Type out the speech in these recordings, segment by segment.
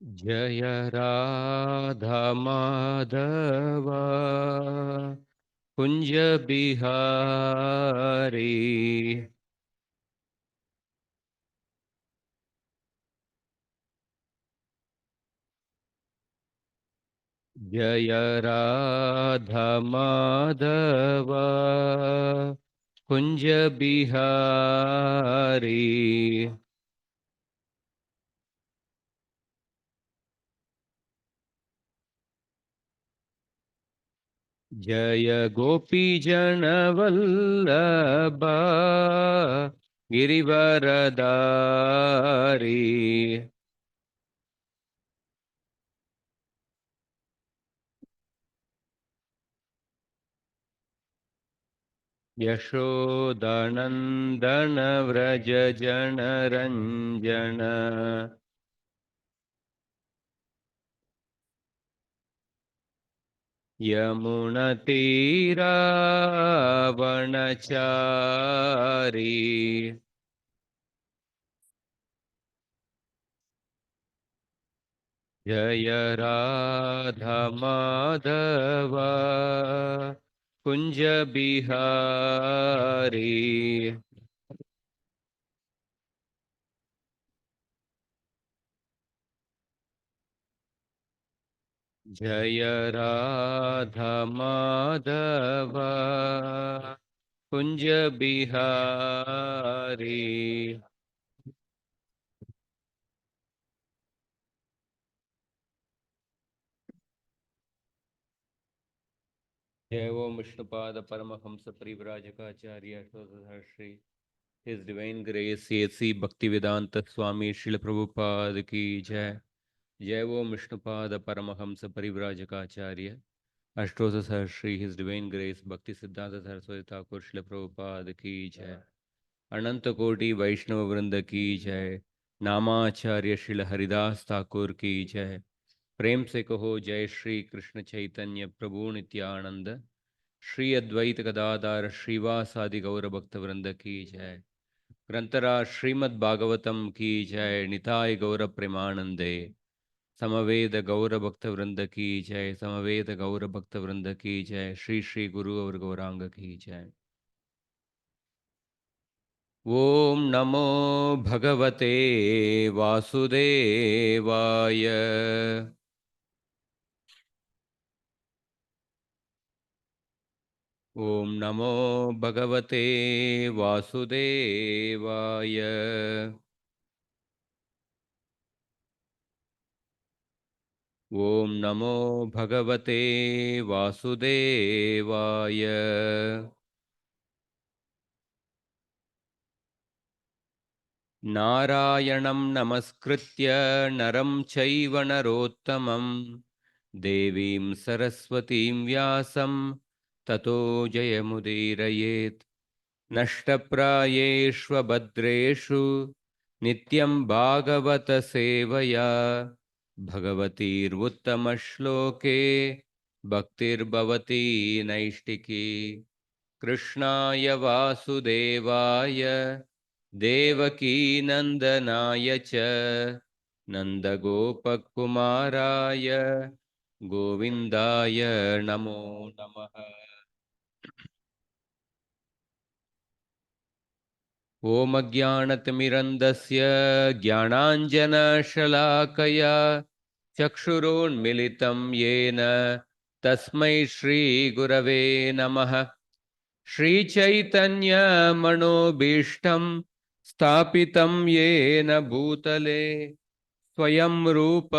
जय राधा माधव कुंज बिहारी। जय राधा माधव कुंज बिहारी। जय गोपी जन वल्लभ गिरिवरदारी। यशोदनन्दन व्रज जन रंजन। यमुनतीरावनचारी। जय राधा माधव कुंज बिहारी। जय राधा माधव कुंज बिहारी। जय वो Vishnupad Paramhans परिव्राजकाचार्य Shri His Divine Grace C.S.C. Bhaktivedanta Swami Srila Prabhupada की जय। जय वो Vishnupad Paramhans परिव्राजकाचार्य अष्टोत्तर सहर्षि His Divine Grace भक्ति सिद्धांत सरस्वती ठाकुर श्रील प्रभुपाद की जय। अनंत कोटि वैष्णव वृंद की जय। नामाचार्य श्रील हरिदास ठाकुर की जय। प्रेम से कहो जय श्री कृष्ण चैतन्य प्रभु नित्यानंद। श्री अद्वैत गदाधर श्रीवासादि गौर भक्त वृंद की जय। ग्रंथराज श्रीमद् भागवतम की जय। निताय गौर प्रेमानंदे समवेद गौर भक्त वृंद की जय। समवेद गौर भक्त वृंद की जय। श्री श्री गुरु और गौरांग की जय। ओम नमो भगवते वासुदेवाय। ओम नमो भगवते वासुदेवाय। ओम नमो भगवते वासुदेवाय। नारायणं नमस्कृत्य नरं चैव नरोत्तमं देवीं सरस्वतीं व्यासं ततो जयमुदीरयेत्। नष्टप्रायेष्वभद्रेषु नित्यं भागवतसेवया भगवतीर्वुत्तमश्लोके भक्तिर्भवती नैष्टिकी। कृष्णाय वासुदेवाय देवकीनन्दनाय च नन्दगोपकुमाराय गोविन्दाय नमो नमः। ॐ अज्ञानतिमिरन्दस्य ज्ञानाञ्जनशलाकया चक्षुरोन्मिलितं येन तस्मै श्रीगुरवे नमः। श्रीचैतन्यमनोभीष्टं स्थापितं येन भूतले स्वयं रूप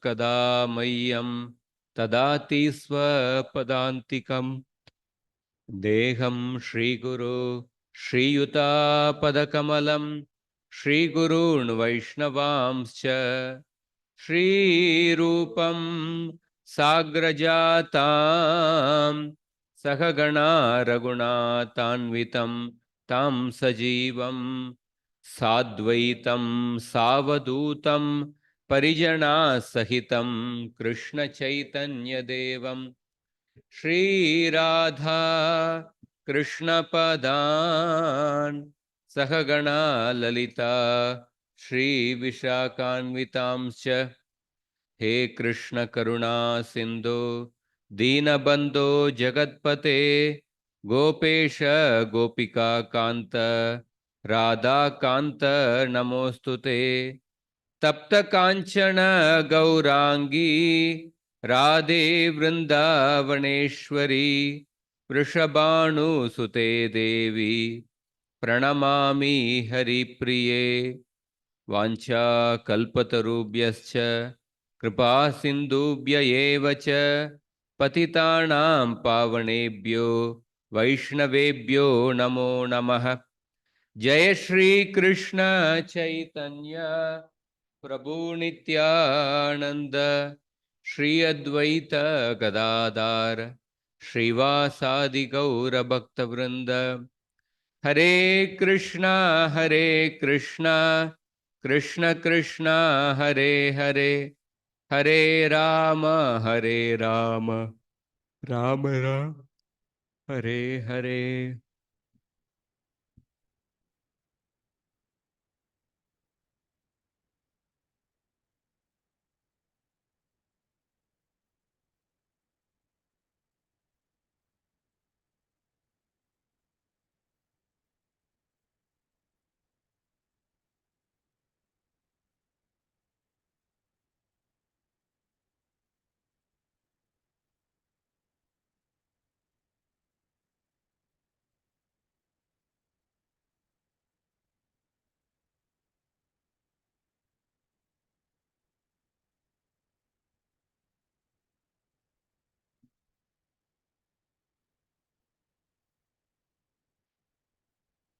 कदा मह्यं ददाति स्वपदान्तिकम्। देहं श्रीगुरो श्रीयुतापदकमलं श्रीगुरून् वैष्णवांश्च श्रीरूपं साग्रजातां सहगणा रघुनाथान्वितं तं सजीवं साद्वैतं सावधूतं परिजनासहितं कृष्णचैतन्यदेवं श्रीराधा कृष्णपदान् सहगणा ललिता श्रीविशाखान्वितांश्च हे कृष्ण करुणा सिंधु दीनबंधो जगत्पते गोपेश गोपिका कांत राधा कांत नमोस्तुते तप्त कांचन गौरांगी राधे वृंदावनेश्वरी वृषभानुसुते देवी प्रणमामि हरिप्रिये वाञ्छा कल्पतरुभ्यश्च कृपा सिन्धुभ्य एव च पतितानां पावनेभ्यो वैष्णवेभ्यो नमो नमः। जय श्री कृष्ण चैतन्य प्रभु नित्यानंद श्री अद्वैत गदाधर श्रीवासादि गौर भक्तवृंद हरे Krishna Krishna Krishna Hare Hare Hare Ram Ram Ram Hare Hare.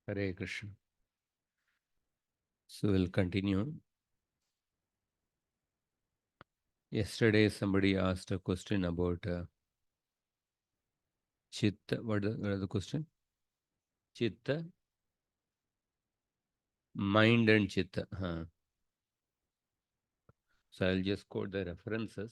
Hare Krishna. So we'll continue. Yesterday somebody asked a question about Chitta. What is the question? Chitta, mind and Chitta. Huh. So I'll just quote the references.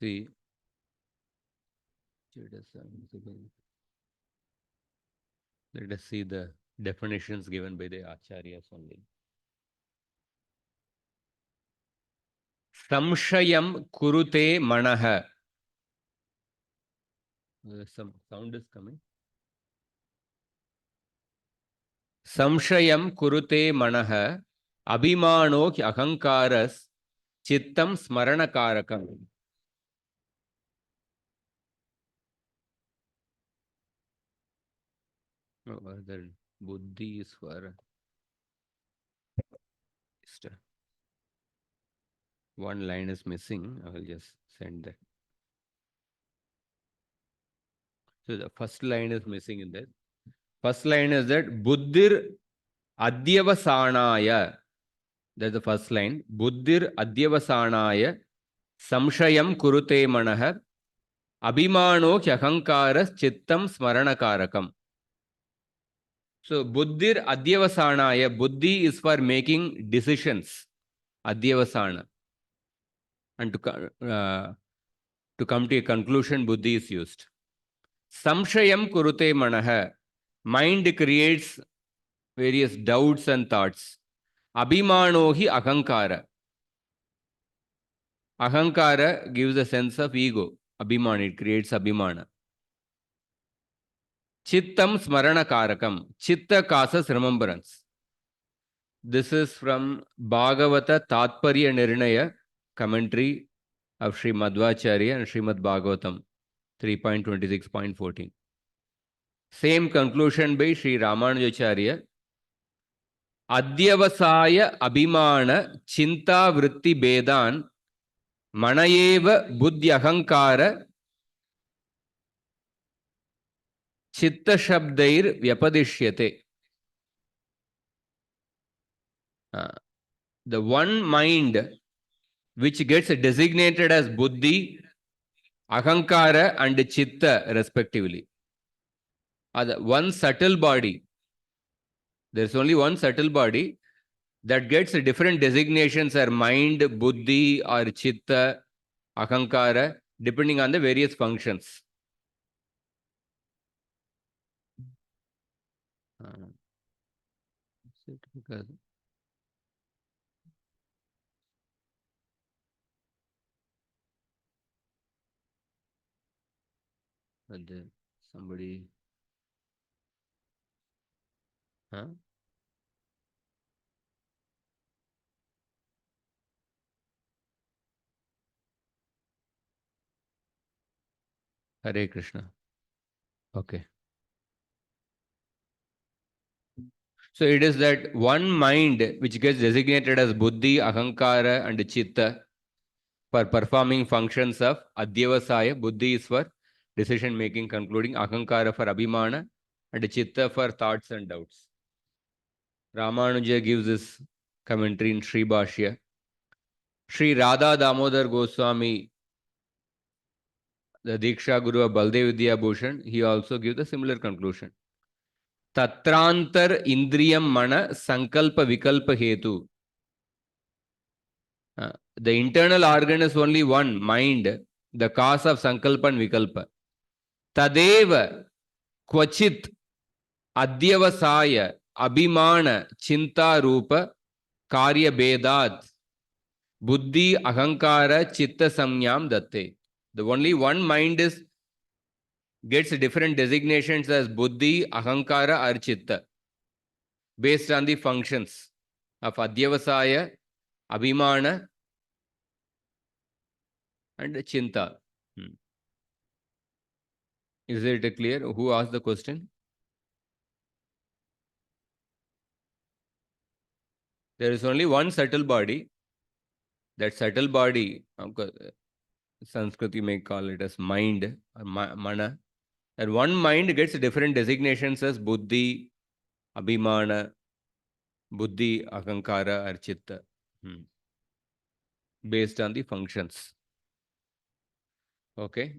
See, let us see the definitions given by the Acharyas only. Samshayam kurute manaha. Some sound is coming. Samshayam kurute manaha abhimano ahankaras chittam smaranakarakam. Other buddhi is for one line is missing. I will just send that. So the first line is missing in that. First line is that buddhir adyavasanaya. That's the first line. Buddhir adyavasanaya samshayam kurute manah abhimano kyahankaras chittam smaranakarakam. So buddhir adyavasanaya. Buddhi is for making decisions. Adyavasana. And to come to a conclusion, buddhi is used. Samshayam kurute manah. Mind creates various doubts and thoughts. Abhimano hi ahankara. Ahankara gives a sense of ego. Abhimana, it creates abhimana. Chittam smarana karakam. Chitta causes remembrance. This is from Bhagavata Tatparya Nirnaya commentary of Sri Madhvacharya and Srimad Bhagavatam 3.26.14. Same conclusion by Sri Ramanujacharya. Adyavasaya abhimana chinta vritti bedan manayeva buddhi ahankara chitta shabdair vyapadishyate. The one mind which gets designated as buddhi, ahankara and chitta respectively. One subtle body. There is only one subtle body that gets different designations are mind, buddhi or chitta. Ahankara, depending on the various functions. Somebody, huh? Hare Krishna. Okay. So it is that one mind which gets designated as Buddhi, Ahankara, and Chitta for performing functions of Adhyavasaya. Buddhi is for decision making, concluding, Ahankara for Abhimana, and Chitta for thoughts and doubts. Ramanuja gives this commentary in Sri Bhashya. Sri Radha Damodar Goswami, the Diksha Guru of Baldev Vidya Bhushan, he also gives a similar conclusion. Tatrantar Indriyam Mana Sankalpa Vikalpa Hetu. The internal organ is only one, mind, the cause of Sankalpa and Vikalpa. Tadeva Kvachit Adhyavasaya Abhimana Chinta Rupa Karya Bedat Buddhi Ahankara Chitta Samyam Datte. The only one mind is gets different designations as Buddhi, Ahankara, or Chitta based on the functions of Adhyavasaya, Abhimana, and Chinta. Is it clear? Who asked the question? There is only one subtle body. That subtle body, Sanskrit you may call it as mind, or mana. That one mind gets different designations as Buddhi, Abhimana, Buddhi, Ahankara, or Chitta, based on the functions. Okay.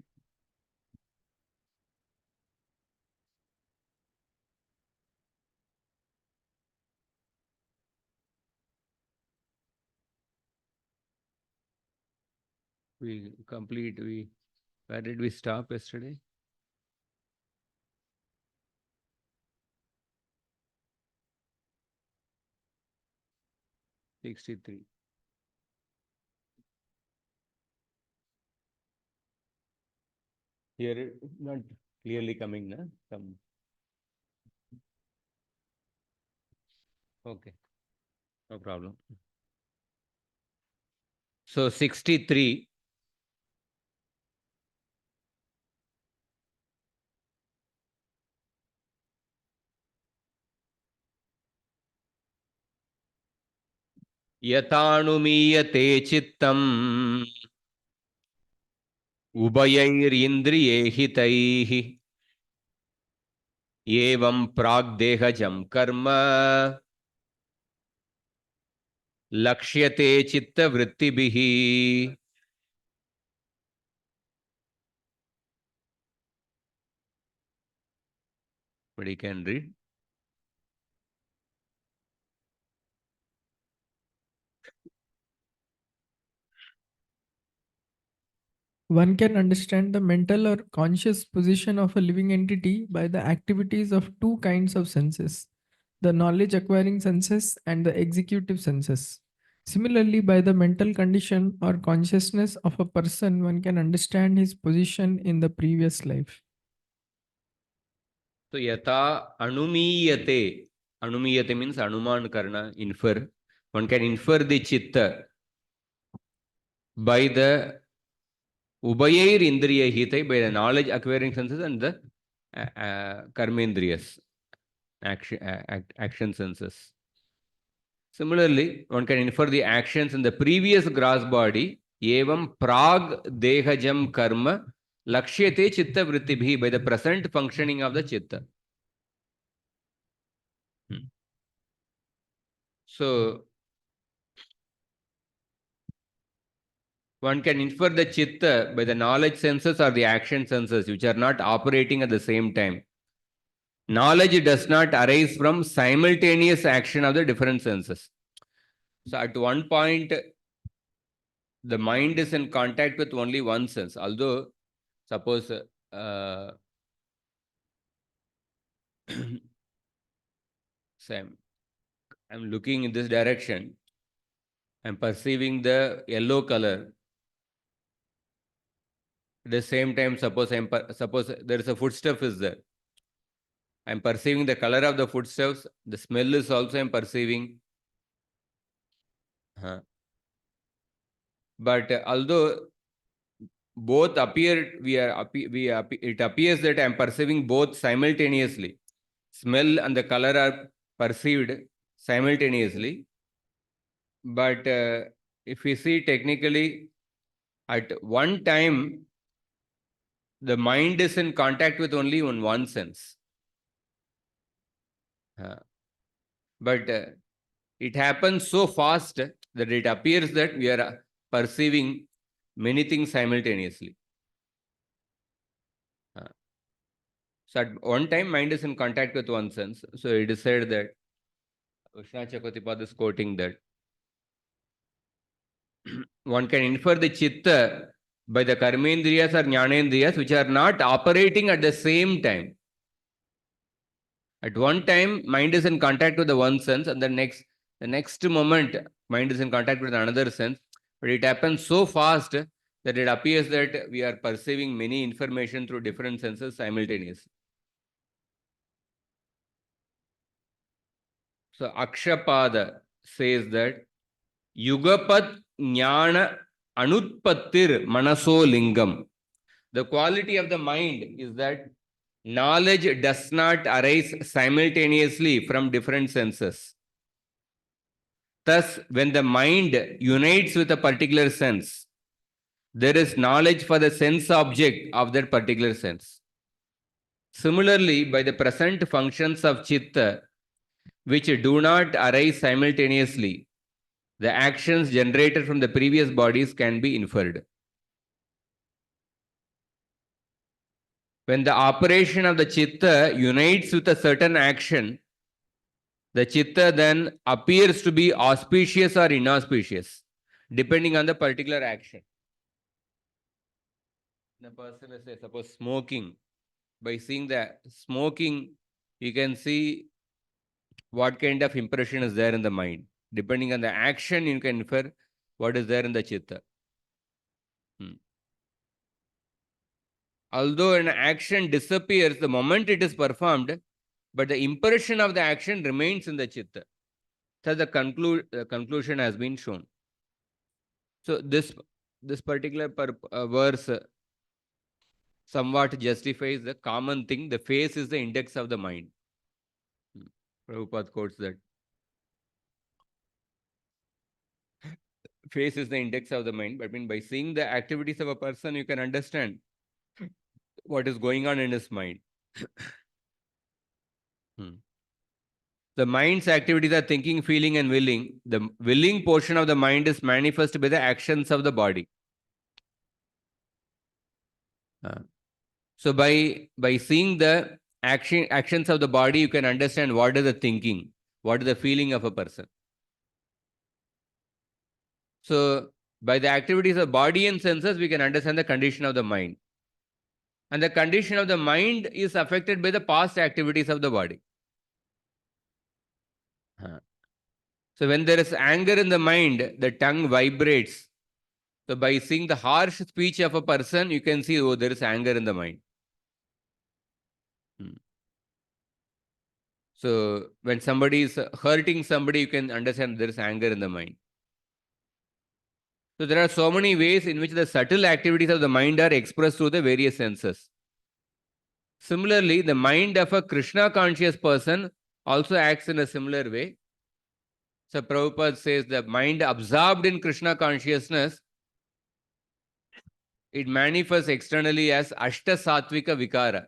Where did we stop yesterday? '63. Here it not clearly coming, na? Some. Okay, no problem. So 63. Yatanumiyate chittam ubayairindrayehitaihi evam pragdehajam karma lakshyate chitta vrittibihi. But you can read. One can understand the mental or conscious position of a living entity by the activities of two kinds of senses, the knowledge acquiring senses and the executive senses. Similarly, by the mental condition or consciousness of a person, one can understand his position in the previous life. So yata anumiyate. Anumiyate means anuman karna, infer. One can infer the chitta by the Ubayair indriya hitai, by the knowledge acquiring senses and the karmendriyas, action senses. Similarly, one can infer the actions in the previous gross body, evam prag dehajam karma lakshyate chitta vrittibhi, by the present functioning of the chitta. So, one can infer the chitta by the knowledge senses or the action senses, which are not operating at the same time. Knowledge does not arise from simultaneous action of the different senses. So at one point, the mind is in contact with only one sense. Although, suppose, say, I'm looking in this direction, I'm perceiving the yellow color. At the same time, suppose there is a footstep is there. I'm perceiving the color of the footsteps. The smell is also I'm perceiving. But although both appear, it appears that I'm perceiving both simultaneously. Smell and the color are perceived simultaneously. But if we see technically, at one time, the mind is in contact with only one sense. But it happens so fast that it appears that we are perceiving many things simultaneously. So at one time, mind is in contact with one sense. So it is said that Vishnu Chakravarti is quoting that one can infer the chitta by the karmendriyas or jnanendriyas which are not operating at the same time. At one time, mind is in contact with the one sense, and the next moment, mind is in contact with another sense. But it happens so fast that it appears that we are perceiving many information through different senses simultaneously. So Akshapada says that Yugapat Jnana Anutpattir Manaso Lingam. The quality of the mind is that knowledge does not arise simultaneously from different senses. Thus, when the mind unites with a particular sense, there is knowledge for the sense object of that particular sense. Similarly, by the present functions of chitta, which do not arise simultaneously, the actions generated from the previous bodies can be inferred. When the operation of the chitta unites with a certain action, the chitta then appears to be auspicious or inauspicious, depending on the particular action. The person is, suppose, smoking. By seeing the smoking, you can see what kind of impression is there in the mind. Depending on the action, you can infer what is there in the chitta. Although an action disappears the moment it is performed, but the impression of the action remains in the chitta. So the conclusion has been shown. So this particular verse somewhat justifies the common thing. The face is the index of the mind. Prabhupada quotes that. Face is the index of the mind. But by seeing the activities of a person, you can understand what is going on in his mind. The mind's activities are thinking, feeling, and willing. The willing portion of the mind is manifest by the actions of the body. So by seeing the actions of the body, you can understand what is the thinking, what is the feeling of a person. So by the activities of body and senses, we can understand the condition of the mind. And the condition of the mind is affected by the past activities of the body. So when there is anger in the mind, the tongue vibrates. So by seeing the harsh speech of a person, you can see, oh, there is anger in the mind. So when somebody is hurting somebody, you can understand there is anger in the mind. So there are so many ways in which the subtle activities of the mind are expressed through the various senses. Similarly, the mind of a Krishna conscious person also acts in a similar way. So Prabhupada says the mind absorbed in Krishna consciousness, it manifests externally as Ashta Sattvika Vikara.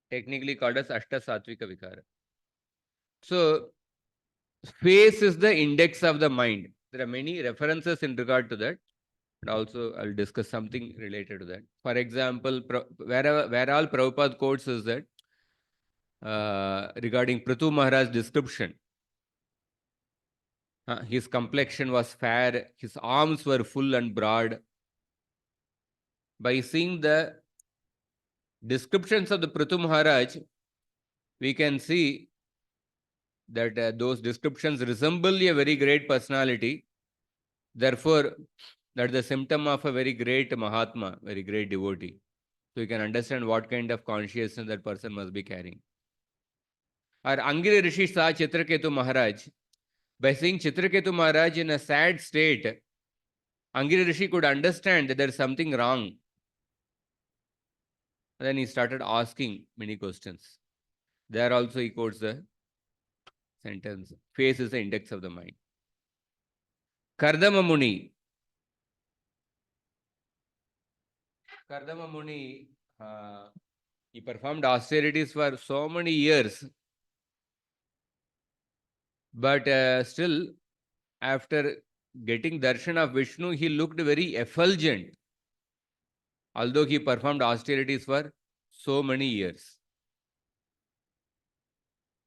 Technically called as Ashta Sattvika Vikara. So face is the index of the mind. There are many references in regard to that. And also, I'll discuss something related to that. For example, where all Prabhupada quotes is that regarding Prithu Maharaj's description. His complexion was fair, his arms were full and broad. By seeing the descriptions of the Prithu Maharaj, we can see that those descriptions resemble a very great personality. Therefore, that's the symptom of a very great Mahatma, very great devotee. So you can understand what kind of consciousness that person must be carrying. Our Angiri Rishi saw Chitraketu Maharaj. By seeing Chitraketu Maharaj in a sad state, Angiri Rishi could understand that there is something wrong. And then he started asking many questions. There also he quotes the sentence, face is the index of the mind. Kardama Muni. He performed austerities for so many years. But still, after getting darshan of Vishnu, he looked very effulgent. Although he performed austerities for so many years.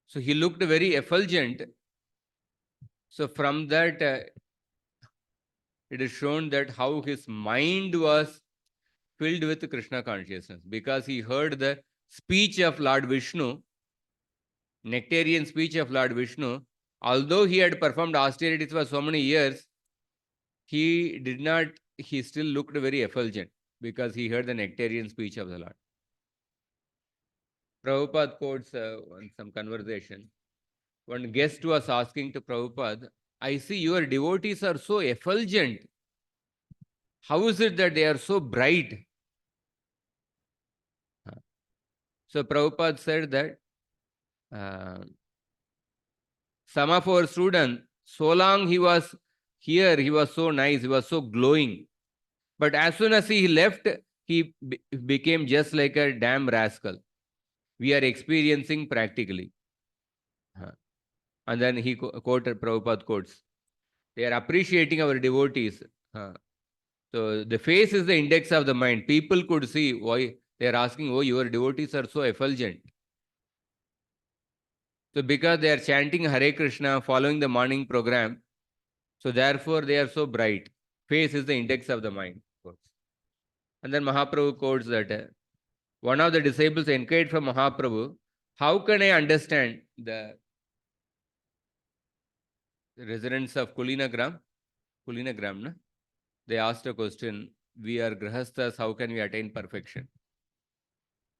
So he looked very effulgent. So from that, it is shown that how his mind was filled with Krishna consciousness, because he heard the speech of Lord Vishnu, nectarian speech of Lord Vishnu. Although he had performed austerities for so many years, he still looked very effulgent because he heard the nectarian speech of the Lord. Prabhupada quotes some conversation. One guest was asking to Prabhupada, I see your devotees are so effulgent. How is it that they are so bright? So Prabhupada said that some of our students, so long he was here, he was so nice, he was so glowing. But as soon as he left, he became just like a damn rascal. We are experiencing practically. And then he quoted Prabhupada quotes. They are appreciating our devotees. So the face is the index of the mind. People could see why they are asking, oh, your devotees are so effulgent. So because they are chanting Hare Krishna, following the morning program, so therefore they are so bright. Face is the index of the mind. And then Mahaprabhu quotes that one of the disciples inquired from Mahaprabhu, how can I understand the residents of Kulinagram? Kulinagram, no? They asked a question, we are grahasthas, how can we attain perfection?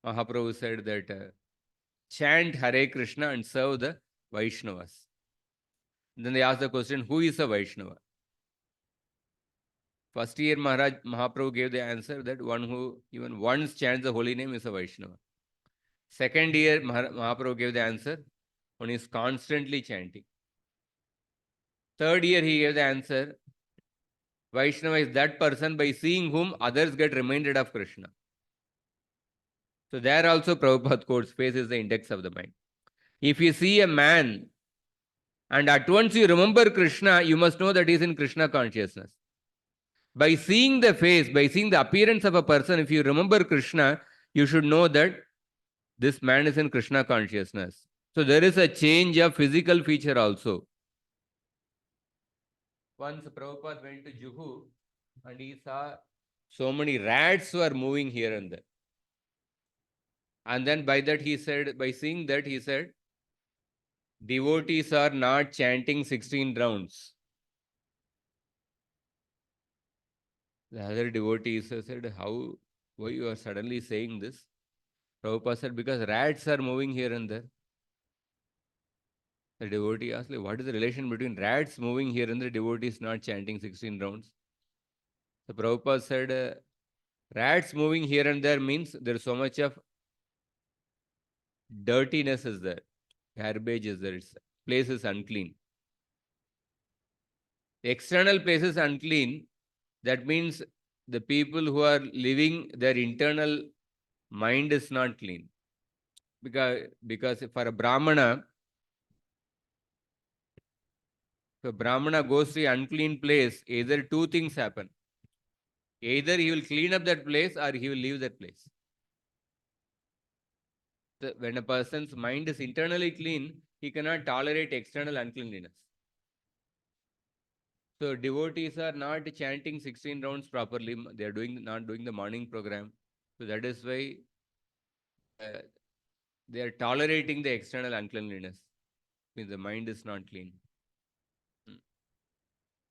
Mahaprabhu said that chant Hare Krishna and serve the Vaishnavas. Then they asked the question, who is a Vaishnava? First year Mahaprabhu gave the answer that one who even once chants the holy name is a Vaishnava. Second year Mahaprabhu gave the answer, one is constantly chanting. Third year he gave the answer, Vaishnava is that person by seeing whom others get reminded of Krishna. So there also Prabhupada quotes, face is the index of the mind. If you see a man and at once you remember Krishna, you must know that he is in Krishna consciousness. By seeing the face, by seeing the appearance of a person, if you remember Krishna, you should know that this man is in Krishna consciousness. So there is a change of physical feature also. Once Prabhupada went to Juhu and he saw so many rats were moving here and there. And then by seeing that, he said, devotees are not chanting 16 rounds. The other devotees said, why you are suddenly saying this? Prabhupada said, because rats are moving here and there. The devotee asked, what is the relation between rats moving here and the devotees not chanting 16 rounds? So Prabhupada said, rats moving here and there means there is so much of dirtiness is there. Garbage is there. Place is unclean. The external place is unclean. That means the people who are living, their internal mind is not clean. Because for a Brahmana, if a Brahmana goes to an unclean place, either two things happen. Either he will clean up that place or he will leave that place. So when a person's mind is internally clean, he cannot tolerate external uncleanliness. So devotees are not chanting 16 rounds properly. They are not doing the morning program. So that is why uh, they are tolerating the external uncleanliness. Means the mind is not clean. Hmm.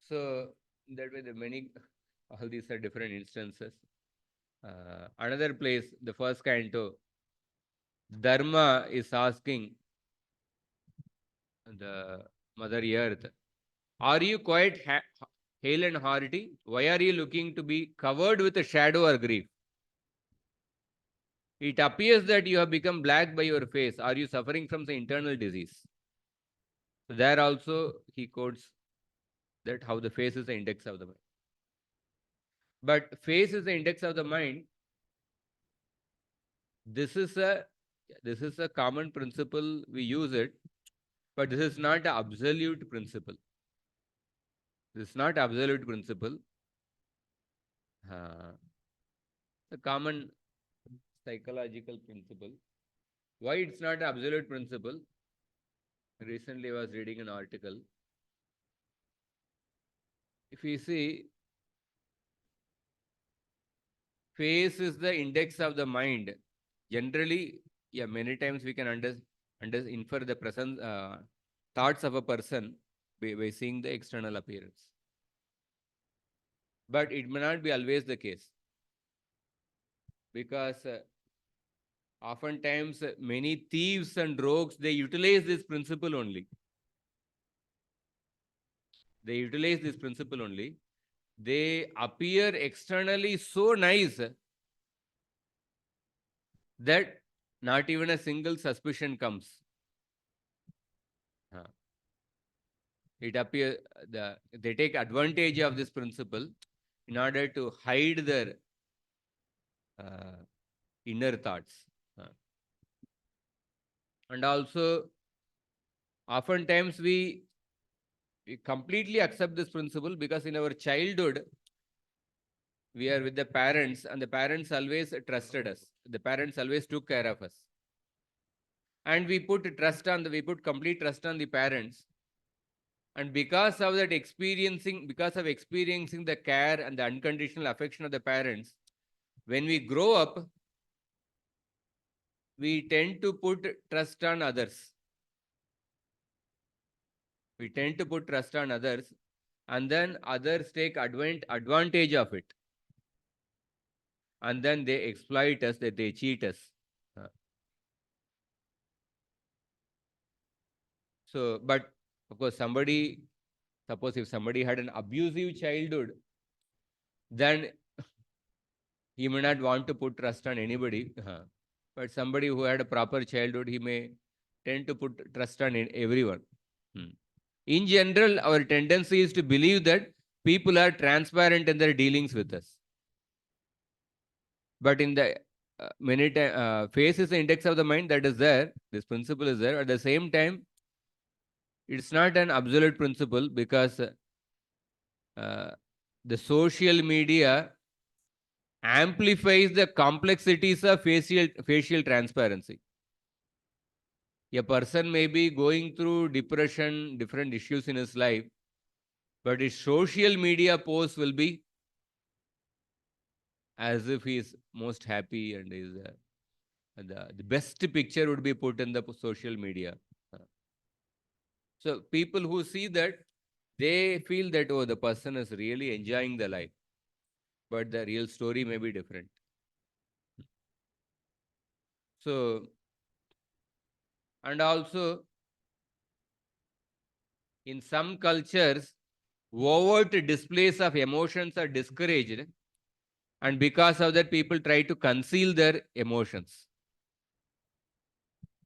So that way, the many all these are different instances. Another place, the first canto, Dharma is asking the Mother Earth, "Are you quite hale and hearty? Why are you looking to be covered with a shadow or grief? It appears that you have become black by your face. Are you suffering from the internal disease?" So there also he quotes that how the face is the index of the mind. But face is the index of the mind. This is a common principle. We use it, but this is not an absolute principle. This is not absolute principle. A common psychological principle. Why it's not an absolute principle? Recently, I was reading an article. If you see, face is the index of the mind. Generally, yeah, many times we can infer the presence, thoughts of a person by seeing the external appearance. But it may not be always the case, because oftentimes many thieves and rogues, they utilize this principle only. They utilize this principle only. They appear externally so nice that not even a single suspicion comes. It appears they take advantage of this principle in order to hide their inner thoughts. And also, oftentimes we completely accept this principle because in our childhood, we are with the parents, and the parents always trusted us. The parents always took care of us. And we put complete trust on the parents. And because of experiencing the care and the unconditional affection of the parents, when we grow up, we tend to put trust on others. We tend to put trust on others, and then others take advantage of it. And then they exploit us, that they cheat us. So, but of course, suppose if somebody had an abusive childhood, then he may not want to put trust on anybody. But somebody who had a proper childhood, he may tend to put trust on everyone. In general, our tendency is to believe that people are transparent in their dealings with us. But in the many times, face is the index of the mind, that is there. This principle is there. At the same time, it's not an absolute principle, because the social media amplifies the complexities of facial transparency. A person may be going through depression, different issues in his life, but his social media posts will be as if he is most happy, and is the best picture would be put in the social media. So people who see that, they feel that, oh, the person is really enjoying the life, but the real story may be different. So, and also in some cultures, overt displays of emotions are discouraged, and because of that, people try to conceal their emotions.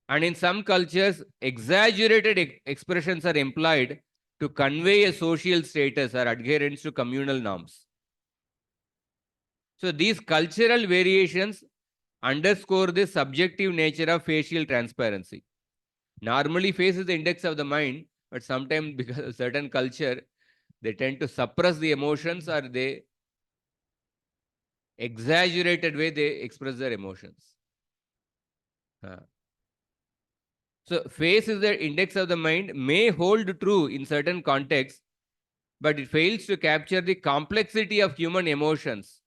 And in some cultures, exaggerated expressions are employed to convey a social status or adherence to communal norms. So these cultural variations underscore the subjective nature of facial transparency. Normally, face is the index of the mind, but sometimes because of certain culture, they tend to suppress the emotions, or they exaggerated way they express their emotions. So face is the index of the mind, may hold true in certain contexts, but it fails to capture the complexity of human emotions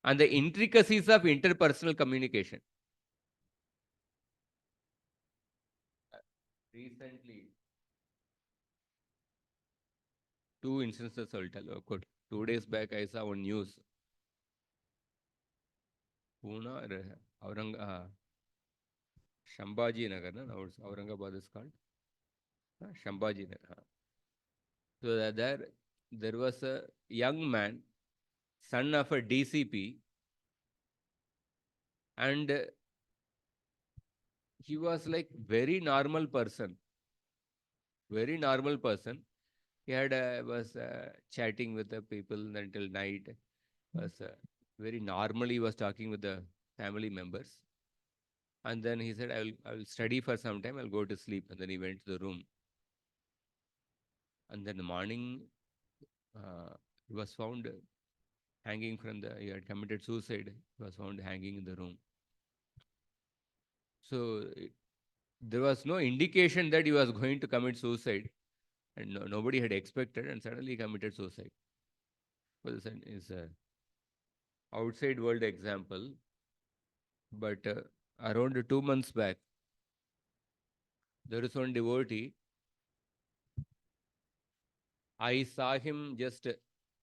and the intricacies of interpersonal communication. Recently, two instances I'll tell you. 2 days back, I saw one news. Pune, Shambhaji Nagar, now Aurangabad is called. Shambhaji Nagar. So there was a young man, son of a DCP, and he was like very normal person. Very normal person. He had was chatting with the people until night. Was very normally was talking with the family members. And then he said, I will study for some time. I'll go to sleep. And then he went to the room. And then the morning, he was found hanging from he had committed suicide. He was found hanging in the room. So there was no indication that he was going to commit suicide. And nobody had expected. And suddenly he committed suicide. Well, this is a outside world example. But around 2 months back, there is one devotee. I saw him just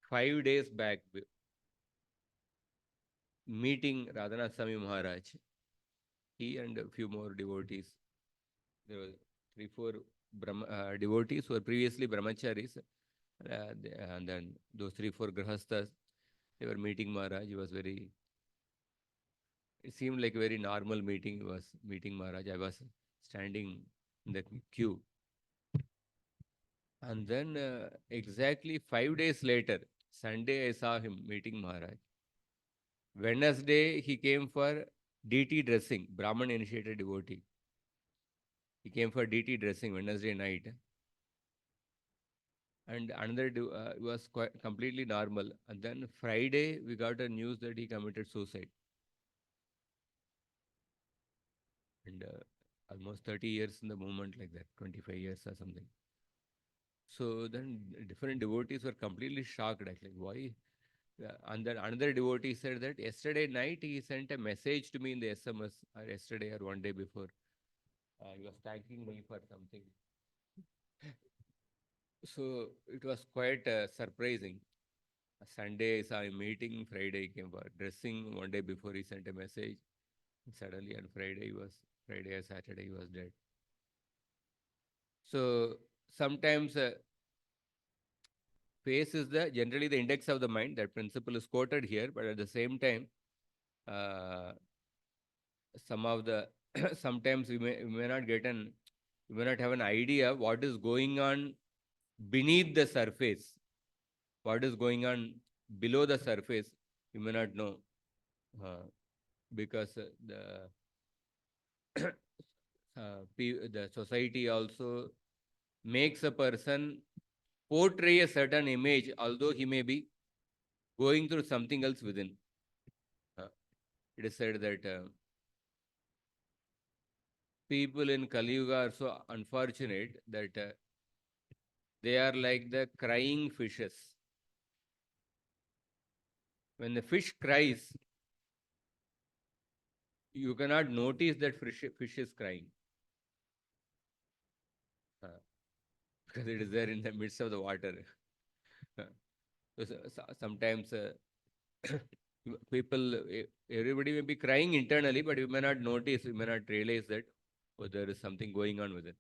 5 days back meeting Radhanath Swami Maharaj. He and a few more devotees. There were 3, 4 devotees who were previously brahmacharis. And then those 3, 4 grahasthas, they were meeting Maharaj. He was it seemed like a very normal meeting. He was meeting Maharaj. I was standing in the queue. And then exactly 5 days later, Sunday, I saw him meeting Maharaj. Wednesday, he came for DT dressing, Brahman initiated devotee. He came for DT dressing Wednesday night. And another was quite completely normal. And then Friday, we got a news that he committed suicide. And almost 30 years in the movement like that, 25 years or something. So then different devotees were completely shocked. Like, why? And then another devotee said that yesterday night he sent a message to me in the SMS, or yesterday or one day before. He was thanking me for something. So it was quite surprising. Sunday I saw him meeting, Friday he came for dressing, one day before he sent a message. Suddenly on Friday or Saturday he was dead. So sometimes face is generally the index of the mind. That principle is quoted here, but at the same time, some of the sometimes we may not have an idea what is going on beneath the surface. What is going on below the surface, you may not know, because the society also makes a person portray a certain image, although he may be going through something else within. It is said that people in Kali Yuga are so unfortunate that they are like the crying fishes. When the fish cries, you cannot notice that fish is crying. Because it is there in the midst of the water. Sometimes everybody may be crying internally, but you may not notice, you may not realize that there is something going on with it.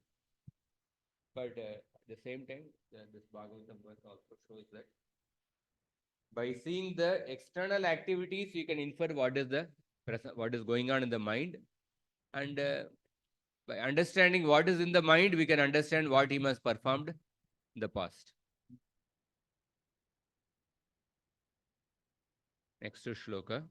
But at the same time, this Bhagavatam verse also shows that by seeing the external activities, you can infer what is going on in the mind, and by understanding what is in the mind, we can understand what he must performed in the past. Next shloka.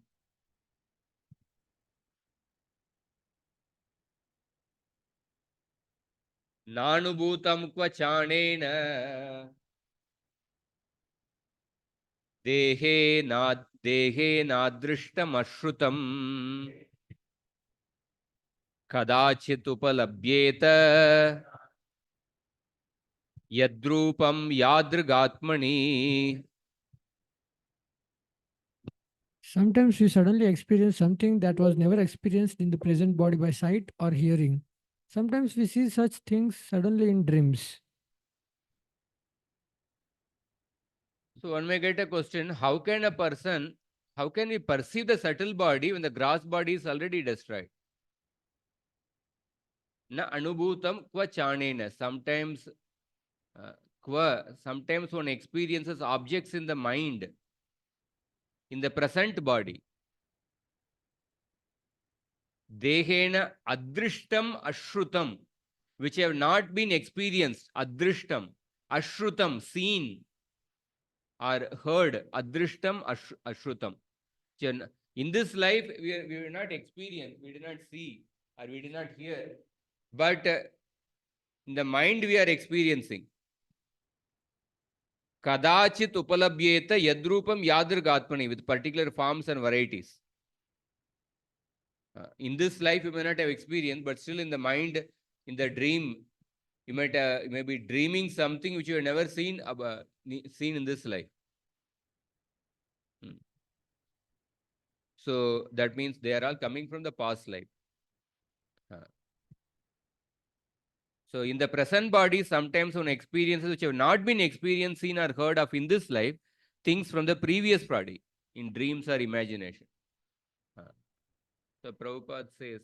Nanubhutam kva chanena dehe nadrishtam ashrutam kadachit upalabhyeta Yadrupam yadrigatmani. Sometimes we suddenly experience something that was never experienced in the present body by sight or hearing. Sometimes we see such things suddenly in dreams. So one may get a question, how can we perceive the subtle body when the gross body is already destroyed? Na anubhutam kva chanena. Sometimes one experiences objects in the mind, in the present body. Dehena adrishtam ashrutam, which have not been experienced. Adrishtam, ashrutam, seen or heard. Adrishtam, ashrutam. In this life, we will not experience, we did not see, or we did not hear. But in the mind, we are experiencing. Kadachit upalabhyeta yadrupam yadrigatmani, with particular forms and varieties. In this life, you may not have experience, but still in the mind, in the dream, you may be dreaming something which you have never seen in this life. So that means they are all coming from the past life. So in the present body, sometimes one experiences which have not been experienced, seen or heard of in this life, things from the previous body, in dreams or imagination. So Prabhupada says,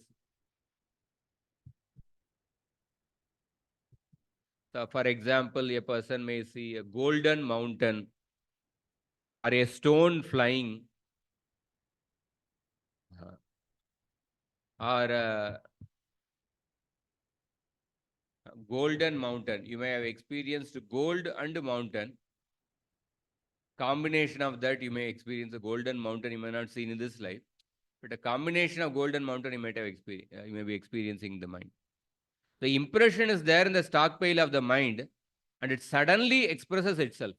so for example, a person may see a golden mountain or a stone flying, or a golden mountain. You may have experienced gold and mountain. Combination of that, you may experience a golden mountain you may not seen in this life. But a combination of golden mountain you might have you may be experiencing the mind. The impression is there in the stockpile of the mind, and it suddenly expresses itself.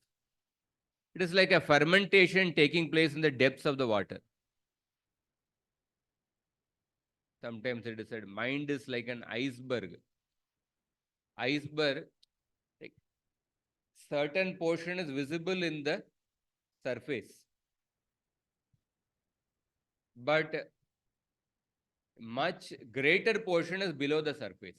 It is like a fermentation taking place in the depths of the water. Sometimes it is said mind is like an iceberg. Iceberg, like certain portion is visible in the surface, but much greater portion is below the surface.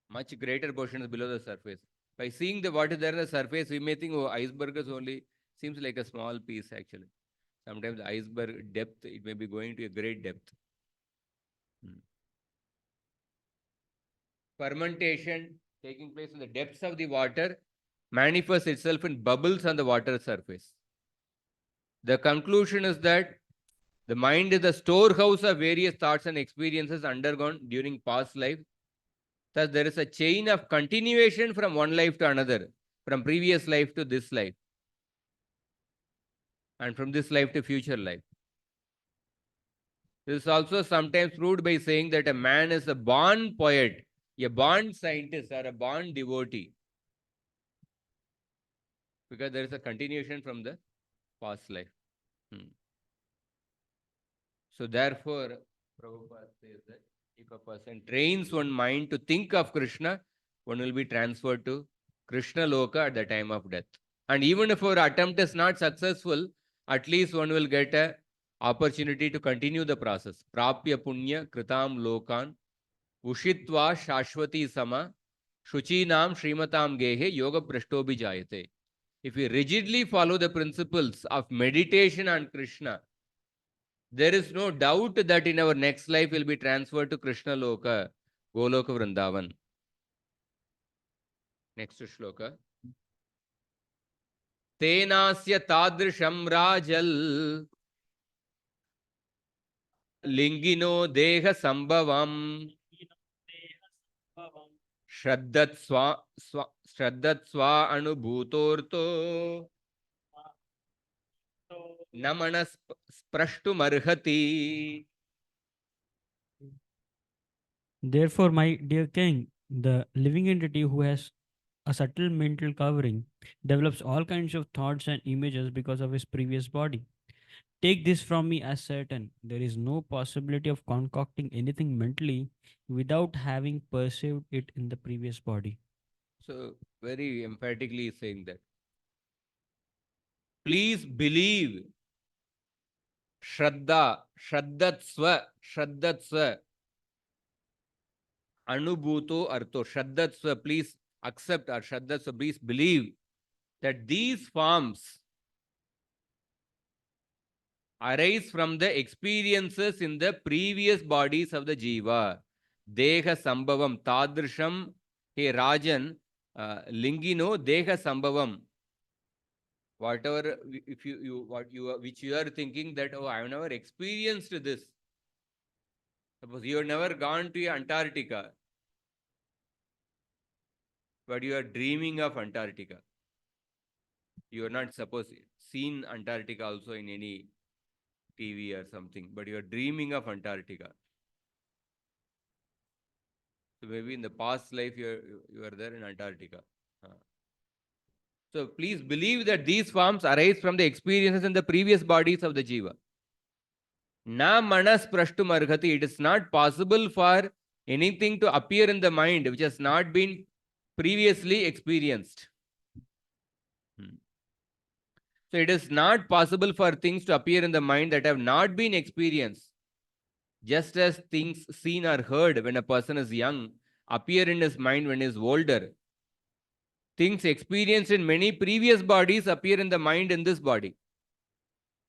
Much greater portion is below the surface. By seeing what is there in the surface, we may think, oh, iceberg is only, seems like a small piece actually. Sometimes the iceberg depth, it may be going to a great depth. Fermentation taking place in the depths of the water manifests itself in bubbles on the water surface. The conclusion is that the mind is the storehouse of various thoughts and experiences undergone during past life. Thus, there is a chain of continuation from one life to another, from previous life to this life, and from this life to future life. This is also sometimes proved by saying that a man is a born poet, a born scientist, or a born devotee, because there is a continuation from the past life. So therefore, Prabhupada says that if a person trains one mind to think of Krishna, one will be transferred to Krishna Loka at the time of death. And even if our attempt is not successful, at least one will get an opportunity to continue the process. Prapya punya kritam lokan ushitva shashwati sama shuchinam shrimatam gehe yoga prashtobhi jayate. If we rigidly follow the principles of meditation on Krishna, there is no doubt that in our next life will be transferred to Krishna Loka, Goloka Vrindavan. Next shloka. Tenasya tadrisham rajal lingino deha sambhavam shraddatsva anubhutorto namanas sprashtumarhati. Therefore, my dear king, the living entity who has a subtle mental covering develops all kinds of thoughts and images because of his previous body. Take this from me as certain. There is no possibility of concocting anything mentally without having perceived it in the previous body. So, very emphatically saying that. Please believe. Shraddha, Shraddatsva, Anubhuto Artho, Shraddatsva, please accept, or Shraddatsva, please believe that these forms arise from the experiences in the previous bodies of the Jiva. Deha Sambhavam, Tadrisham, hey Rajan, Lingino, Deha Sambhavam. Whatever, if which you are thinking that, oh, I have never experienced this. Suppose you have never gone to Antarctica, but you are dreaming of Antarctica. You are not supposed seen Antarctica also in any TV or something, but you are dreaming of Antarctica. So maybe in the past life you are there in Antarctica. So please believe that these forms arise from the experiences in the previous bodies of the Jiva. Na manas prashtum arghati. It is not possible for anything to appear in the mind which has not been previously experienced. So it is not possible for things to appear in the mind that have not been experienced. Just as things seen or heard when a person is young appear in his mind when he is older, things experienced in many previous bodies appear in the mind in this body.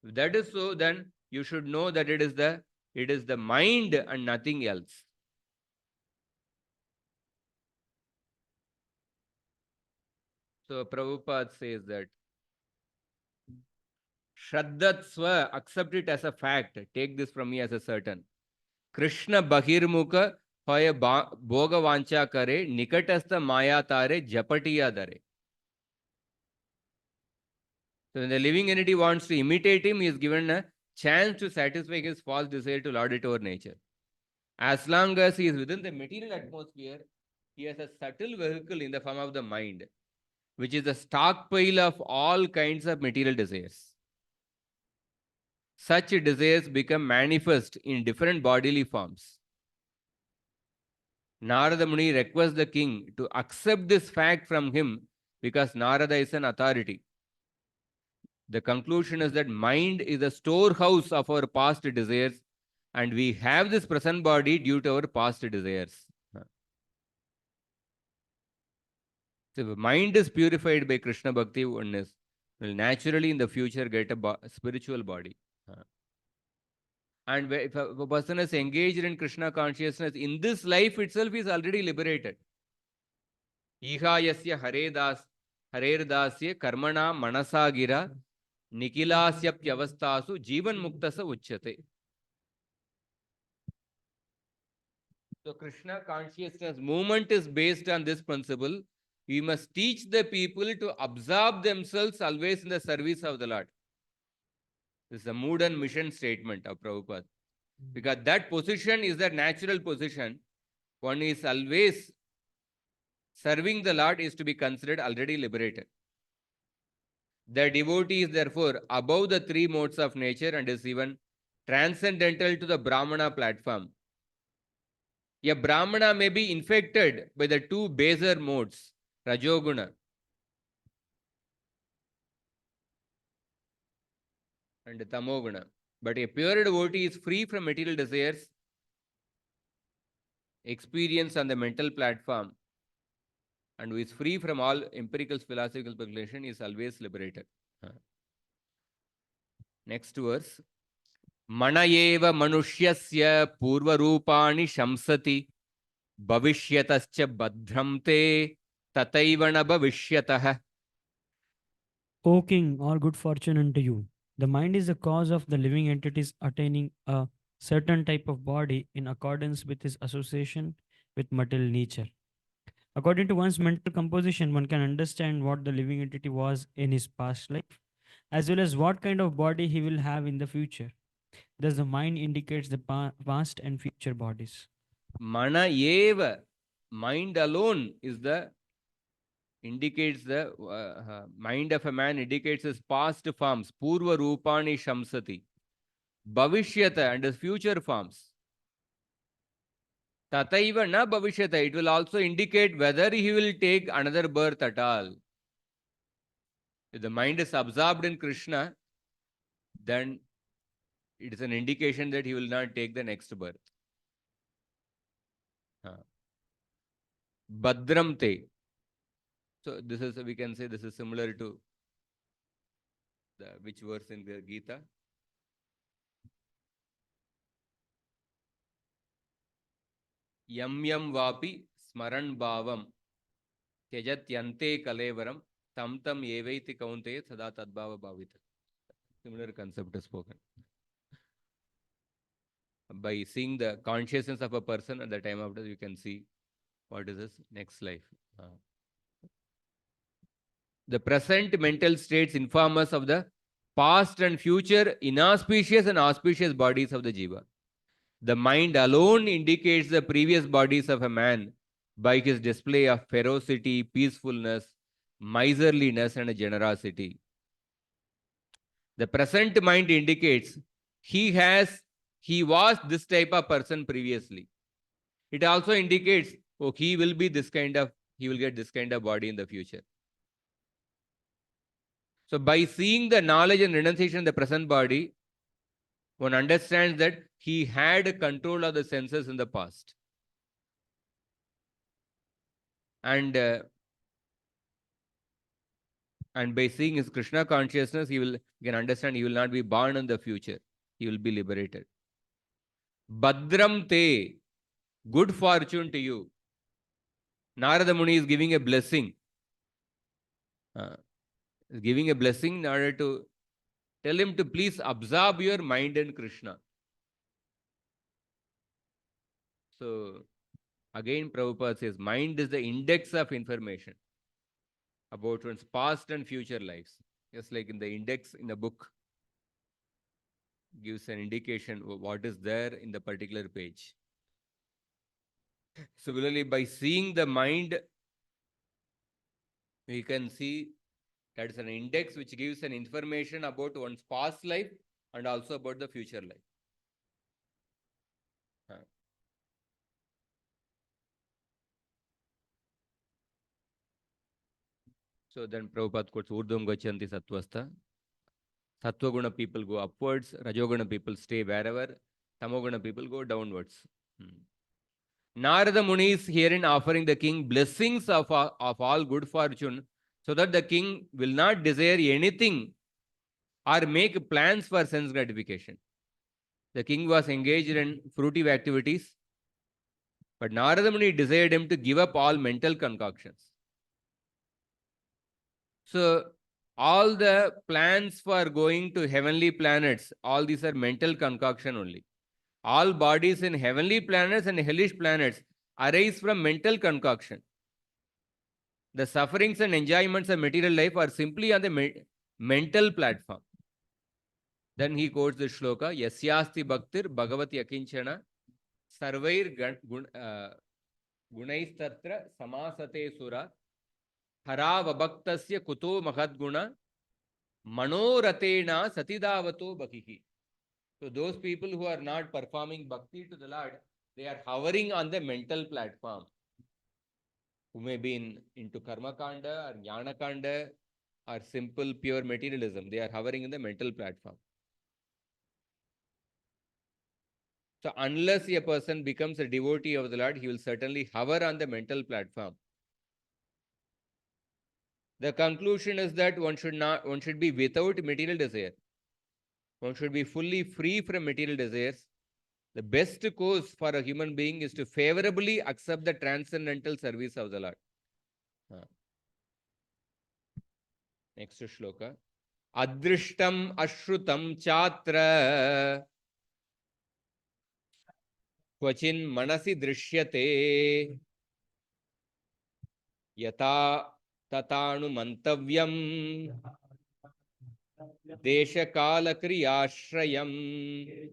If that is so, then you should know that it is the mind and nothing else. So Prabhupada says that Shraddatsva, accept it as a fact. Take this from me as a certain. Krishna Bahirmukha hoya bhoga vancha kare, nikatastha maya tare, japatiya dare. So when the living entity wants to imitate him, he is given a chance to satisfy his false desire to lord it over nature. As long as he is within the material atmosphere, he has a subtle vehicle in the form of the mind, which is the stockpile of all kinds of material desires. Such desires become manifest in different bodily forms. Narada Muni requests the king to accept this fact from him because Narada is an authority. The conclusion is that mind is a storehouse of our past desires, and we have this present body due to our past desires. So if mind is purified by Krishna Bhakti oneness, will naturally in the future get a spiritual body. And if a person is engaged in Krishna consciousness, in this life itself is already liberated. Ihayasya haredasya karmana manasagira nikilasyapyavastasu jivan muktasa uchyate. So Krishna consciousness movement is based on this principle. We must teach the people to absorb themselves always in the service of the Lord. This is a mood and mission statement of Prabhupada. Because that position is the natural position. One is always serving the Lord is to be considered already liberated. The devotee is therefore above the three modes of nature and is even transcendental to the Brahmana platform. A Brahmana may be infected by the two baser modes, Rajoguna and Tamoguna. But a pure devotee is free from material desires, experience on the mental platform, and who is free from all empirical philosophical speculation is always liberated. Next verse. Manayeva manushyasya purvarupani shamsati bhavisyatascha badhramte tataivana bhavishyatah. O king, all good fortune unto you. The mind is the cause of the living entities attaining a certain type of body in accordance with his association with material nature. According to one's mental composition, one can understand what the living entity was in his past life, as well as what kind of body he will have in the future. Thus, the mind indicates the past and future bodies. Manayeva, mind alone is indicates the mind of a man indicates his past forms. Purva Rupani Shamsati. Bhavishyata and its future forms. Tataiva na bhavishyata. It will also indicate whether he will take another birth at all. If the mind is absorbed in Krishna, then it is an indication that he will not take the next birth. Badram te. So this is, we can say, this is similar to which verse in the Gita? Yam yam vapi smaran bhavam tyajatyante kalevaram tam tam evaiti kaunte sada tadbhava bhavita. Similar concept is spoken. By seeing the consciousness of a person at the time of death, you can see what is his next life. The present mental states inform us of the past and future inauspicious and auspicious bodies of the jiva. The mind alone indicates the previous bodies of a man by his display of ferocity, peacefulness, miserliness, and generosity. The present mind indicates he was this type of person previously. It also indicates, oh, he will get this kind of body in the future. So by seeing the knowledge and renunciation in the present body, one understands that he had control of the senses in the past. And by seeing his Krishna consciousness, he can understand he will not be born in the future. He will be liberated. Badram te, good fortune to you. Narada Muni is giving a blessing. Giving a blessing in order to tell him to please absorb your mind in Krishna. So, again, Prabhupada says, mind is the index of information about one's past and future lives. Just like in the index in a book, gives an indication of what is there in the particular page. Similarly, by seeing the mind, we can see that is an index which gives an information about one's past life and also about the future life. So then Prabhupada quotes Urdhvam Gachanti Sattvastha. Sattva-guna people go upwards, Rajoguna people stay wherever, Tamoguna people go downwards. Narada Muni is herein offering the king blessings of all good fortune, so that the king will not desire anything or make plans for sense gratification. The king was engaged in fruitive activities, but Narada Muni desired him to give up all mental concoctions. So, all the plans for going to heavenly planets, all these are mental concoction only. All bodies in heavenly planets and hellish planets arise from mental concoction. The sufferings and enjoyments of material life are simply on the mental platform. Then he quotes the shloka, Yasyasti Bhaktir Bhagavati Akinchana Sarvair Gunaistatra Samasate Sura Haravabhaktasya Kuto Mahadguna Manoratena Satidavato Bhakihi. So those people who are not performing bhakti to the Lord, they are hovering on the mental platform. Who may be into karma kanda or jnana kanda or simple pure materialism. They are hovering in the mental platform. So unless a person becomes a devotee of the Lord, he will certainly hover on the mental platform. The conclusion is that one should be without material desire. One should be fully free from material desires. The best course for a human being is to favorably accept the transcendental service of the Lord. Next shloka. Adrishtam ashrutam chatra kvachin manasi drishyate yata tatanu mantavyam desha kala kriyashrayam.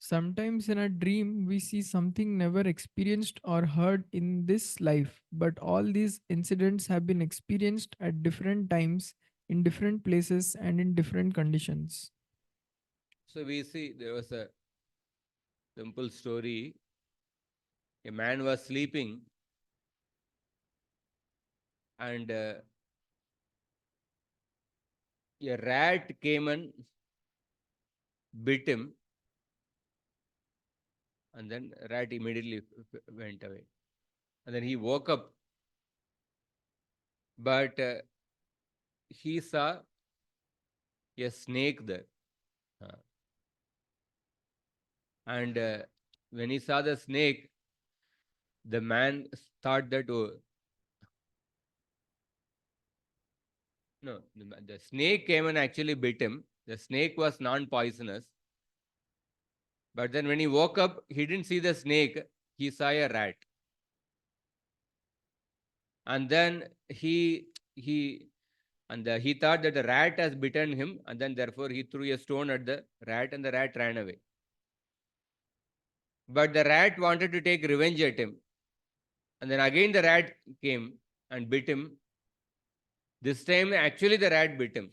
Sometimes in a dream, we see something never experienced or heard in this life, but all these incidents have been experienced at different times in different places and in different conditions. So we see there was a simple story. A man was sleeping and a rat came and bit him, and then rat immediately went away. And then he woke up, but he saw a snake there. And when he saw the snake, the man thought that, oh, no, the snake came and actually bit him. The snake was non-poisonous. But then when he woke up, he didn't see the snake, he saw a rat. And then he thought that the rat has bitten him, and then therefore he threw a stone at the rat, and the rat ran away. But the rat wanted to take revenge at him. And then again the rat came and bit him. This time actually the rat bit him.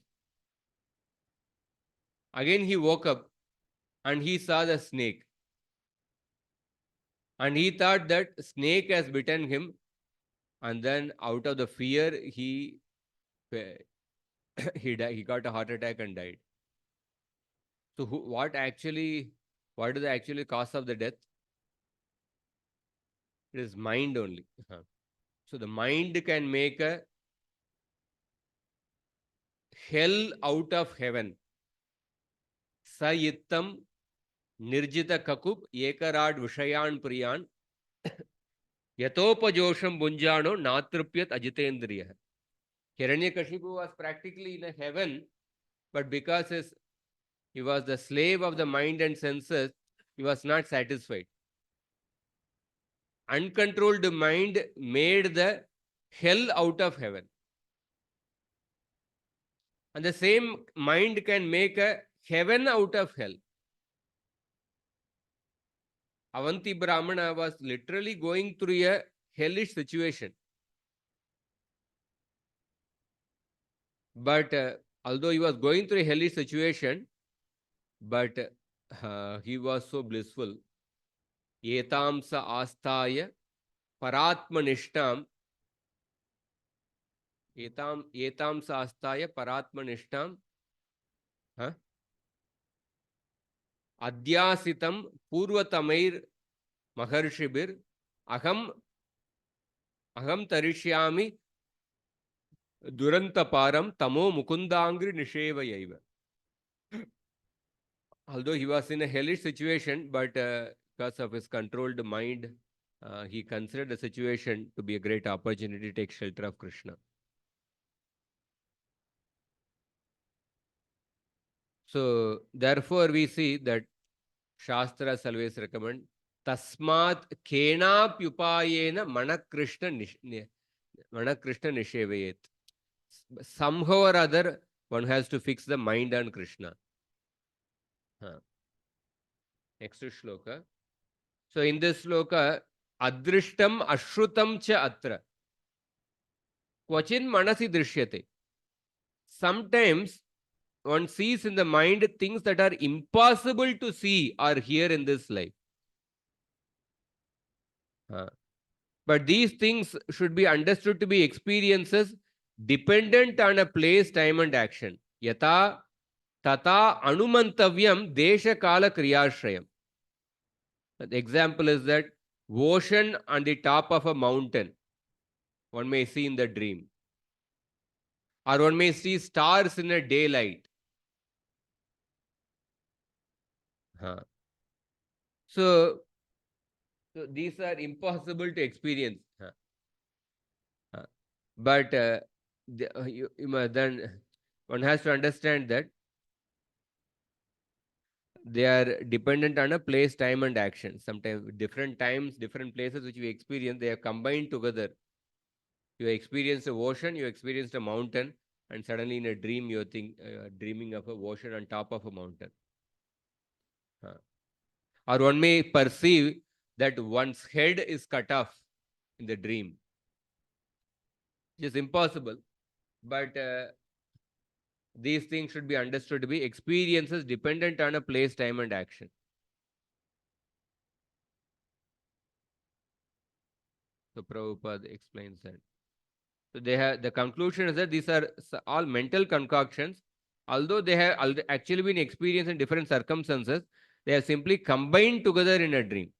Again he woke up and he saw the snake. And he thought that snake has bitten him. And then out of the fear, he he got a heart attack and died. So what is the actual cause of the death? It is mind only. So the mind can make a hell out of heaven. Sa yittam nirjita kakub ekarad vishayan priyan yatopajosham bunjano natrupyat ajitendriya. Hiranyakashipu was practically in a heaven, but because he was the slave of the mind and senses, he was not satisfied. Uncontrolled mind made the hell out of heaven. And the same mind can make a heaven out of hell. Avanti Brahmana was literally going through a hellish situation. But although he was going through a hellish situation, but he was so blissful. Etamsa astaya paratmanishtam. Etamsa astaya paratmanishtam. Adyasitam purvatamair maharshibir aham tarishyami durantaparam tamo mukundangri nishevayaiva. Although he was in a hellish situation, but because of his controlled mind, he considered the situation to be a great opportunity to take shelter of Krishna. So, therefore, we see that Shastras always recommend Tasmat Kenapyupayena Manakrishna Nishevayet. Somehow or other, one has to fix the mind on Krishna. Next shloka. So, in this shloka, Adrishtam Ashrutam cha atra. Kvachin manasi drishyate. Sometimes one sees in the mind things that are impossible to see or hear in this life. But these things should be understood to be experiences dependent on a place, time and action. Yata tata anumantavyam desha kala kriyashrayam. The example is that ocean on the top of a mountain, one may see in the dream. Or one may see stars in a daylight. So these are impossible to experience. But then one has to understand that they are dependent on a place, time and action. Sometimes different times, different places which we experience, they are combined together. You experienced a ocean, you experienced a mountain, and suddenly in a dream you are dreaming of a ocean on top of a mountain. Or one may perceive that one's head is cut off in the dream. It is impossible. But These things should be understood to be experiences dependent on a place, time, and action. So Prabhupada explains that. So the conclusion is that these are all mental concoctions. Although they have actually been experienced in different circumstances, they are simply combined together in a dream.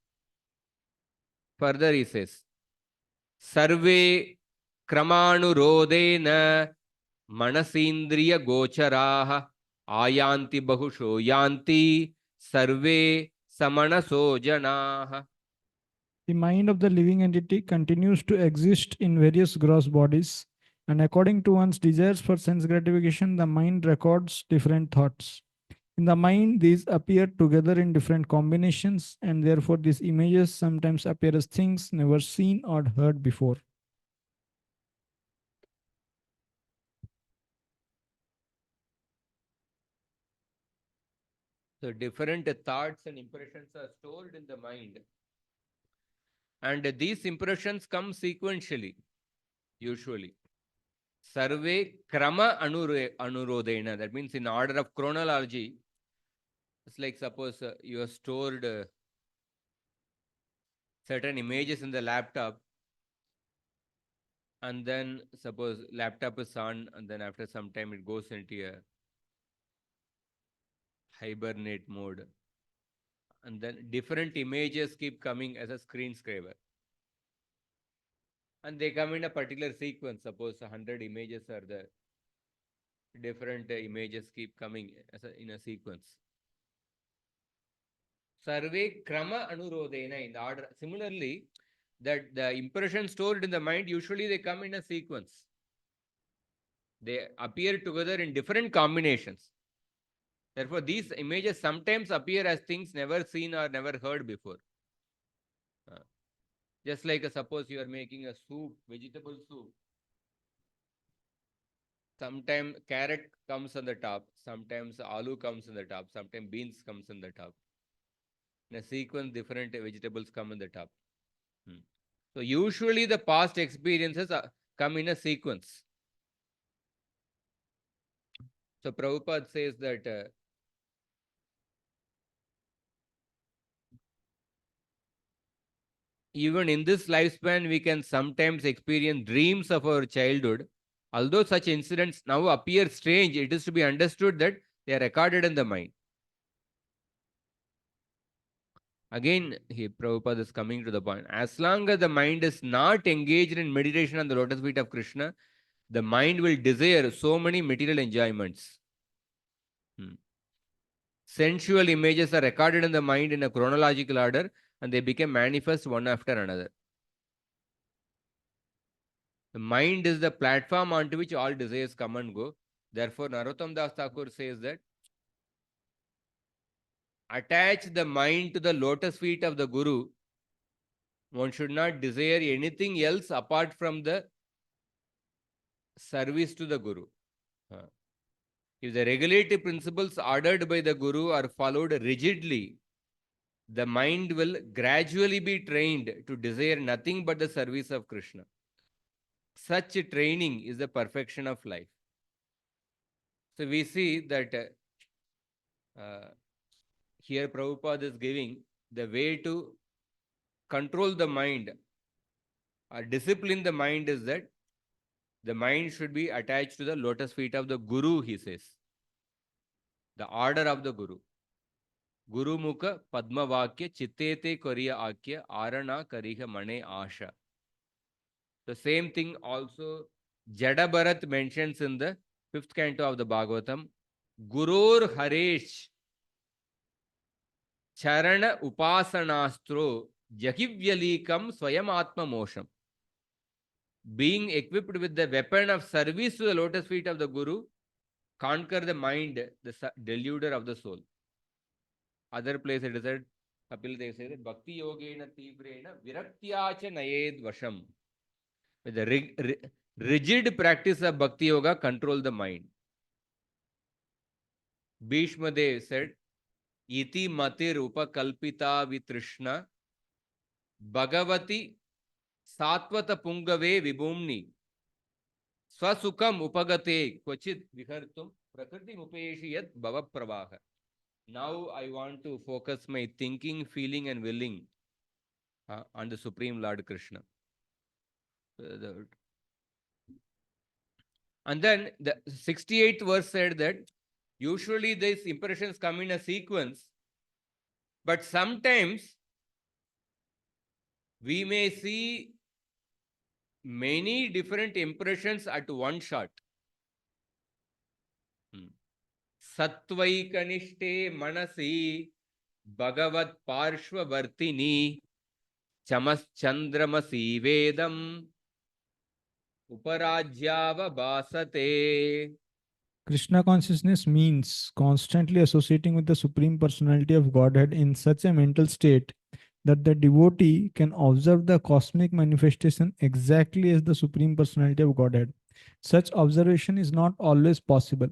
Further he says, Sarve kramanurodena manasindriya gocharaha ayanti bahusho yanti sarve samanaso janaha. The mind of the living entity continues to exist in various gross bodies, and according to one's desires for sense gratification, the mind records different thoughts. In the mind, these appear together in different combinations, and therefore these images sometimes appear as things never seen or heard before. So different thoughts and impressions are stored in the mind. And these impressions come sequentially, usually. Sarve krama anurodena. That means in order of chronology. It's like suppose you have stored certain images in the laptop, and then suppose laptop is on, and then after some time it goes into a hibernate mode, and then different images keep coming as a screensaver, and they come in a particular sequence. Suppose 100 images are there, different images keep coming as in a sequence. Sarve krama anurodena, in the order. Similarly, that the impression stored in the mind, usually they come in a sequence. They appear together in different combinations. Therefore, these images sometimes appear as things never seen or never heard before. Just like suppose you are making a soup, vegetable soup. Sometimes carrot comes on the top, sometimes aloo comes on the top, sometimes beans comes on the top. In a sequence, different vegetables come on the top. So usually the past experiences come in a sequence. So Prabhupada says that even in this lifespan, we can sometimes experience dreams of our childhood. Although such incidents now appear strange, it is to be understood that they are recorded in the mind. Again, Prabhupada is coming to the point. As long as the mind is not engaged in meditation on the lotus feet of Krishna, the mind will desire so many material enjoyments. Sensual images are recorded in the mind in a chronological order, and they become manifest one after another. The mind is the platform onto which all desires come and go. Therefore, Narottam Das Thakur says that attach the mind to the lotus feet of the Guru. One should not desire anything else apart from the service to the Guru. If the regulative principles ordered by the Guru are followed rigidly, the mind will gradually be trained to desire nothing but the service of Krishna. Such training is the perfection of life. So we see that here Prabhupada is giving the way to control the mind or discipline the mind is that the mind should be attached to the lotus feet of the Guru, he says. The order of the Guru. Guru Mukha Padma Vakya Chittete Koriya Akya Arana Kariha Mane Asha. The same thing also Jada Bharat mentions in the 5th canto of the Bhagavatam. Gurur Haresh Charana Upasanastro Jahivyalikam Swayam Atma Mosham. Being equipped with the weapon of service to the lotus feet of the Guru, conquer the mind, the deluder of the soul. Other place it is said, Kapil Dev says, Bhakti Yogena Tivrena Viraktiacha Nayed Vasham. With the rigid practice of Bhakti Yoga, control the mind. Bhishma Dev said, Iti Matir Upakalpita Vitrishna Bhagavati Satvata Pungave Vibhumni Swasukam upagate kvachit vihartum prakriti upeshi yat bhava pravaha. Now I want to focus my thinking, feeling, and willing on the Supreme Lord Krishna. And then the 68th verse said that usually these impressions come in a sequence, but sometimes we may see many different impressions at one shot. Sattvaikanište manasi bhagavat parshvavartini chamas chandramasi vedam uparajyava basate. Krishna consciousness means constantly associating with the Supreme Personality of Godhead in such a mental state that the devotee can observe the cosmic manifestation exactly as the Supreme Personality of Godhead. Such observation is not always possible,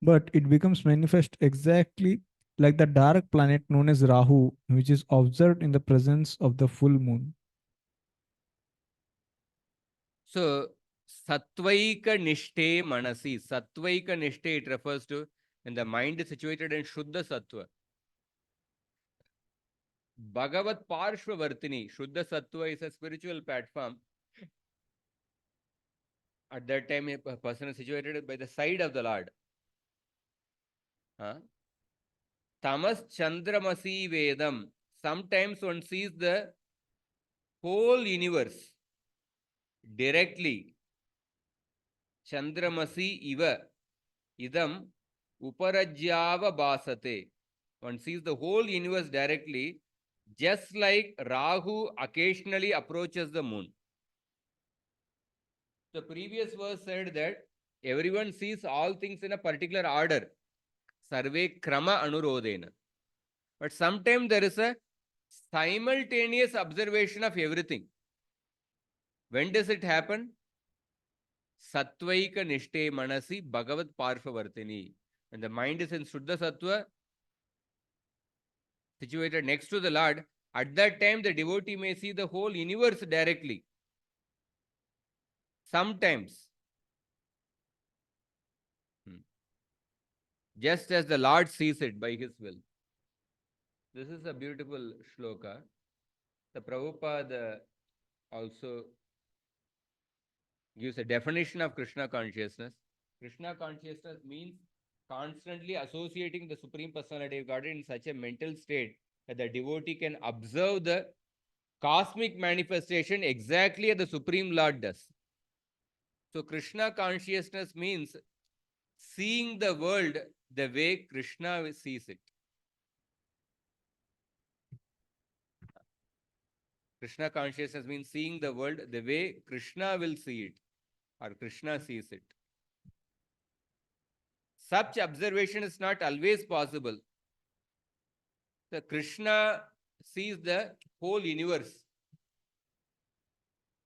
but it becomes manifest exactly like the dark planet known as Rahu, which is observed in the presence of the full moon. So, Sattvaika Nishte Manasi. Sattvaika Nishte, it refers to when the mind is situated in Shuddha Sattva. Bhagavat Parshvavartini. Shuddha Sattva is a spiritual platform. At that time, a person is situated by the side of the Lord. Tamas Chandramasi Vedam. Sometimes one sees the whole universe directly. Chandramasi Iva. Idam Uparajyava Basate. One sees the whole universe directly, just like Rahu occasionally approaches the moon. The previous verse said that everyone sees all things in a particular order. Sarve krama anurodena. But sometimes there is a simultaneous observation of everything. When does it happen? Sattvaika nishte manasi bhagavat parshvavartini. When the mind is in Shuddha Sattva, situated next to the Lord, at that time the devotee may see the whole universe directly. Sometimes, just as the Lord sees it by His will. This is a beautiful shloka. The Prabhupada also gives a definition of Krishna consciousness. Krishna consciousness means constantly associating the Supreme Personality of Godhead in such a mental state that the devotee can observe the cosmic manifestation exactly as the Supreme Lord does. So Krishna consciousness means seeing the world the way Krishna sees it. Krishna consciousness means seeing the world the way Krishna will see it, or Krishna sees it. Such observation is not always possible. The Krishna sees the whole universe.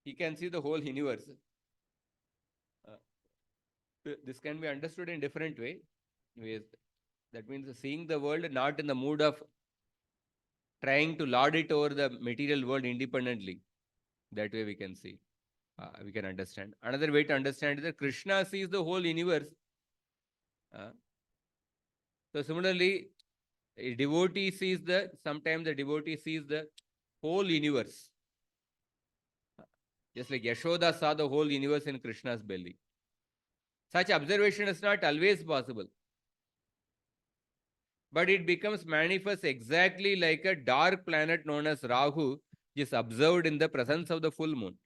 He can see the whole universe. This can be understood in different ways. That means seeing the world not in the mood of trying to lord it over the material world independently. That way we can see. We can understand. Another way to understand is that Krishna sees the whole universe. So similarly, a devotee sees sometimes the devotee sees the whole universe. Just like Yashoda saw the whole universe in Krishna's belly. Such observation is not always possible. But it becomes manifest exactly like a dark planet known as Rahu is observed in the presence of the full moon.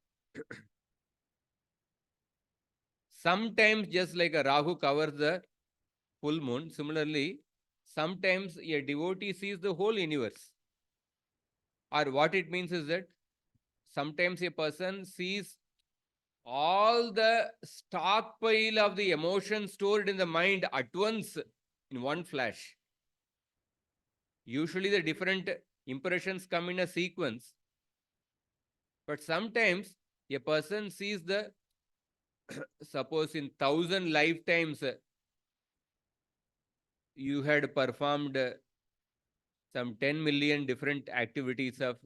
Sometimes just like a Rahu covers the full moon, similarly, sometimes a devotee sees the whole universe. Or what it means is that sometimes a person sees all the stockpile of the emotions stored in the mind at once in one flash. Usually the different impressions come in a sequence. But sometimes a person sees suppose in 1,000 lifetimes you had performed some 10 million different activities of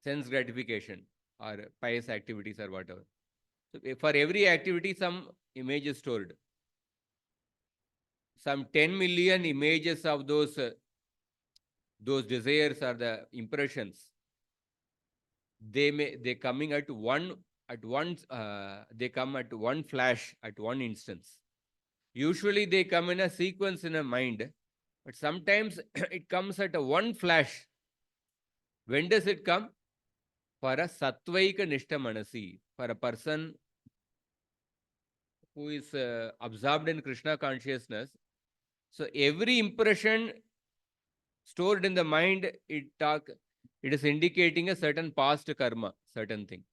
sense gratification or pious activities or whatever. So for every activity, some image is stored. Some 10 million images of those desires or the impressions. They coming at once. They come at one flash at one instance. Usually they come in a sequence in a mind, but sometimes it comes at a one flash. When does it come? For a sattvaika nishta manasi, for a person who is absorbed in Krishna consciousness. So every impression stored in the mind, it is indicating a certain past karma, certain thing.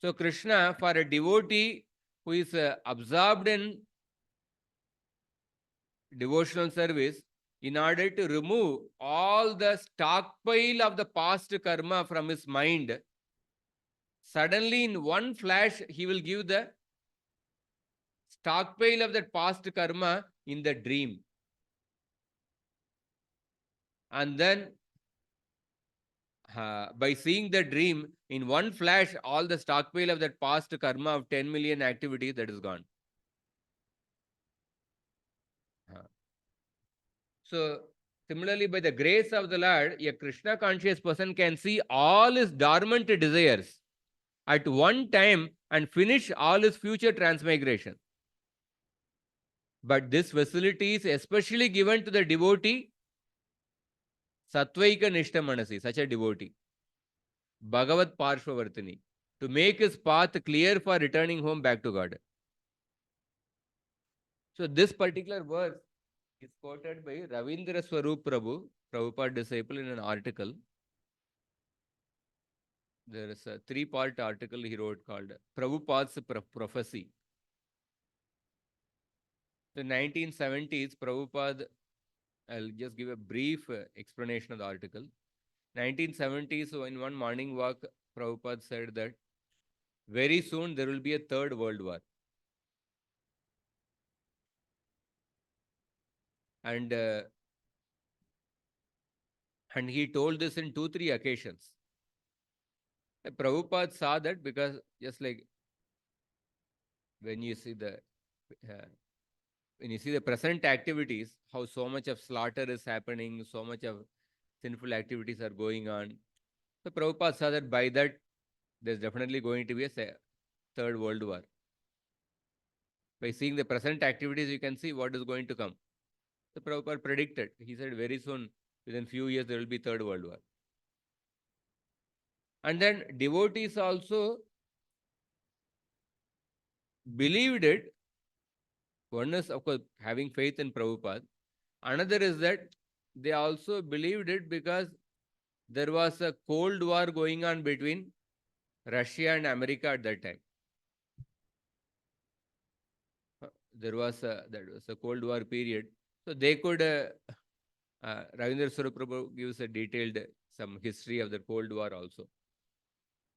So Krishna, for a devotee who is absorbed in devotional service, in order to remove all the stockpile of the past karma from his mind, suddenly in one flash, he will give the stockpile of that past karma in the dream. And then by seeing the dream, in one flash, all the stockpile of that past karma of 10 million activities, that is gone. So, similarly, by the grace of the Lord, a Krishna conscious person can see all his dormant desires at one time and finish all his future transmigration. But this facility is especially given to the devotee, Sattvaika Nishta Manasi, such a devotee, Bhagavat Parshvavartini, to make his path clear for returning home back to God. So, this particular verse is quoted by Ravindra Swarup Prabhu, Prabhupada disciple, in an article. There is a 3-part article he wrote called Prabhupada's Prophecy. The 1970s, Prabhupada, I'll just give a brief explanation of the article. 1970s, so in one morning walk, Prabhupada said that very soon there will be a third world war. And he told this in 2-3 occasions. Prabhupada saw that because just like when you see the present activities, how so much of slaughter is happening, so much of sinful activities are going on. So Prabhupada saw that by that there's definitely going to be a third world war. By seeing the present activities, you can see what is going to come. So Prabhupada predicted. He said very soon, within few years, there will be third world war. And then devotees also believed it. One is, of course, having faith in Prabhupada. Another is that they also believed it because there was a Cold War going on between Russia and America at that time. There was a Cold War period. So they could, Ravindra Suraprabhu gives a detailed some history of the Cold War also.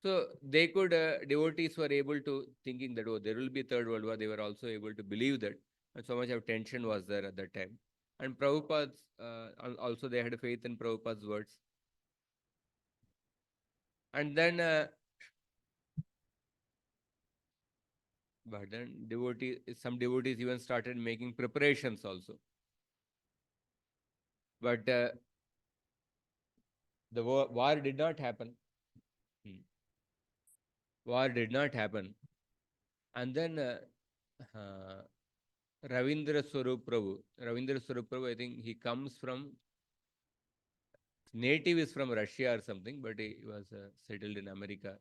So they could, devotees were able to thinking that, oh, there will be third world war. They were also able to believe that. And so much of tension was there at that time. And Prabhupada's, also they had faith in Prabhupada's words. And then, but then some devotees even started making preparations also. But the war did not happen. War did not happen. And then Ravindra Swarup Prabhu, I think he comes from, native is from Russia or something, but he was settled in America.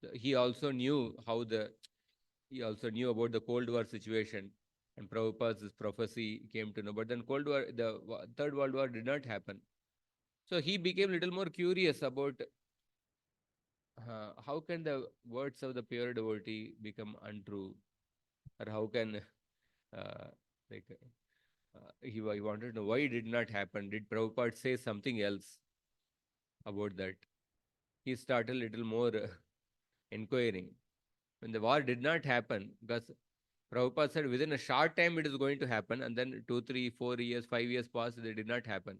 So he also knew about the Cold War situation, and Prabhupada's prophecy came to know. But then the Third World War did not happen. So he became a little more curious about how can the words of the pure devotee become untrue, or how can he wanted to know why it did not happen. Did Prabhupada say something else about that? He started a little more inquiring. When the war did not happen, because Prabhupada said within a short time it is going to happen, and then 2, 3, 4 years, 5 years passed, they did not happen.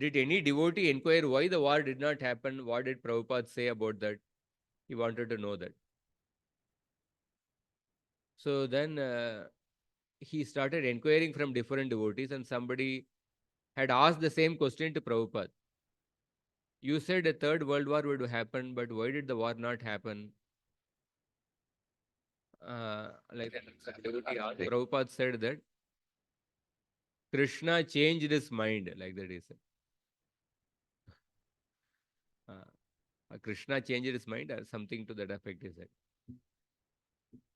Did any devotee inquire why the war did not happen? What did Prabhupada say about that? He wanted to know that. So then he started inquiring from different devotees, and somebody had asked the same question to Prabhupada. You said a third world war would happen, but why did the war not happen? Like that, devotee asked. Prabhupada said that Krishna changed his mind, like that he said. Krishna changed his mind, or something to that effect, he said.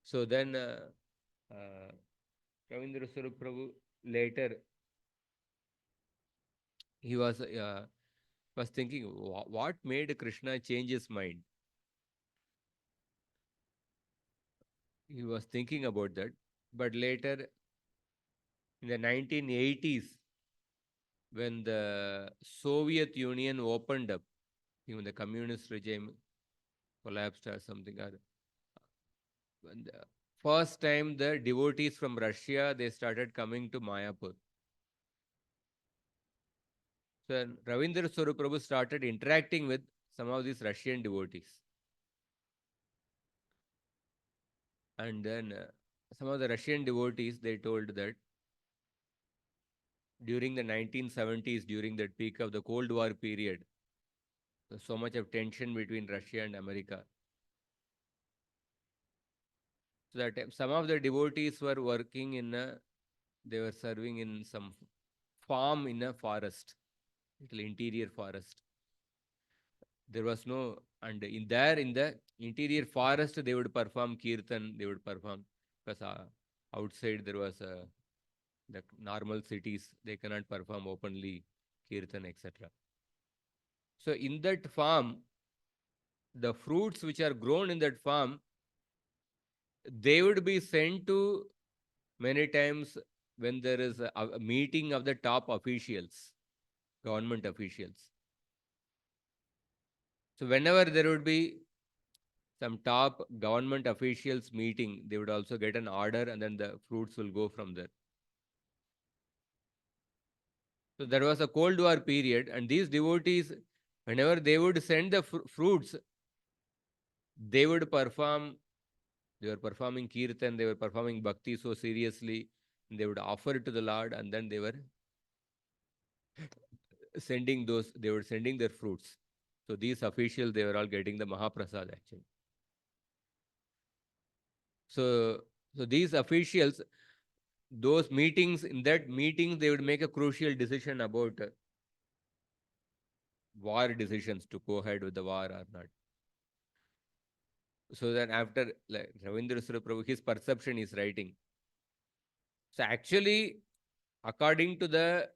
So then Ravindra Swarup Prabhu later, he was thinking, what made Krishna change his mind? He was thinking about that. But later, in the 1980s, when the Soviet Union opened up, even the communist regime collapsed or something, or when the first time the devotees from Russia, they started coming to Mayapur. So Ravindra Swarup Prabhu started interacting with some of these Russian devotees. And then some of the Russian devotees, they told that during the 1970s, during that peak of the Cold War period, so much of tension between Russia and America. So that some of the devotees were working in they were serving in some farm in a forest, little interior forest. There was no, and in the interior forest, they would perform kirtan, they would perform, because outside there was the normal cities, they cannot perform openly kirtan, etc. So in that farm, the fruits which are grown in that farm, they would be sent to many times when there is a meeting of the top officials, government officials. So whenever there would be some top government officials meeting, they would also get an order, and then the fruits will go from there. So there was a Cold War period, and these devotees, whenever they would send the fruits, they would perform, they were performing kirtan, they were performing bhakti so seriously, and they would offer it to the Lord, and then they were sending those, they were sending their fruits. So these officials, they were all getting the Mahaprasad actually. So these officials, those meetings, in that meeting, they would make a crucial decision about war decisions, to go ahead with the war or not. So then after, like Ravindra Swarup Prabhu, his perception is writing. So actually, according to the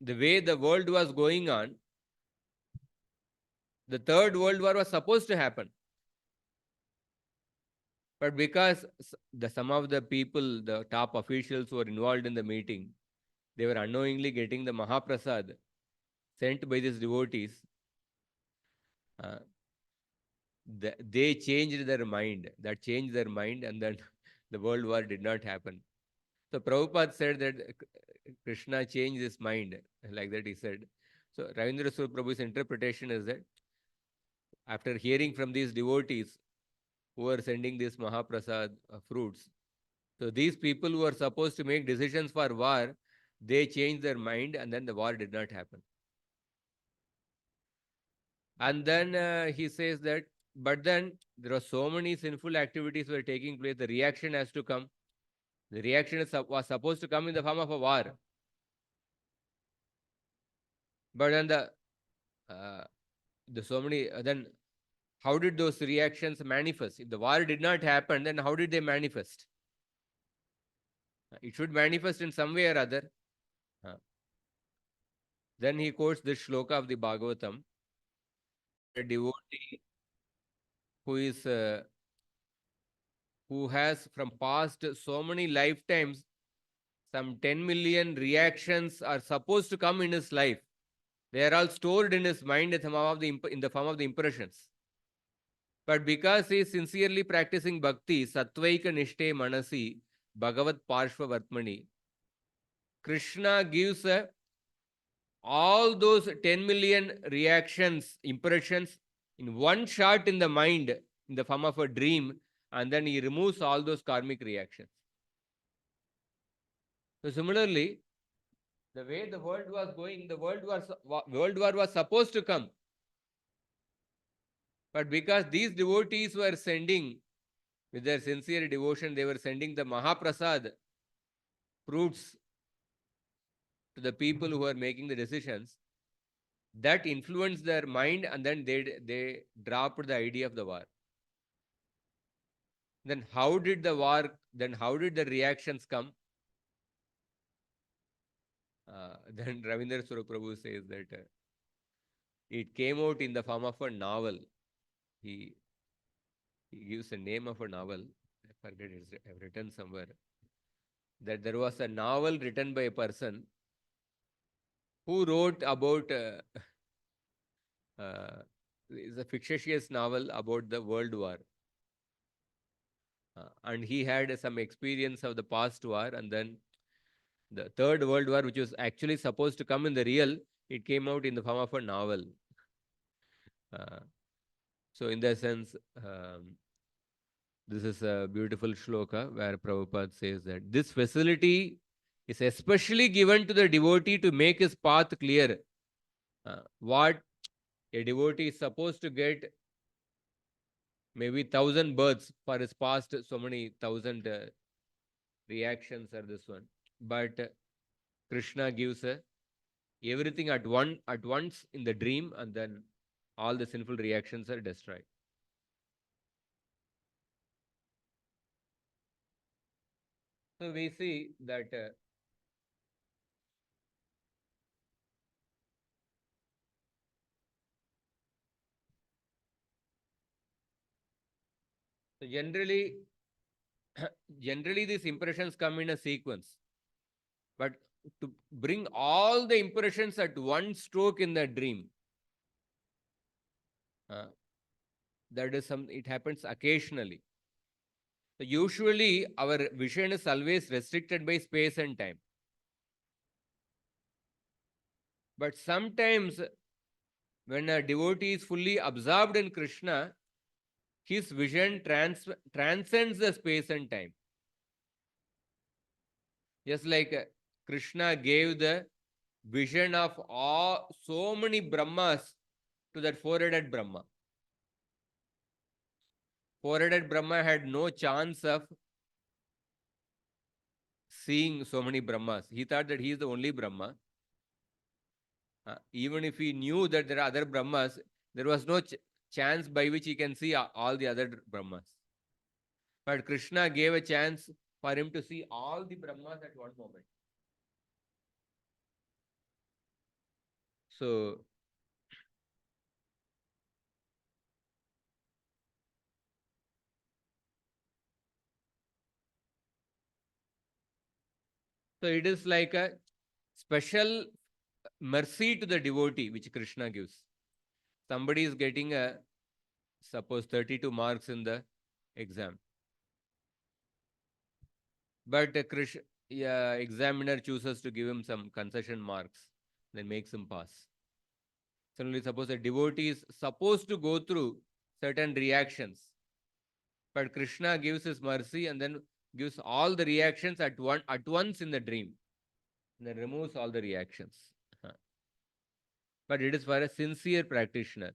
way the world was going on, the Third World War was supposed to happen. But because some of the people, the top officials who were involved in the meeting, they were unknowingly getting the Mahaprasad sent by these devotees, they changed their mind. That changed their mind, and then the World War did not happen. So Prabhupada said that Krishna changed his mind, like that he said. So Ravindra Swarup Prabhu's interpretation is that after hearing from these devotees who were sending this Mahaprasad fruits, so these people who are supposed to make decisions for war, they changed their mind, and then the war did not happen. And then he says that, but then there are so many sinful activities were taking place, the reaction has to come. The reaction was supposed to come in the form of a war. But then the so many, then how did those reactions manifest? If the war did not happen, then how did they manifest? It should manifest in some way or other. Then he quotes this shloka of the Bhagavatam. A devotee who is who has from past so many lifetimes, some 10 million reactions are supposed to come in his life. They are all stored in his mind in the form of the impressions. But because he is sincerely practicing bhakti, Sattvaika Nishte Manasi, Bhagavat Parshva Vartmani, Krishna gives all those 10 million reactions, impressions in one shot in the mind, in the form of a dream, and then he removes all those karmic reactions. So similarly, the way the world was going, the world war was supposed to come. But because these devotees were sending, with their sincere devotion, they were sending the Mahaprasad fruits to the people who are making the decisions, that influenced their mind, and then they dropped the idea of the war. Then how did the reactions come? Then Ravindra Sura Prabhu says that it came out in the form of a novel. He gives a name of a novel. I forget, I've written somewhere that there was a novel written by a person who wrote about is a fictitious novel about the World War. And he had some experience of the past war, and then the Third World War, which was actually supposed to come in the real, it came out in the form of a novel. So in that sense, this is a beautiful shloka where Prabhupada says that this facility is especially given to the devotee to make his path clear. What a devotee is supposed to get, maybe 1,000 births for his past so many 1,000 reactions are this one. But Krishna gives everything at once in the dream, and then all the sinful reactions are destroyed. So we see that so generally these impressions come in a sequence, but to bring all the impressions at one stroke in the dream, that is it happens occasionally. So usually our vision is always restricted by space and time. But sometimes when a devotee is fully absorbed in Krishna, his vision transcends the space and time. Just like Krishna gave the vision of so many Brahmas to that four-headed Brahma. Four-headed Brahma had no chance of seeing so many Brahmas. He thought that he is the only Brahma. Even if he knew that there are other Brahmas, there was no chance by which he can see all the other Brahmas. But Krishna gave a chance for him to see all the Brahmas at one moment. So it is like a special mercy to the devotee which Krishna gives. Somebody is getting suppose 32 marks in the exam, but examiner chooses to give him some concession marks, then makes him pass. Suddenly, suppose a devotee is supposed to go through certain reactions, but Krishna gives his mercy and then gives all the reactions at once in the dream, and then removes all the reactions. But it is for a sincere practitioner.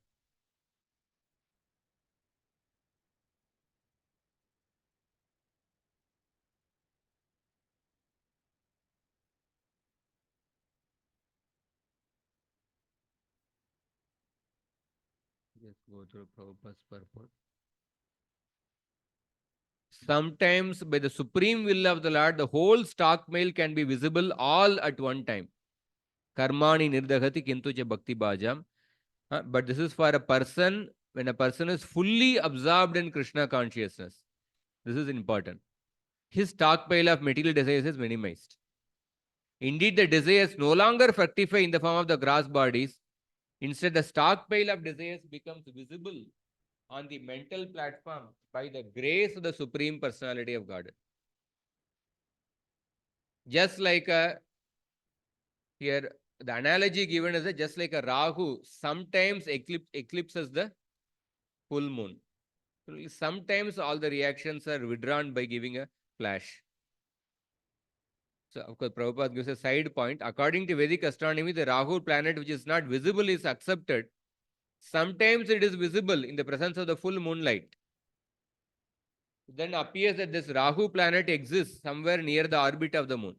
Just go through Prabhupada's purport. Sometimes, by the supreme will of the Lord, the whole stock mail can be visible all at one time. Karmani nirdahati kintucha bhakti bhajam. But this is for a person, when a person is fully absorbed in Krishna consciousness. This is important. His stockpile of material desires is minimized. Indeed, the desires no longer fructify in the form of the gross bodies. Instead, the stockpile of desires becomes visible on the mental platform by the grace of the Supreme Personality of God. Just like here, the analogy given is just like a Rahu sometimes eclipses the full moon. Sometimes all the reactions are withdrawn by giving a flash. So, of course, Prabhupada gives a side point. According to Vedic astronomy, the Rahu planet, which is not visible, is accepted. Sometimes it is visible in the presence of the full moonlight. Then appears that this Rahu planet exists somewhere near the orbit of the moon.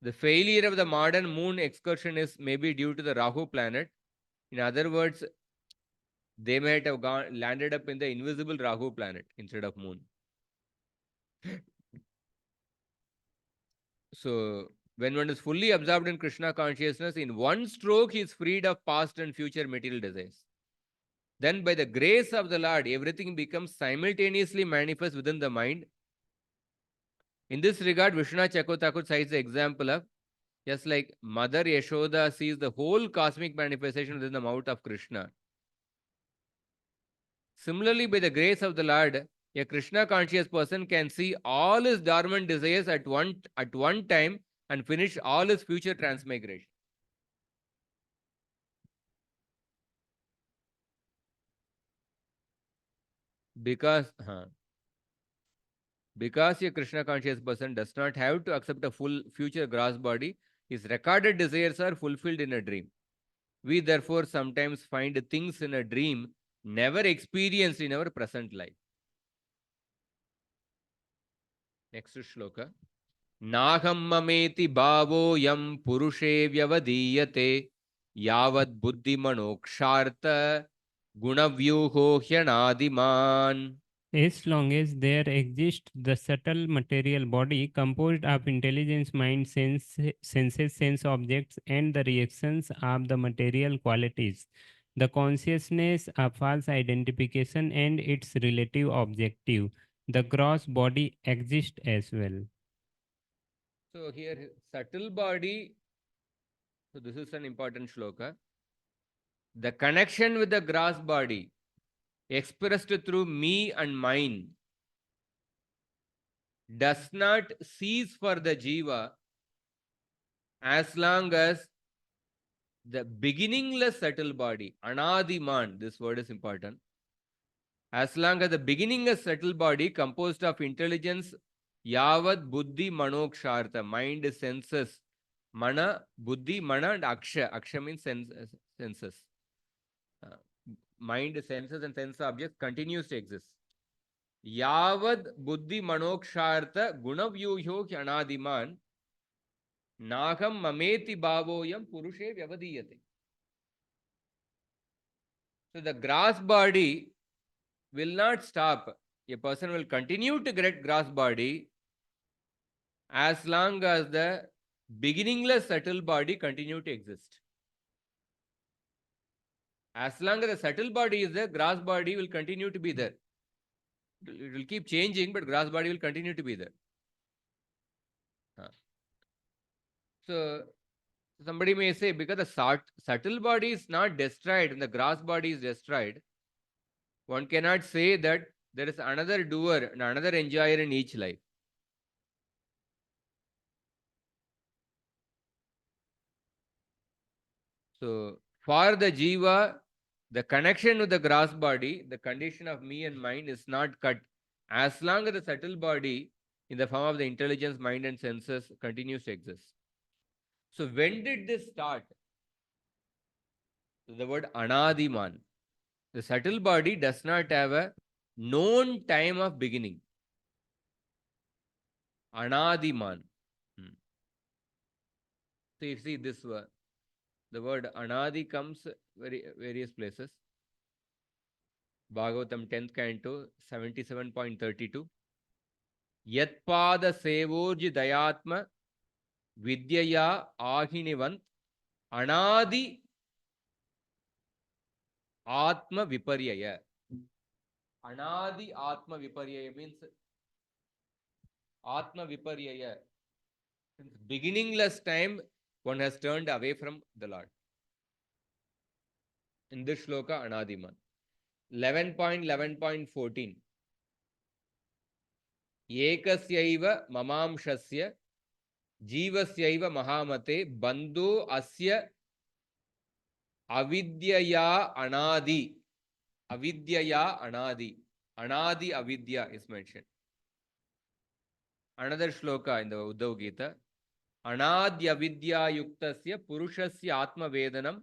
The failure of the modern moon excursion is maybe due to the Rahu planet. In other words, they might have landed up in the invisible Rahu planet instead of moon. So, when one is fully absorbed in Krishna consciousness, in one stroke he is freed of past and future material desires. Then, by the grace of the Lord, everything becomes simultaneously manifest within the mind. In this regard, Vishwanath Chakravarti cites the example of just like Mother Yashoda sees the whole cosmic manifestation within the mouth of Krishna. Similarly, by the grace of the Lord, a Krishna conscious person can see all his dormant desires at one time and finish all his future transmigration. Because a Krishna conscious person does not have to accept a full future gross body, his recorded desires are fulfilled in a dream. We therefore sometimes find things in a dream never experienced in our present life. Next shloka. Naham mameti bhavo yam purushe vyavadiyate yavad buddhi manoksharta gunavyuho hyanadiman. As long as there exists the subtle material body composed of intelligence, mind, senses, sense objects, and the reactions of the material qualities, the consciousness of false identification and its relative objective, the gross body exists as well. So here, subtle body, so this is an important shloka. The connection with the gross body expressed through me and mine does not cease for the jiva as long as the beginningless subtle body, anadiman, this word is important, as long as the beginningless subtle body composed of intelligence, yavad buddhi manoksharta, mind, senses, mana, buddhi, mana and aksha. Aksha means senses. Mind, senses and sense objects continues to exist. Yavad buddhi manoksharta gunavyuhyo anadiman naham mameti bhavoyam purushe vyavadiyate. So the gross body will not stop. A person will continue to get gross body as long as the beginningless subtle body continue to exist. As long as the subtle body is there, gross body will continue to be there. It will keep changing, but gross body will continue to be there. So somebody may say, because the subtle body is not destroyed and the gross body is destroyed, one cannot say that there is another doer and another enjoyer in each life. So for the jiva, the connection with the gross body, the condition of me and mind is not cut as long as the subtle body in the form of the intelligence, mind and senses continues to exist. So when did this start? The word anadiman. The subtle body does not have a known time of beginning. Anadiman. So you see this word. The word anadi comes various places. Bhagavatam 10th canto 77.32. Yatpada sevorji dayatma vidyaya ahinivant anadi atma viparyaya. Anadi atma viparyaya means atma viparyaya. Since beginningless time, one has turned away from the Lord. In this shloka, anadiman. 11.11.14. Ekasyaiva mamamshasya jivasyaiva mahamate bandho asya avidyaya anadi. Avidyaya anadi. Anadi avidya is mentioned. Another shloka in the Uddhav Gita. Anadya vidya yuktasya purushasya atma vedanam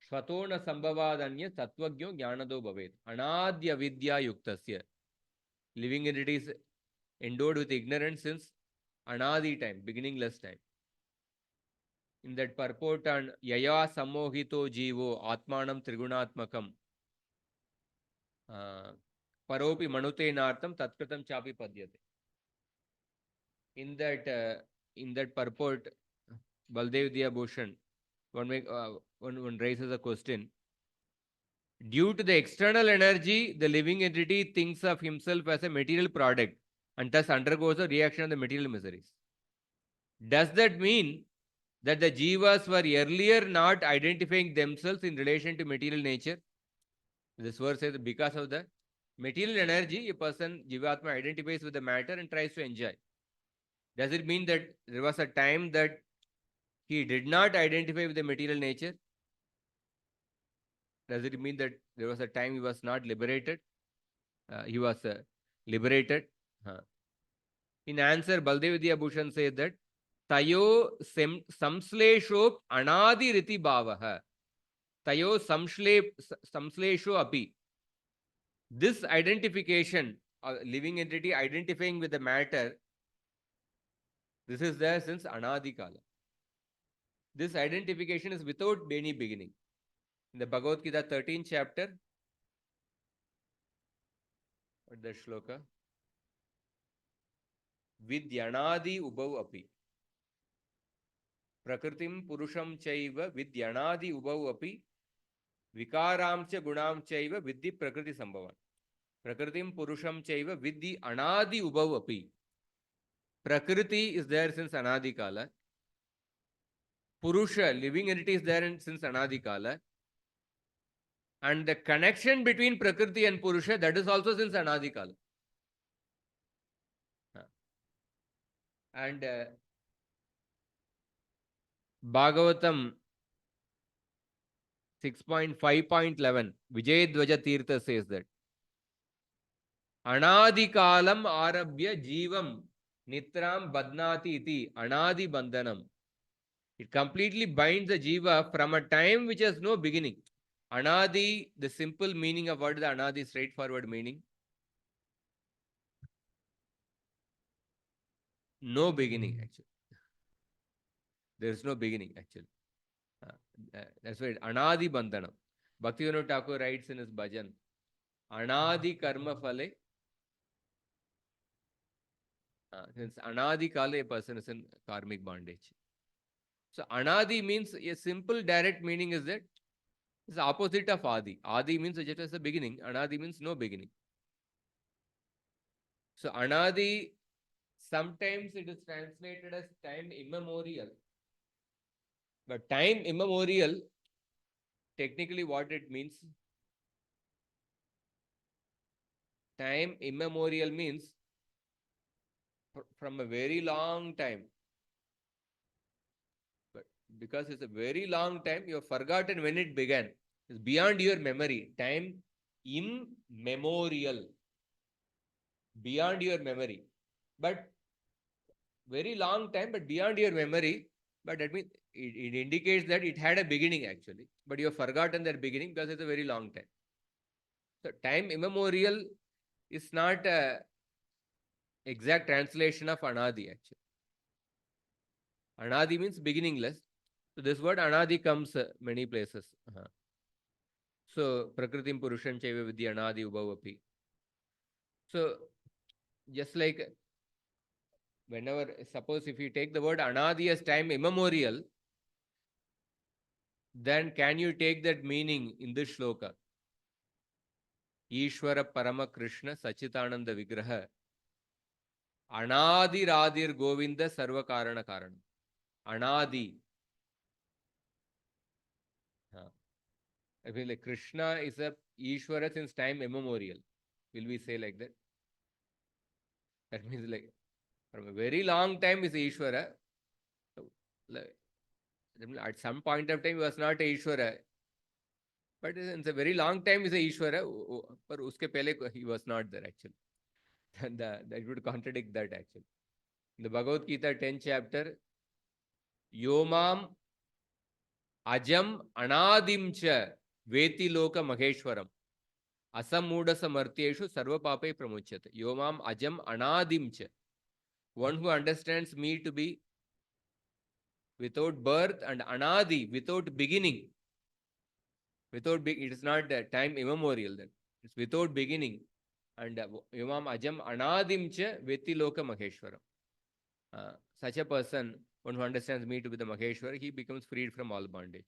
Svatona sambhavadanya tattvagyo jnanado bhavet. Anadya vidya yuktasya. Living entities endowed with ignorance since anadi time, beginningless time. In that purport on yaya sammohito jivo atmanam trigunatmakam paropi manute nartam tatkritam chapi padyate. In that purport, Baldev Diya Bhushan, one raises a question. Due to the external energy, the living entity thinks of himself as a material product and thus undergoes a reaction of the material miseries. Does that mean that the jivas were earlier not identifying themselves in relation to material nature? This verse says because of the material energy, a person, jivatma, identifies with the matter and tries to enjoy. Does it mean that there was a time that he did not identify with the material nature? Does it mean that there was a time he was not liberated? He was liberated. In answer, Baldev Vidya Bhushan says that Tayo samsleshop anadi riti bhavaha. Tayo samslesho api. This identification, living entity identifying with the matter, this is there since anadi kala. This identification is without any beginning. In the Bhagavad Gita 13th chapter, what the shloka? Vidyanadi ubhav api. Prakritim purusham chaiva vidyanadi ubhav api. Vikaramcha gunam chaiva vidhi prakriti sambhavan. Prakritim purusham chaiva vidhi anadi ubhav api. Prakriti is there since anadi kala. Purusha, living entity, is there since anadi kala. And the connection between Prakriti and Purusha, that is also since anadi kala. And Bhagavatam 6.5.11, Vijay Dvaja Tirtha says that Anadi kalam arabhya jivam nitram badnati iti anadi bandhanam. It completely binds the jiva from a time which has no beginning. Anadi, the simple meaning of what is the anadi, straightforward meaning. No beginning, actually. There is no beginning, actually. That's why anadi bandhanam. Bhaktivinoda Thakur writes in his bhajan, Anadi karma phale. Since anadi kala, a person is in karmic bondage. So anadi means, a simple direct meaning is that it's the opposite of adi. Adi means just as a beginning. Anadi means no beginning. So anadi, sometimes it is translated as time immemorial. But time immemorial, technically what it means? Time immemorial means from a very long time. But because it's a very long time, you have forgotten when it began. It's beyond your memory. Time immemorial. Beyond your memory. But very long time, but beyond your memory. But that means it indicates that it had a beginning actually. But you have forgotten that beginning because it's a very long time. So time immemorial is not a exact translation of anadi actually. Anadi means beginningless. So this word anadi comes many places. So prakritim purusham chaiva vidya anadi ubhavapi. So just like whenever, suppose if you take the word anadi as time immemorial, then can you take that meaning in this shloka? Ishvara Parama Krishna Sachitananda Vigraha Anadi Radir Govinda Sarva Karana Karanam. Anadi. I feel like Krishna is a Ishvara since time immemorial. Will we say like that? That means like from a very long time is Ishvara. At some point of time he was not a Ishvara. But in a very long time, is a Ishvara, but uske pehle he was not there actually. That would contradict that actually. In the Bhagavad Gita 10th chapter, Yomam Ajam Anadimcha Veti Loka Maheshwaram Asammuda Samartyeshu Sarva Pape Pramuchyate. Yomam Ajam Anadimcha. One who understands me to be without birth and Anadi, without beginning. It is not time immemorial then. It's without beginning. And Yomam Ajam Anadimcha Veti Loka Maheshwaram. Such a person, one who understands me to be the Maheshwar, he becomes freed from all bondage.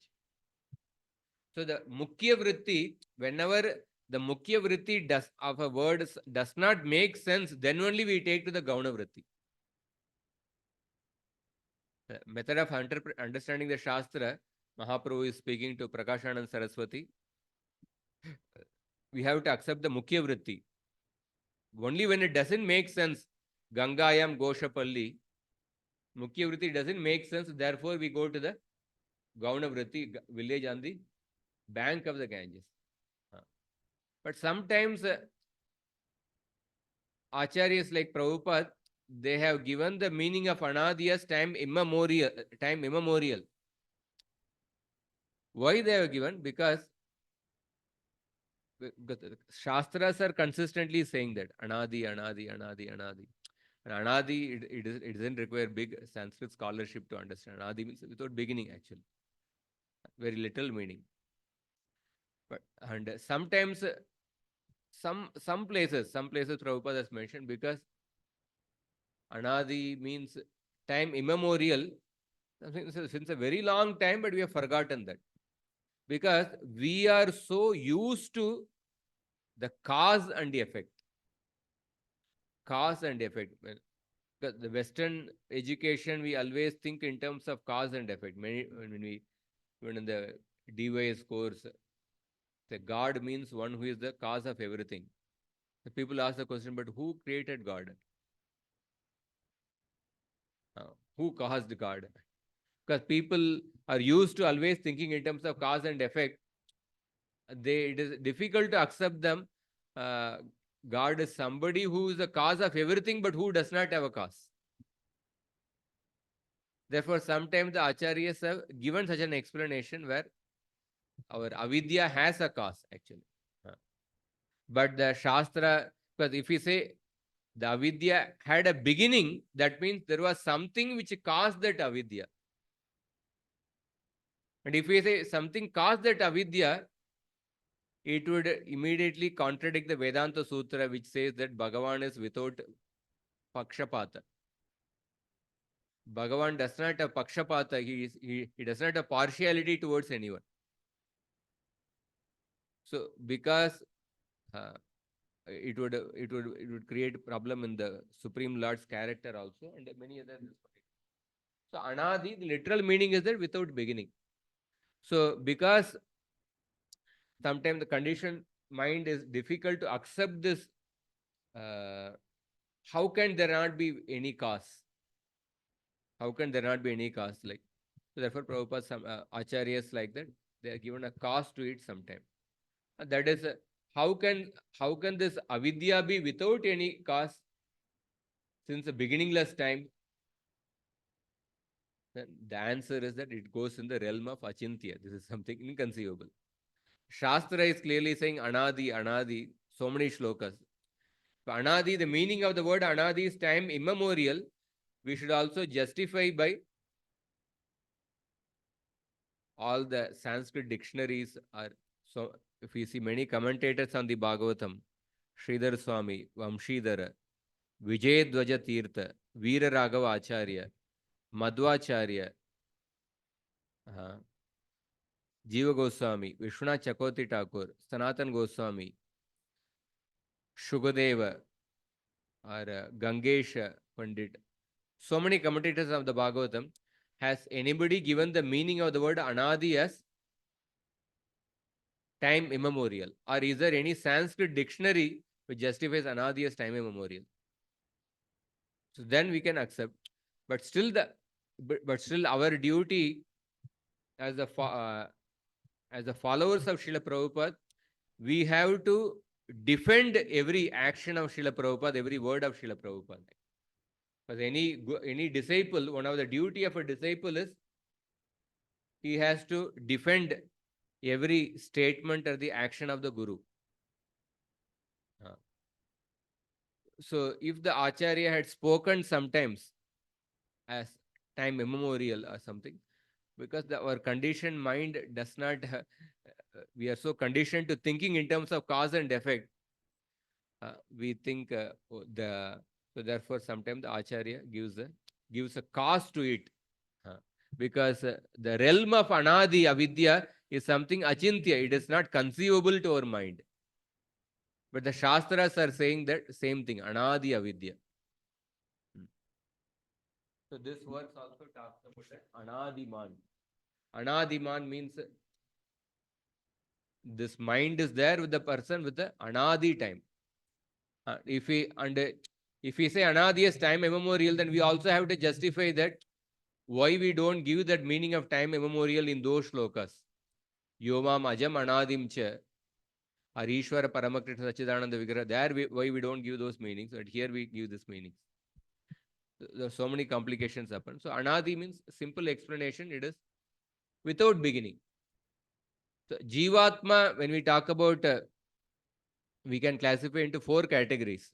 So the Mukhya Vritti, whenever the Mukhya Vritti of a word does not make sense, then only we take to the Gauna Vritti. The method of understanding the Shastra, Mahaprabhu is speaking to Prakashanand Saraswati. We have to accept the Mukhya Vritti. Only when it doesn't make sense, Gangayam Goshapalli, Mukhya Vritti doesn't make sense, therefore we go to the Gauna Vritti, village on the bank of the Ganges. But sometimes Acharyas like Prabhupada, they have given the meaning of Anadi as time immemorial. Why they have given? Because Shastras are consistently saying that Anadi. And Anadi, it doesn't require big Sanskrit scholarship to understand. Anadi means without beginning actually. Very little meaning. But and sometimes some places Prabhupada has mentioned because Anadi means time immemorial since a very long time, but we have forgotten that. Because we are so used to the cause and the effect. Cause and effect. Because the Western education, we always think in terms of cause and effect. When in the DYS course, the God means one who is the cause of everything. The people ask the question, but who created God? Who caused God? Because people are used to always thinking in terms of cause and effect. It is difficult to accept them. God is somebody who is the cause of everything, but who does not have a cause. Therefore, sometimes the acharyas have given such an explanation where our avidya has a cause actually. But the Shastra, because if we say the avidya had a beginning, that means there was something which caused that avidya. And if we say something caused that avidya, it would immediately contradict the Vedanta Sutra, which says that Bhagavan is without pakshapata. Bhagavan does not have pakshapata, he does not have partiality towards anyone. So, because it would create a problem in the Supreme Lord's character also, and many other. So, Anadi, the literal meaning is that without beginning. So, because sometimes the conditioned mind is difficult to accept this, how can there not be any cause? How can there not be any cause? Like, so therefore, Prabhupada, some acharyas like that, they are given a cause to it sometime. And that is, how can this avidya be without any cause since a beginningless time? Then the answer is that it goes in the realm of achintya. This is something inconceivable. Shastra is clearly saying anadi, so many shlokas. So anadi, the meaning of the word anadi is time immemorial. We should also justify by all the Sanskrit dictionaries are. So if we see many commentators on the Bhagavatam, Sridhar Swami, Vamshidhara, Vijay Dwaja Tirtha, Veera Raghava Acharya, Madhvacharya, Jiva Goswami, Vishwanath Chakravarti Thakur, Sanatan Goswami, Shukadeva, or Gangesha Pandit. So many commentators of the Bhagavatam. Has anybody given the meaning of the word anadi as time immemorial? Or is there any Sanskrit dictionary which justifies anadi as time immemorial? So then we can accept. But still our duty as the as the followers of Srila Prabhupada, we have to defend every action of Srila Prabhupada, every word of Srila Prabhupada. Because any disciple, one of the duty of a disciple is he has to defend every statement or the action of the Guru. So if the Acharya had spoken sometimes as time immemorial or something, because our conditioned mind does not, we are so conditioned to thinking in terms of cause and effect. We think so therefore sometimes the Acharya gives a cause to it. Because the realm of Anadi Avidya is something achintya, it is not conceivable to our mind. But the Shastras are saying that same thing, Anadi Avidya. So this verse also talks about that Anadiman. Anadiman means this mind is there with the person with the Anadi time. If we say Anadi is time immemorial, then we also have to justify that why we don't give that meaning of time immemorial in those shlokas. Yomam ajam anadim cha, Arishwara Paramakrit Sachidananda Vigraha. There why we don't give those meanings, but here we give this meanings. There are so many complications happen. So Anadi means simple explanation, it is without beginning. So Jivatma, when we talk about, we can classify into 4 categories.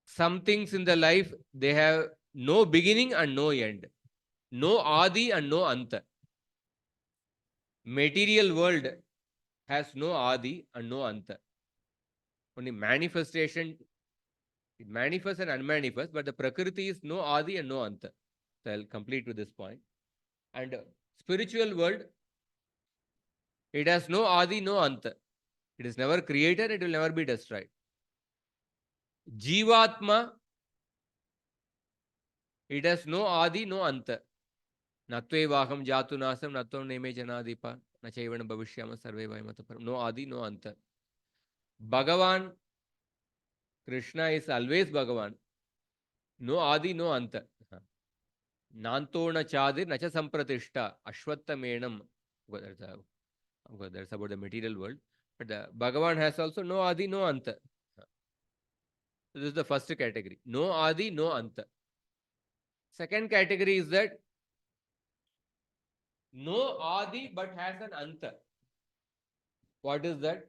Some things in the life, they have no beginning and no end. No Adi and no Anta. Material world has no Adi and no Anta. Only manifestation, it manifests and unmanifests, but the Prakriti is no Adi and no Anta. So I'll complete with this point. And spiritual world, it has no Adi, no Anta. It is never created, it will never be destroyed. Jivatma, it has no Adi, no Anta. Natve vaham jatu nasam, natvam neme janadipa, nachayvana bhavishyama sarve vaimataparam. No Adi, no Anta. Bhagavan, Krishna is always Bhagavan. No Adi, no Anta. Nantona chadir, nacha sampratishta, ashwatta menam. That's about the material world. But the Bhagavan has also no Adi, no Anta. This is the first category. No Adi, no Anta. Second category is that no Adi but has an Anta. What is that?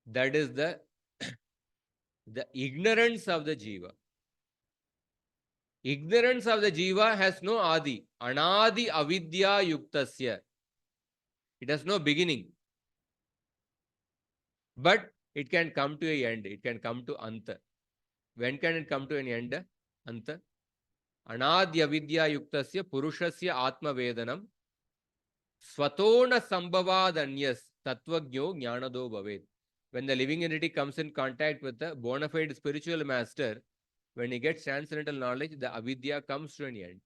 That is the ignorance of the Jiva. Ignorance of the Jiva has no Adi. Anadi avidya yuktasya. It has no beginning. But it can come to an end. It can come to Anta. When can it come to an end? Anta. Anadi avidya yuktasya purushasya atma vedanam svatona sambhavadanyas tattvagyo jnanado bhavet. When the living entity comes in contact with the bona fide spiritual master, when he gets transcendental knowledge, the avidya comes to an end.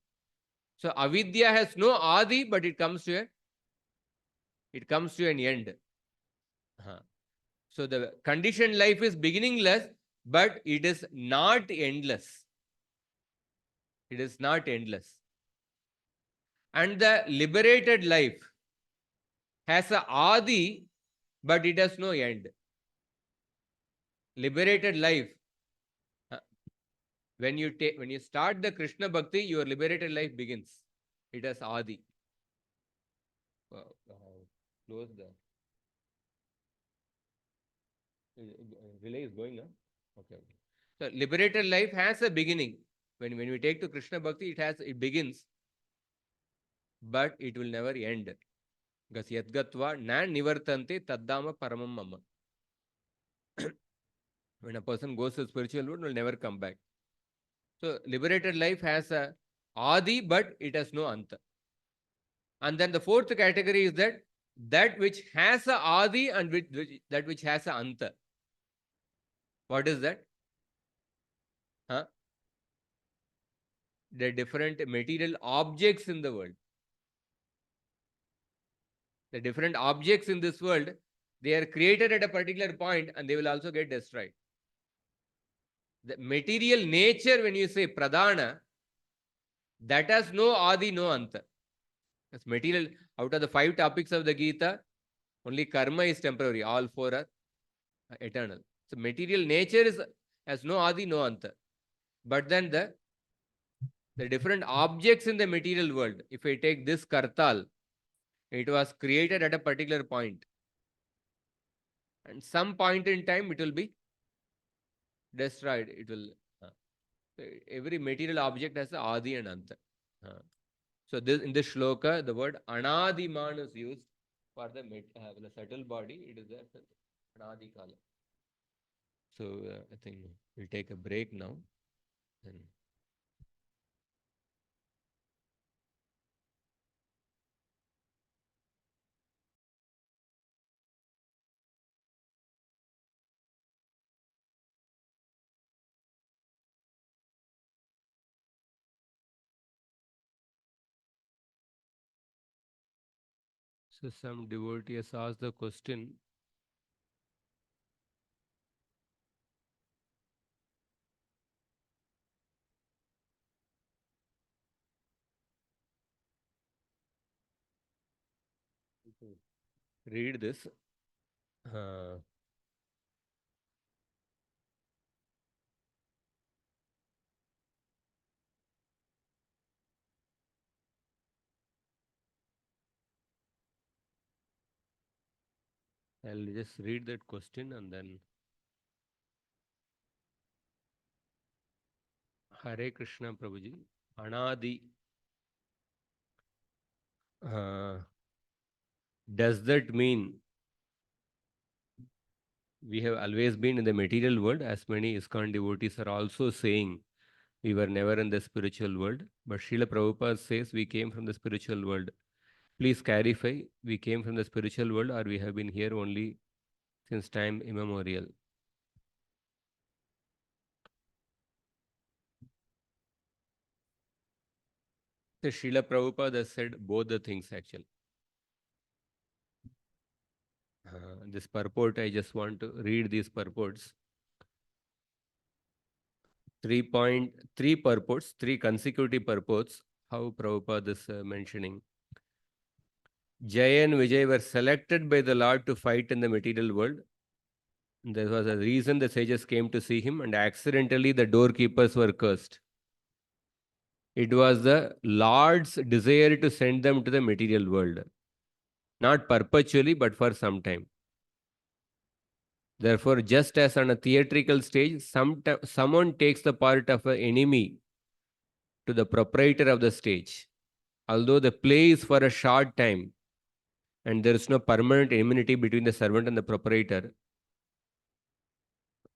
So avidya has no adi, but it comes to an end. So the conditioned life is beginningless, but it is not endless. It is not endless. And the liberated life has a adi, but it has no end. Liberated life, when you start the Krishna Bhakti, your liberated life begins. It has adi. Close the relay is going on. Okay. So liberated life has a beginning. When we take to Krishna Bhakti, it begins, but it will never end. Because yadgatva na nivartante taddama paramam mama. When a person goes to the spiritual world, will never come back. So liberated life has a adi, but it has no anta. And then the fourth category is that which has a adi and that which has a anta. What is that? The different material objects in the world. The different objects in this world, they are created at a particular point and they will also get destroyed. The material nature, when you say pradhana, that has no adi, no anta. That's material. Out of the 5 topics of the Gita, only karma is temporary. All 4 are eternal. So material nature has no adi, no anta. But then the different objects in the material world, if I take this kartal, it was created at a particular point. And some point in time, it will be destroyed. It will. Every material object has a adi and anta. So this in this shloka, the word anadiman is used for the subtle body. It is the anadikala. So I think we'll take a break now. And so some devotee has asked the question. Read this. I'll just read that question and then Hare Krishna Prabhuji. Anadi. Does that mean we have always been in the material world, as many ISKCON devotees are also saying we were never in the spiritual world? But Srila Prabhupada says we came from the spiritual world. Please clarify, we came from the spiritual world or we have been here only since time immemorial? So Srila Prabhupada has said both the things actually. This purport, I just want to read these purports. 3.3 purports, 3 consecutive purports, how Prabhupada is mentioning. Jaya and Vijay were selected by the Lord to fight in the material world. There was a reason the sages came to see him, and accidentally the doorkeepers were cursed. It was the Lord's desire to send them to the material world, not perpetually, but for some time. Therefore, just as on a theatrical stage, someone takes the part of an enemy to the proprietor of the stage, although the play is for a short time and there is no permanent enmity between the servant and the proprietor,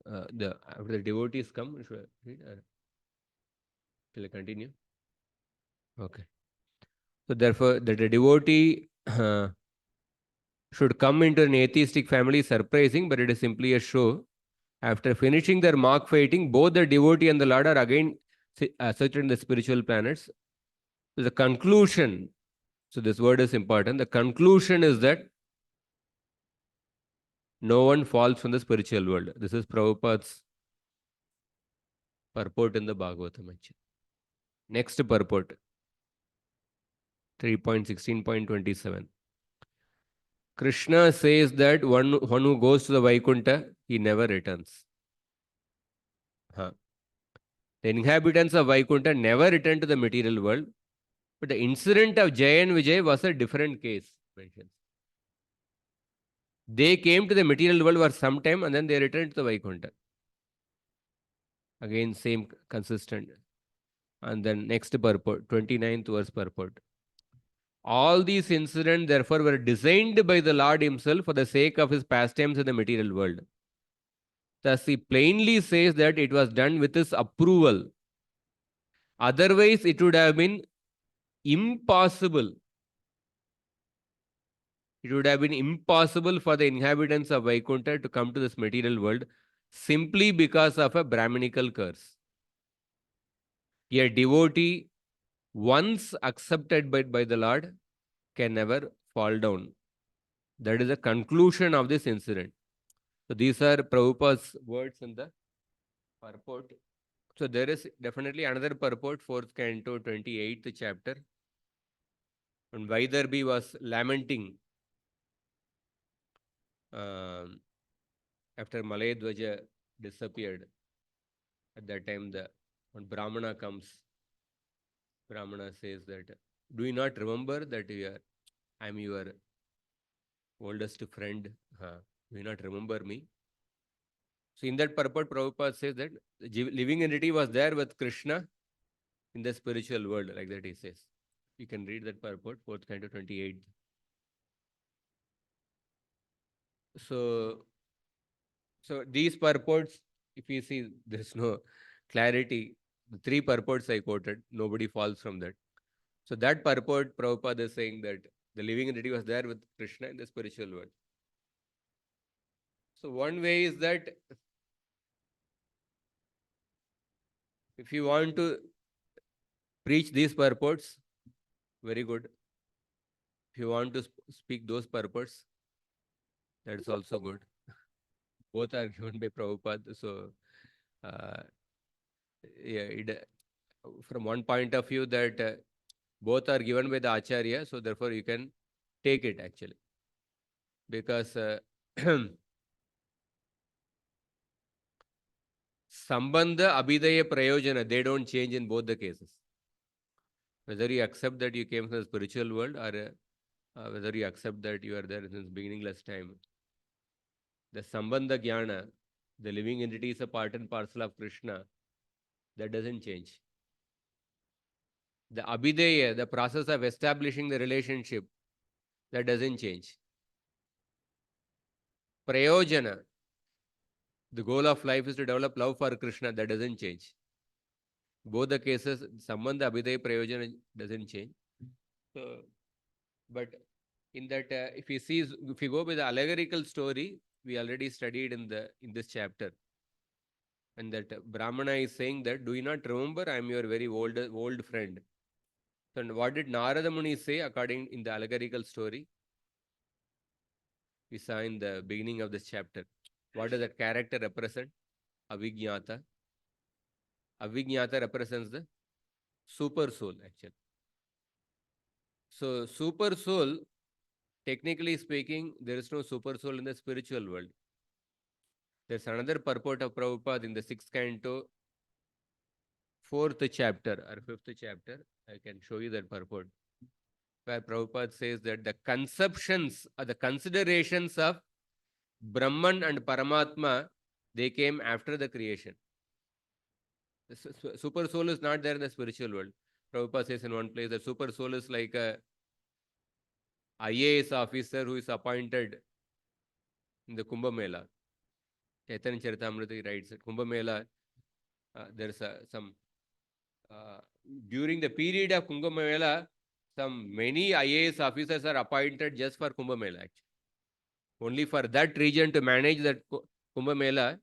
after the devotees come, shall I continue? Okay. So therefore, that a devotee should come into an atheistic family is surprising, but it is simply a show. After finishing their mock fighting, both the devotee and the Lord are again seated in the spiritual planets. So the conclusion, so this word is important, the conclusion is that no one falls from the spiritual world. This is Prabhupada's purport in the Bhagavatam. Next purport, 3.16.27. Krishna says that one who goes to the Vaikuntha, he never returns. The inhabitants of Vaikuntha never return to the material world, but the incident of Jaya and Vijay was a different case. They came to the material world for some time and then they returned to the Vaikuntha. Again, same consistent. And then next purport, 29th verse purport. All these incidents, therefore, were designed by the Lord himself for the sake of his pastimes in the material world. Thus, he plainly says that it was done with his approval. Otherwise, it would have been impossible. It would have been impossible for the inhabitants of Vaikuntha to come to this material world simply because of a Brahminical curse. A devotee, once accepted by the Lord, can never fall down. That is the conclusion of this incident. So these are Prabhupada's words in the purport. So there is definitely another purport, 4th canto, 28th chapter. when Vaidarbhi was lamenting after Malayadwaja disappeared, at that time when Brahmana comes, Brahmana says that, do you not remember that I am your oldest friend? Do you not remember me? So in that purport, Prabhupada says that the living entity was there with Krishna in the spiritual world, like that he says. You can read that purport, 4th canto, 28th. So these purports, if you see, there is no clarity. The 3 purports I quoted, nobody falls from that. So that purport, Prabhupada is saying that the living entity was there with Krishna in the spiritual world. So one way is that if you want to preach these purports, very good. If you want to speak those purports, that's also good. Both are given by Prabhupada. So, yeah, from one point of view, that both are given by the Acharya, so therefore you can take it actually. Because Sambandha, Abhidaya, Prayojana, they don't change in both the cases. Whether you accept that you came from the spiritual world or whether you accept that you are there since beginningless time, the Sambandha Jnana, the living entity is a part and parcel of Krishna, that doesn't change. The Abhideya, the process of establishing the relationship, that doesn't change. Prayojana, the goal of life is to develop love for Krishna, that doesn't change. Both the cases, Sambandha, Abhideya, Prayojana doesn't change. So, but in that, if you go with the allegorical story, we already studied in this chapter. And that Brahmana is saying that, do you not remember I am your very old friend? So what did Narada Muni say according in the allegorical story? We saw in the beginning of this chapter. What does that character represent? Avijnata. Avijnata represents the super soul actually. So super soul, technically speaking, there is no super soul in the spiritual world. There's another purport of Prabhupada in the 6th canto, 4th chapter or 5th chapter. I can show you that purport, where Prabhupada says that the conceptions or the considerations of Brahman and Paramatma, they came after the creation. The super soul is not there in the spiritual world. Prabhupada says in one place that super soul is like a IAS officer who is appointed in the Kumbh Mela. Chaitanya Charitamrita writes that Kumbh Mela, there's some during the period of Kumbh Mela, many IAS officers are appointed just for Kumbh Mela actually. Only for that region to manage that Kumbh Mela,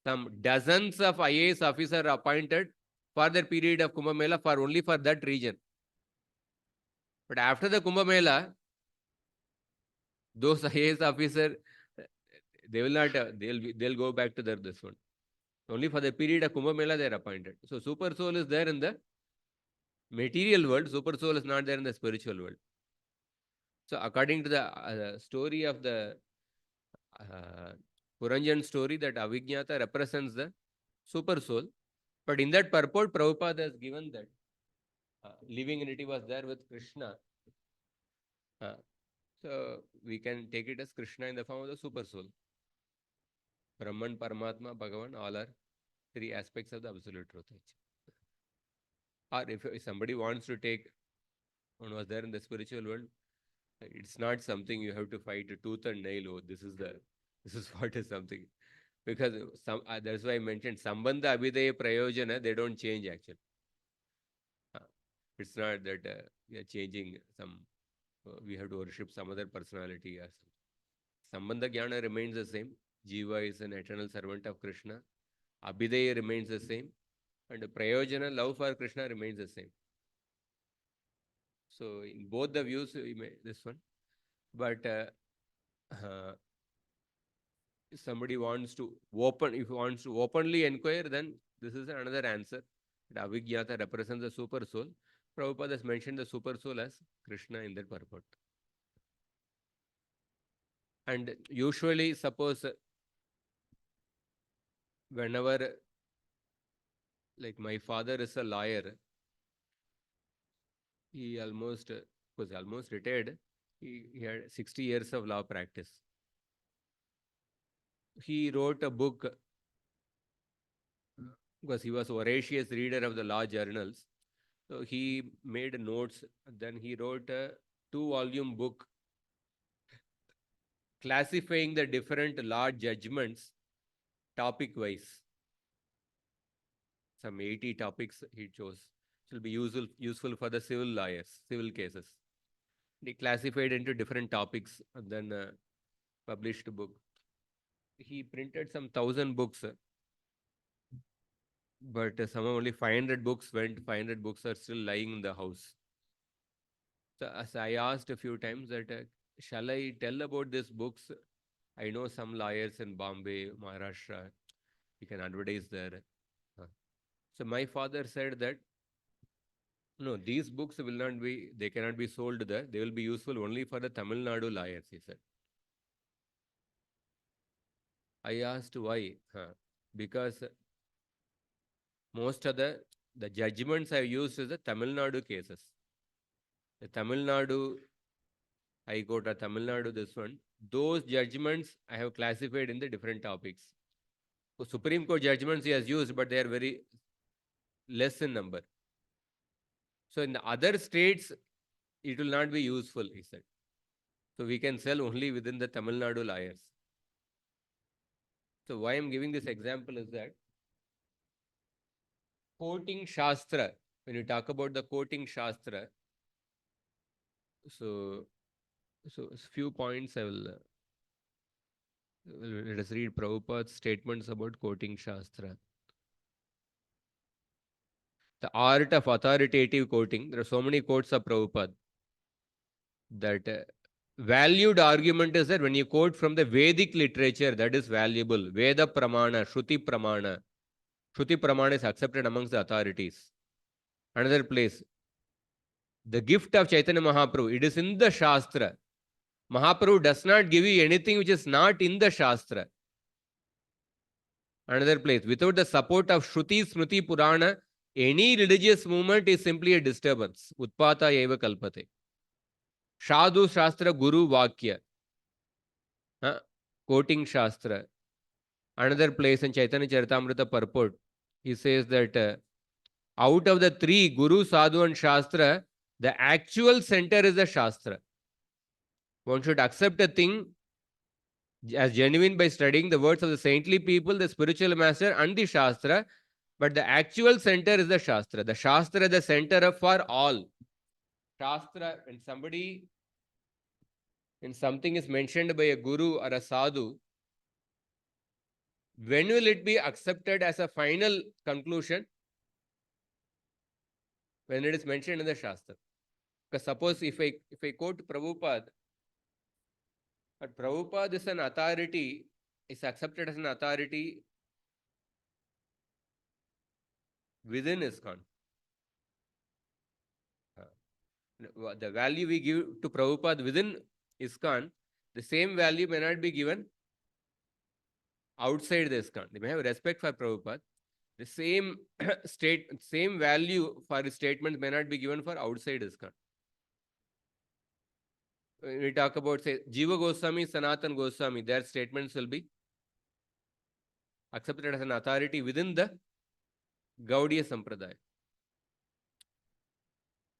some dozens of IAS officers are appointed for the period of Kumbh Mela only for that region. But after the Kumbh Mela, those IAS officers, they will not, they'll go back to this one. Only for the period of Kumbh Mela they are appointed. So super soul is there in the material world, super soul is not there in the spiritual world. So according to the story of the Puranjan story, that Avijnata represents the super soul. But in that purport, Prabhupada has given that living entity was there with Krishna. So we can take it as Krishna in the form of the super soul. Brahman, Paramatma, Bhagavan, all are 3 aspects of the absolute truth. Or if somebody wants to take one was there in the spiritual world, it's not something you have to fight a tooth and nail. Oh, this is what is something. Because that's why I mentioned Sambandha, Abhidaya, Prayojana, they don't change actually. It's not that we are changing we have to worship some other personality or something. Sambandha Jnana remains the same. Jiva is an eternal servant of Krishna. Abhidaya remains the same. And Prayojana, love for Krishna, remains the same. So in both the views, this one. But if somebody wants to openly inquire, then this is another answer. Avijnata represents the super soul. Prabhupada has mentioned the super soul as Krishna in that purport. And usually, suppose whenever, like my father is a lawyer, he was almost retired. He had 60 years of law practice. He wrote a book because he was a voracious reader of the law journals. So he made notes. Then he wrote a 2-volume book classifying the different law judgments topic wise. Some 80 topics he chose. It will be useful for the civil lawyers, civil cases. He classified into different topics and then published a book. He printed some 1,000 books, but somehow only 500 books went. 500 books are still lying in the house. So as I asked a few times that, shall I tell about these books? I know some lawyers in Bombay, Maharashtra. You can advertise there. So my father said that, no, these books will not be, they cannot be sold there. They will be useful only for the Tamil Nadu lawyers, he said. I asked why. Because most of the judgments I used is the Tamil Nadu cases. The Tamil Nadu High Court or Tamil Nadu, this one, those judgments I have classified in the different topics. So Supreme Court judgments he has used, but they are very less in number. So in the other states, it will not be useful, he said. So we can sell only within the Tamil Nadu lawyers. So why I'm giving this example is that quoting Shastra, when you talk about the quoting Shastra, so a few points I will, let us read Prabhupada's statements about quoting Shastra. The art of authoritative quoting, there are so many quotes of Prabhupada that valued argument is that when you quote from the Vedic literature, that is valuable. Veda Pramana, Shruti Pramana. Shruti Pramana is accepted amongst the authorities. Another place, the gift of Chaitanya Mahaprabhu, it is in the Shastra. Mahaprabhu does not give you anything which is not in the Shastra. Another place, without the support of Shruti, Smriti, Purana, any religious movement is simply a disturbance. Utpata eva kalpate. Shadhu Shastra Guru Vakya. Quoting Shastra. Another place in Chaitanya Charitamrita purport, he says that out of the three, Guru, Sadhu and Shastra, the actual center is the Shastra. One should accept a thing as genuine by studying the words of the saintly people, the spiritual master and the Shastra, but the actual center is the Shastra. The Shastra is the center for all. Shastra, when something is mentioned by a Guru or a Sadhu, when will it be accepted as a final conclusion? When it is mentioned in the Shastra. Because suppose if I quote Prabhupada, but Prabhupada is an authority, is accepted as an authority within ISKCON. The value we give to Prabhupada within ISKCON, the same value may not be given outside the ISKCON. They may have respect for Prabhupada. The same value for his statements may not be given for outside ISKCON. When we talk about, say, Jiva Goswami, Sanatan Goswami, their statements will be accepted as an authority within the Gaudiya Sampradaya.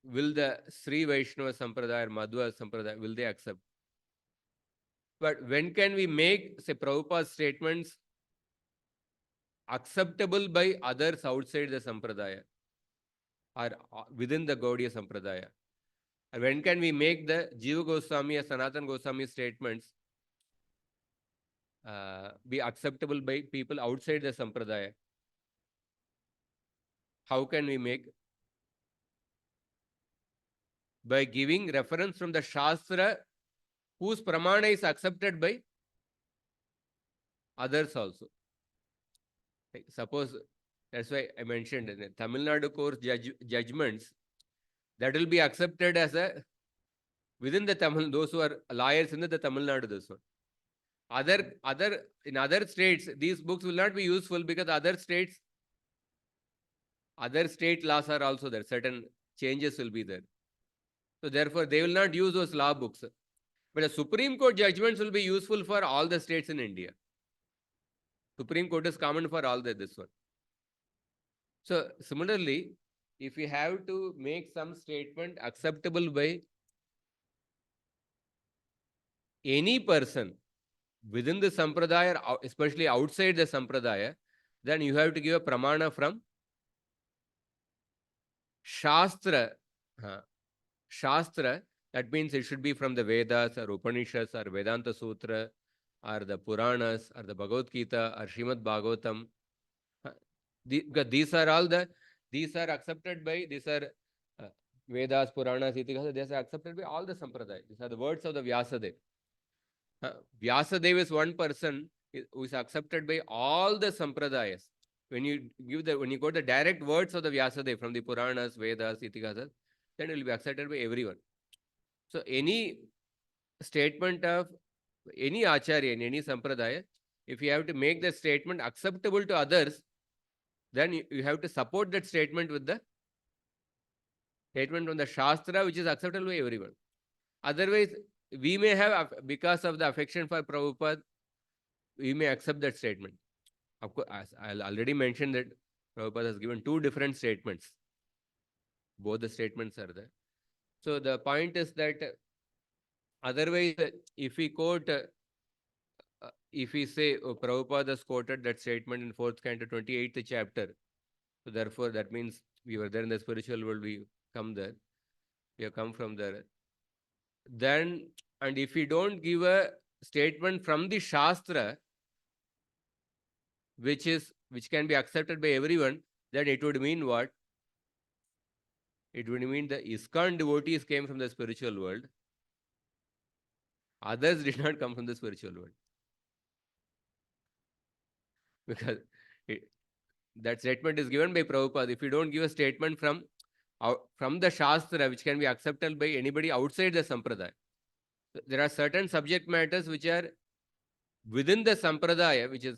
Will the Sri Vaishnava Sampradaya or Madhva Sampradaya, will they accept? But when can we make, say, Prabhupada's statements acceptable by others outside the Sampradaya or within the Gaudiya Sampradaya? And when can we make the Jiva Goswami or Sanatan Goswami statements be acceptable by people outside the Sampradaya? How can we make? By giving reference from the Shastra whose Pramana is accepted by others also. Like suppose, that's why I mentioned in the Tamil Nadu course judgments, That will be accepted as a within the Tamil, those who are lawyers in the Tamil Nadu, this one. In other states, these books will not be useful because other state laws are also there. Certain changes will be there. So therefore, they will not use those law books. But the Supreme Court judgments will be useful for all the states in India. Supreme Court is common for all this one. So similarly, if we have to make some statement acceptable by any person within the Sampradaya, especially outside the Sampradaya, then you have to give a pramana from Shastra. Shastra, that means it should be from the Vedas or Upanishads or Vedanta Sutra or the Puranas or the Bhagavad Gita or Srimad Bhagavatam. Because these are accepted by, these are Vedas, Puranas, Itihasa, these are accepted by all the Sampradaya. These are the words of the Vyasadeva. Vyasadeva is one person who is accepted by all the Sampradayas. When you go the direct words of the Vyasadeva from the Puranas, Vedas, Itihasas, then it will be accepted by everyone. So any statement of any Acharya in any Sampradaya, if you have to make the statement acceptable to others, then you have to support that statement with the statement from the Shastra, which is acceptable by everyone. Otherwise, we may have, because of the affection for Prabhupada, we may accept that statement. Of course, as I already mentioned that Prabhupada has given two different statements. Both the statements are there. So the point is that otherwise, if we quote, if we say Prabhupada has quoted that statement in 4th canto, 28th chapter, so therefore that means we were there in the spiritual world, we come there, we have come from there. Then, and if we don't give a statement from the Shastra, which can be accepted by everyone, then it would mean what? It would mean the ISKCON devotees came from the spiritual world. Others did not come from the spiritual world. Because that statement is given by Prabhupada. If you don't give a statement from the Shastra, which can be accepted by anybody outside the Sampradaya, there are certain subject matters which are within the Sampradaya, which are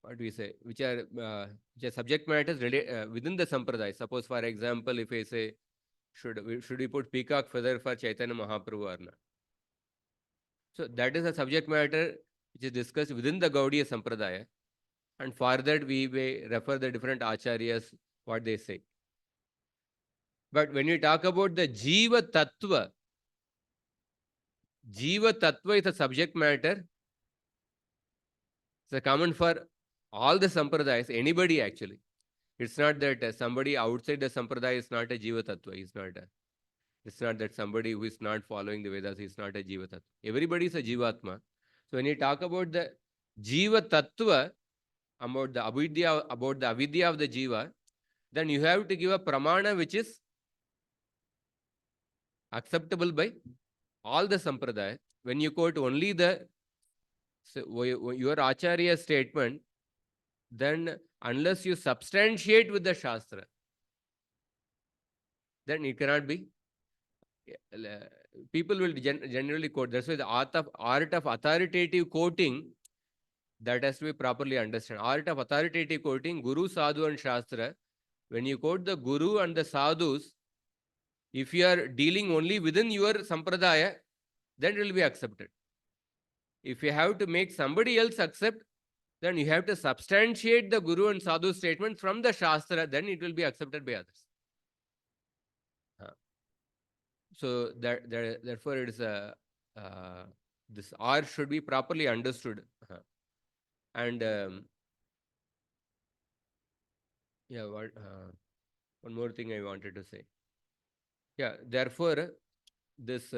what do we say, which are subject matters within the Sampradaya. Suppose, for example, if I say, should we put peacock feather for Chaitanya Mahaprabhu or not? So that is a subject matter which is discussed within the Gaudiya Sampradaya. And for that, we may refer the different acharyas, what they say. But when you talk about the Jiva Tattva is a subject matter. It's a common for all the Sampradayas, anybody actually. It's not that somebody outside the Sampradaya is not a Jiva Tattva. It's not that somebody who is not following the Vedas is not a Jiva Tattva. Everybody is a Jivatma. So when you talk about the Jiva Tattva, about the avidya of the Jiva, then you have to give a pramana which is acceptable by all the Sampradaya. When you quote only your Acharya statement, then unless you substantiate with the Shastra, then it cannot be. People will generally quote. That's why the art of authoritative quoting, that has to be properly understood. Art of authoritative quoting, Guru, Sadhu and Shastra. When you quote the Guru and the Sadhus, if you are dealing only within your Sampradaya, then it will be accepted. If you have to make somebody else accept, then you have to substantiate the Guru and Sadhu statement from the Shastra, then it will be accepted by others. So therefore it is this art should be properly understood. And one more thing I wanted to say. Yeah, therefore this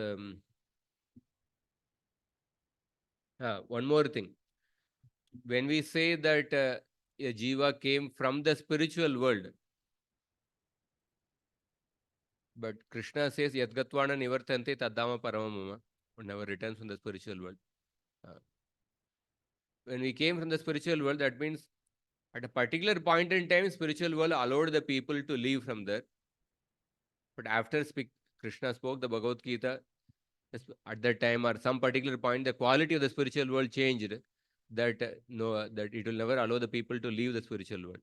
one more thing. When we say that a jiva came from the spiritual world, but Krishna says Yadgatvana Nivartante Tadama Paramamama, never returns from the spiritual world. When we came from the spiritual world, that means At a particular point in time, spiritual world allowed the people to leave from there. But after Krishna spoke the Bhagavad Gita, at that time or some particular point, the quality of the spiritual world changed. That that it will never allow the people to leave the spiritual world.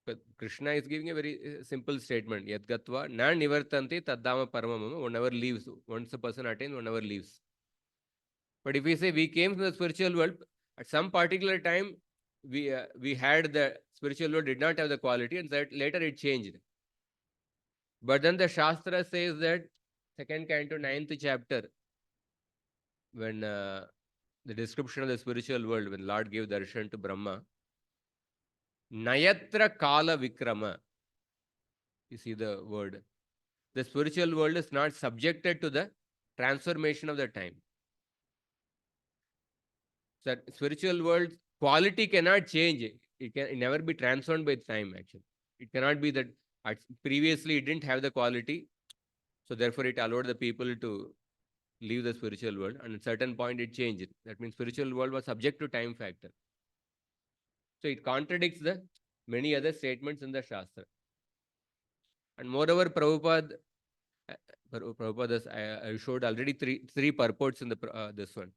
But Krishna is giving a very simple statement. Yad gatva na nivartanti taddama paramam. One never leaves. Once a person attains, one never leaves. But if we say we came from the spiritual world, at some particular time, we had the spiritual world did not have the quality, and that later it changed. But then the Shastra says that second canto, 9th chapter, when the description of the spiritual world, when Lord gave darshan to Brahma, Nayatra Kala Vikrama, you see the word. The spiritual world is not subjected to the transformation of the time. So spiritual world quality cannot change. It can never be transformed by time, actually. It cannot be that previously it didn't have the quality, so therefore it allowed the people to leave the spiritual world, and at a certain point it changed. That means spiritual world was subject to time factor. So it contradicts the many other statements in the Shastra. And moreover, Prabhupada I showed already three purports in the this one.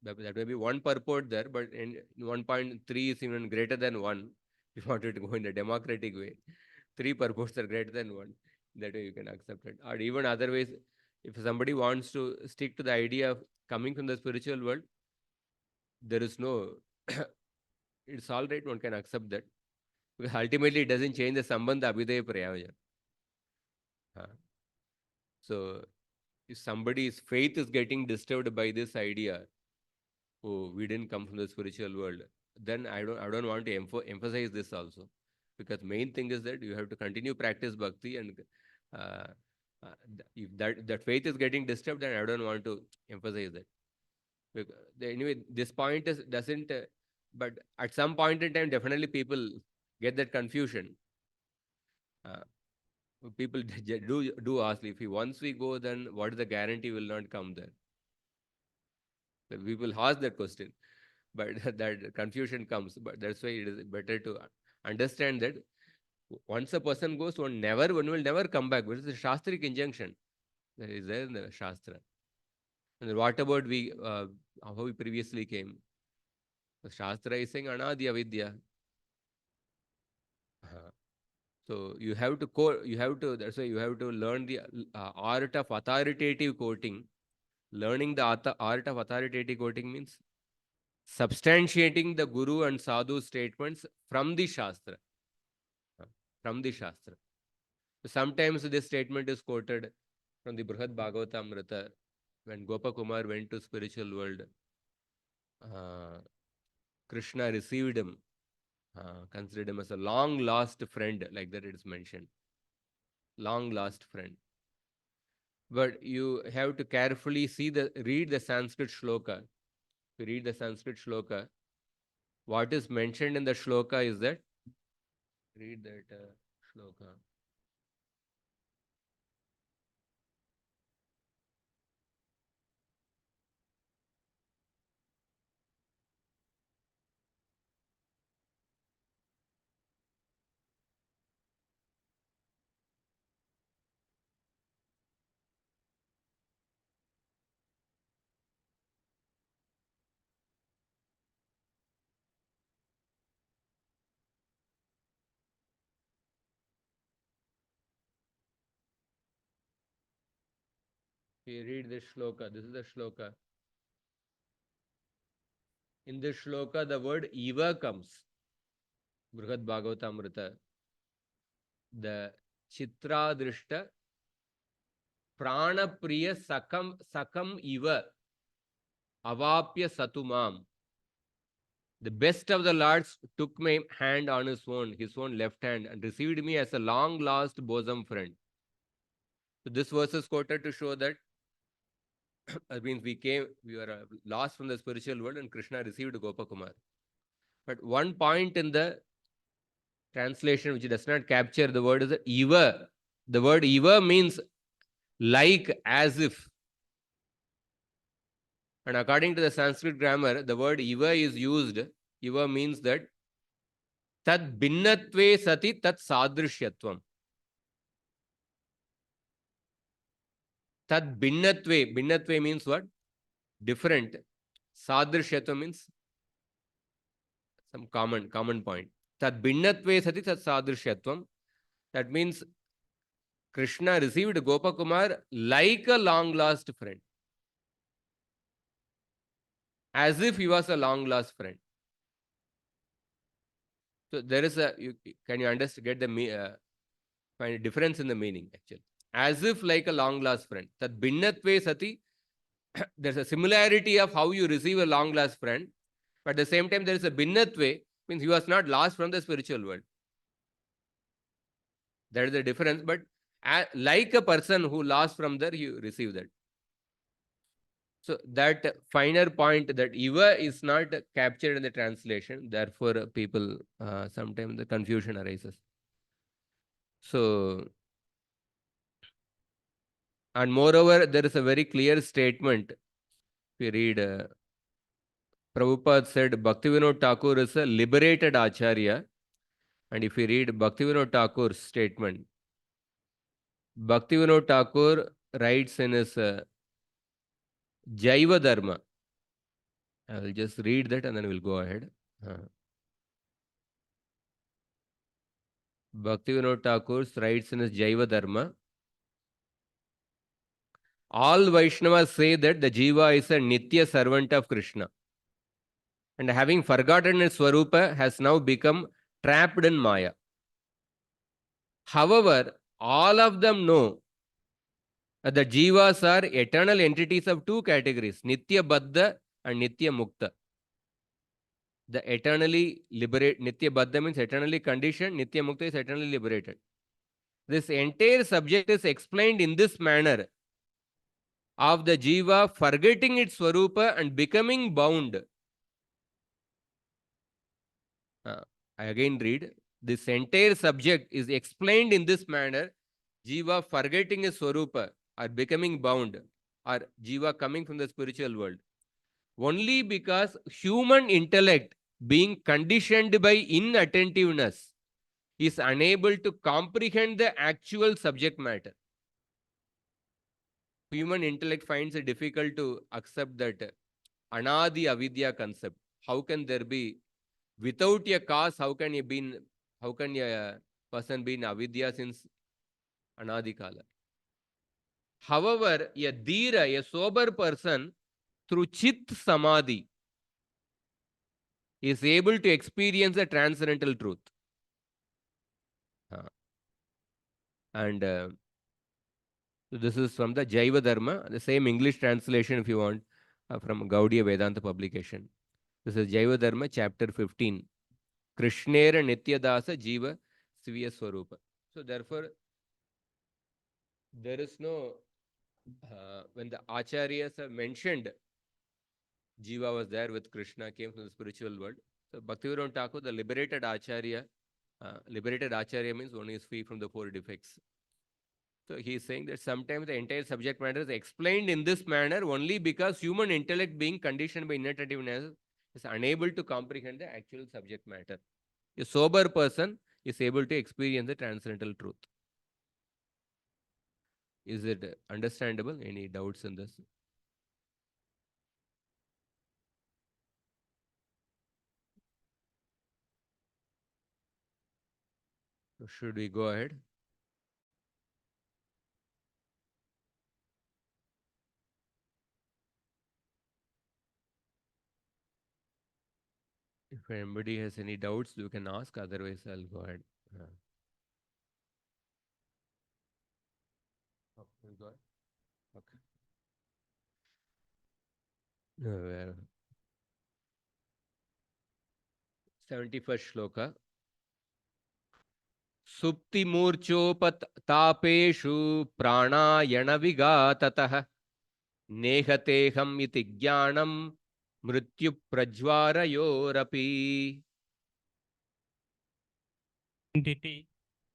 That may be one purport there, but in 1.3 is even greater than 1. If you wanted to go in a democratic way, 3 purports are greater than 1. That way you can accept it. Or even otherwise, if somebody wants to stick to the idea of coming from the spiritual world, there is no, it's all right, one can accept that. Because ultimately it doesn't change the Sambandha Abhidaya Prayojan. So if somebody's faith is getting disturbed by this idea, oh, we didn't come from the spiritual world, then I don't want to emphasize this also. Because main thing is that you have to continue practice bhakti, and if that faith is getting disturbed, then I don't want to emphasize that. Because, anyway, this point doesn't, but at some point in time, definitely people get that confusion. People do ask, if once we go, then what is the guarantee will not come there? So people ask that question, but that confusion comes. But that's why it is better to understand that once a person goes, one will never come back. Which is a Shastric injunction that is there in the Shastra. And what about how we previously came? The Shastra is saying Anadi Avidya. So you have to that's why you have to learn the art of authoritative quoting. Learning the art of authoritative quoting means substantiating the Guru and Sadhu statements from the Shastra. From the Shastra. So sometimes this statement is quoted from the Brihad Bhagavatamrita when Gopakumar went to spiritual world. Krishna received him, considered him as a long lost friend, like that it is mentioned. Long lost friend. But you have to carefully read the Sanskrit shloka. If you read the Sanskrit shloka, what is mentioned in the shloka is that, read that shloka. You read this shloka. This is the shloka. In this shloka, the word Eva comes. Brihad Bhagavatamrita. The Chitra Drishta Prana Priya Sakam Eva Avapya Satumam. The best of the lords took my hand on his own left hand, and received me as a long lost bosom friend. So this verse is quoted to show that I mean, we were lost from the spiritual world, and Krishna received Gopakumar. But one point in the translation which does not capture the word is the Eva. The word Eva means like, as if. And according to the Sanskrit grammar, the word iva is used. Iva means that tad binnatve sati tat sadrishyatvam. Tad binnatve. Binnatve means what? Different. Sadrishyatvam means some common point. Tad binnatve sati tat sadrishyatvam. That means Krishna received Gopakumar like a long lost friend, as if he was a long lost friend. So there is can you understand, get the find a difference in the meaning actually. As if like a long lost friend. That binnatve sati, there's a similarity of how you receive a long lost friend, but at the same time there is a binnatve, means he was not lost from the spiritual world. That is the difference, but like a person who lost from there, you receive that. So that finer point, that Iva is not captured in the translation. Therefore, people sometimes the confusion arises. So, and moreover, there is a very clear statement. If you read, Prabhupada said Bhaktivinoda Thakur is a liberated Acharya. And if you read Bhaktivinoda Thakur's statement, Bhaktivinoda Thakur writes in his Jaiva Dharma. I will just read that and then we'll go ahead. Bhaktivinoda Thakur writes in his Jaiva Dharma. All Vaishnavas say that the Jiva is a Nitya servant of Krishna. And having forgotten its Swarupa, has now become trapped in Maya. However, all of them know that the Jivas are eternal entities of two categories, Nitya Baddha and Nitya Mukta. The eternally liberated, Nitya Baddha means eternally conditioned, Nitya Mukta is eternally liberated. This entire subject is explained in this manner of the Jiva forgetting its Swarupa and becoming bound. I again read. This entire subject is explained in this manner. Jiva forgetting his Swarupa or becoming bound, or Jiva coming from the spiritual world. Only because human intellect, being conditioned by inattentiveness, is unable to comprehend the actual subject matter. Human intellect finds it difficult to accept that Anadi Avidya concept. How can there be, without a cause, how can a person be in Avidya since Anadi Kala? However, a Dhira, a sober person, through Chit Samadhi, is able to experience the transcendental truth. And so this is from the Jaiva Dharma, the same English translation if you want, from Gaudiya Vedanta publication. This is Jaiva Dharma, chapter 15. Krishnera Nityadasa Jiva Sviya Swarupa. So therefore, there is no, when the Acharyas have mentioned Jiva was there with Krishna, came from the spiritual world. So Bhaktivinoda Thakur, the liberated Acharya means one is free from the four defects. So he is saying that sometimes the entire subject matter is explained in this manner only because human intellect, being conditioned by inattentiveness, is unable to comprehend the actual subject matter. A sober person is able to experience the transcendental truth. Is it understandable? Any doubts in this? Should we go ahead? If anybody has any doubts, you can ask. Otherwise, I'll go ahead. Okay. 71st shloka. सुप्तिमूर्छोपतापेषु प्राणायणविघाततः नेहतेऽहम् इति ज्ञानं मृत्युप्रज्वारयोरपि. Entity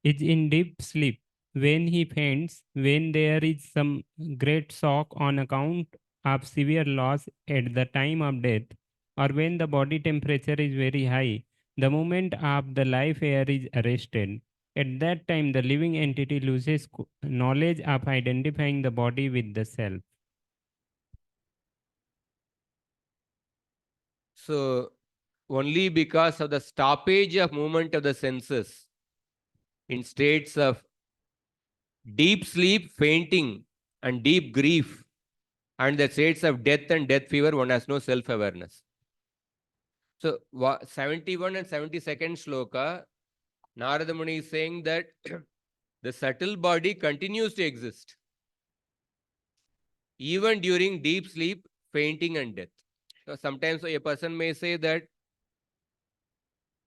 is in deep sleep when he faints, when there is some great shock on account of severe loss at the time of death, or when the body temperature is very high, the movement of the life air is arrested. At that time, the living entity loses knowledge of identifying the body with the self. So, only because of the stoppage of movement of the senses in states of deep sleep, fainting, and deep grief, and the states of death and death fever, one has no self-awareness. So, 71 and 72nd shloka, Narada Muni is saying that the subtle body continues to exist even during deep sleep, fainting, and death. So sometimes a person may say that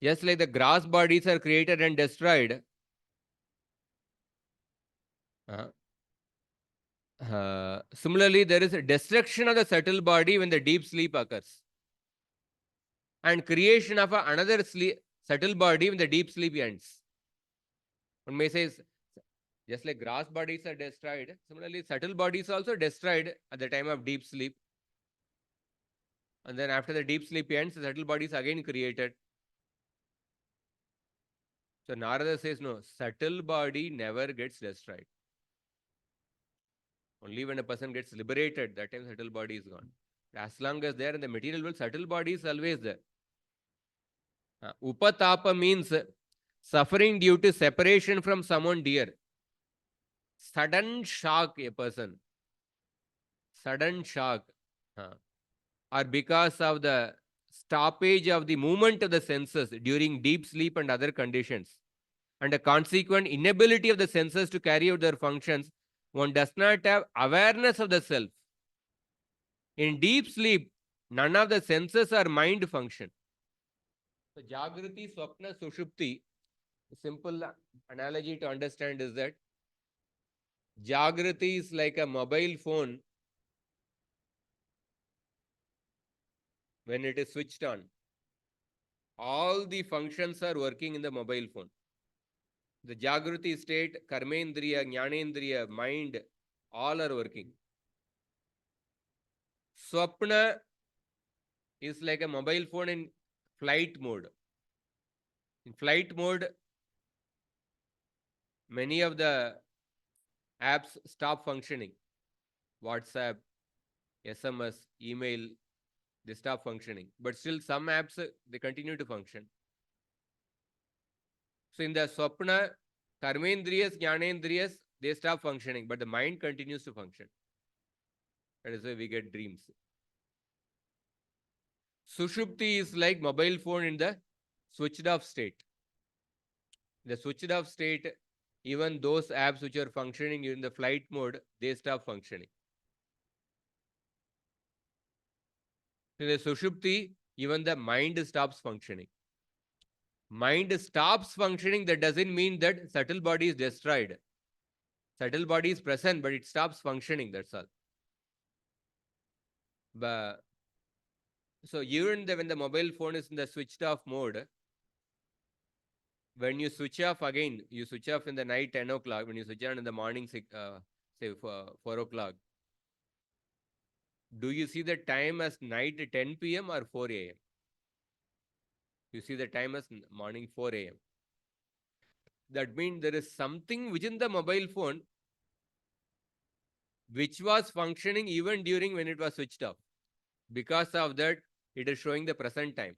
just like the gross bodies are created and destroyed, similarly, there is a destruction of the subtle body when the deep sleep occurs, and creation of another subtle body when the deep sleep ends. One may say, just like gross bodies are destroyed, similarly, subtle bodies are also destroyed at the time of deep sleep. And then after the deep sleep ends, the subtle body is again created. So Narada says, no, subtle body never gets destroyed. Only when a person gets liberated, that time subtle body is gone. As long as there in the material world, subtle body is always there. Upatapa means suffering due to separation from someone dear. Sudden shock, a person. Sudden shock. Or because of the stoppage of the movement of the senses during deep sleep and other conditions, and a consequent inability of the senses to carry out their functions, one does not have awareness of the self. In deep sleep, none of the senses or mind function. So, Jagrati, Swapna, Sushupti, a simple analogy to understand is that Jagrati is like a mobile phone when it is switched on. All the functions are working in the mobile phone. The Jagrati state, Karmendriya, Jnanendriya, mind, all are working. Swapna is like a mobile phone in flight mode. In flight mode, many of the apps stop functioning. WhatsApp, SMS, email, they stop functioning. But still some apps, they continue to function. So in the Swapna, Karmendriyas, Jnanendriyas, they stop functioning, but the mind continues to function. That is why we get dreams. Sushupti is like mobile phone in the switched off state. The switched off state, even those apps which are functioning in the flight mode, they stop functioning. In the Sushupti, even the mind stops functioning. Mind stops functioning, that doesn't mean that subtle body is destroyed. Subtle body is present, but it stops functioning, that's all. But, so even when the mobile phone is in the switched off mode, when you switch off again, you switch off in the night 10 o'clock, when you switch on in the morning, say 4 o'clock, do you see the time as night 10 p.m. or 4 a.m.? You see the time as morning 4 a.m. That means there is something within the mobile phone which was functioning even during when it was switched off. Because of that, it is showing the present time.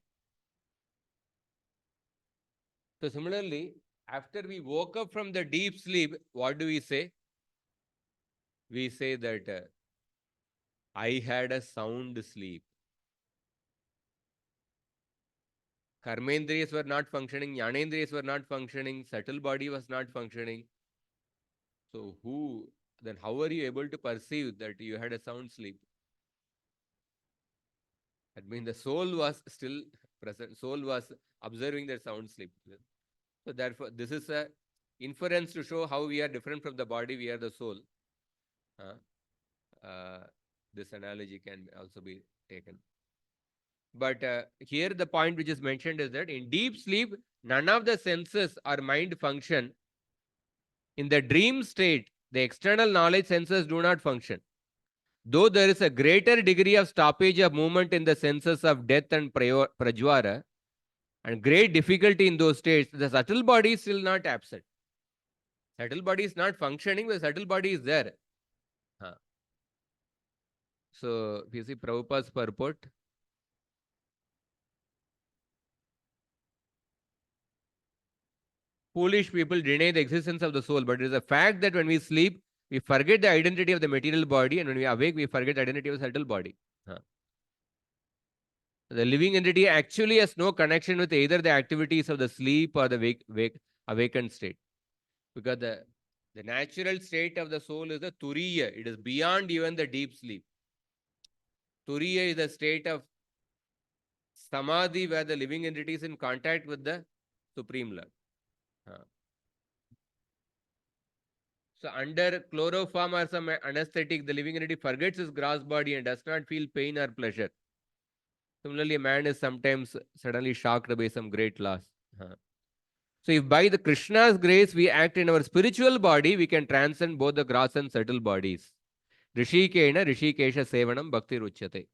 So similarly, after we woke up from the deep sleep, what do we say? We say that I had a sound sleep. Karmendriyas were not functioning, Jnanendriyas were not functioning, subtle body was not functioning. So how are you able to perceive that you had a sound sleep? That means the soul was still present, soul was observing that sound sleep. So therefore, this is a inference to show how we are different from the body, we are the soul. This analogy can also be taken. But here the point which is mentioned is that in deep sleep, none of the senses or mind function. In the dream state, the external knowledge senses do not function. though there is a greater degree of stoppage of movement in the senses of death and prajvara, and great difficulty in those states, the subtle body is still not absent. Subtle body is not functioning, but subtle body is there. So, if you see Prabhupada's purport, foolish people deny the existence of the soul, but it is a fact that when we sleep, we forget the identity of the material body, and when we awake, we forget the identity of the subtle body. The living entity actually has no connection with either the activities of the sleep or the awakened state. Because the natural state of the soul is the turiya. It is beyond even the deep sleep. Turiya is the state of samadhi where the living entity is in contact with the Supreme Lord. So under chloroform or some anesthetic, the living entity forgets his gross body and does not feel pain or pleasure. Similarly, a man is sometimes suddenly shocked by some great loss. So if by the Krishna's grace we act in our spiritual body, we can transcend both the gross and subtle bodies. Rishikena Rishikesha Sevanam Bhakti Ruchyate.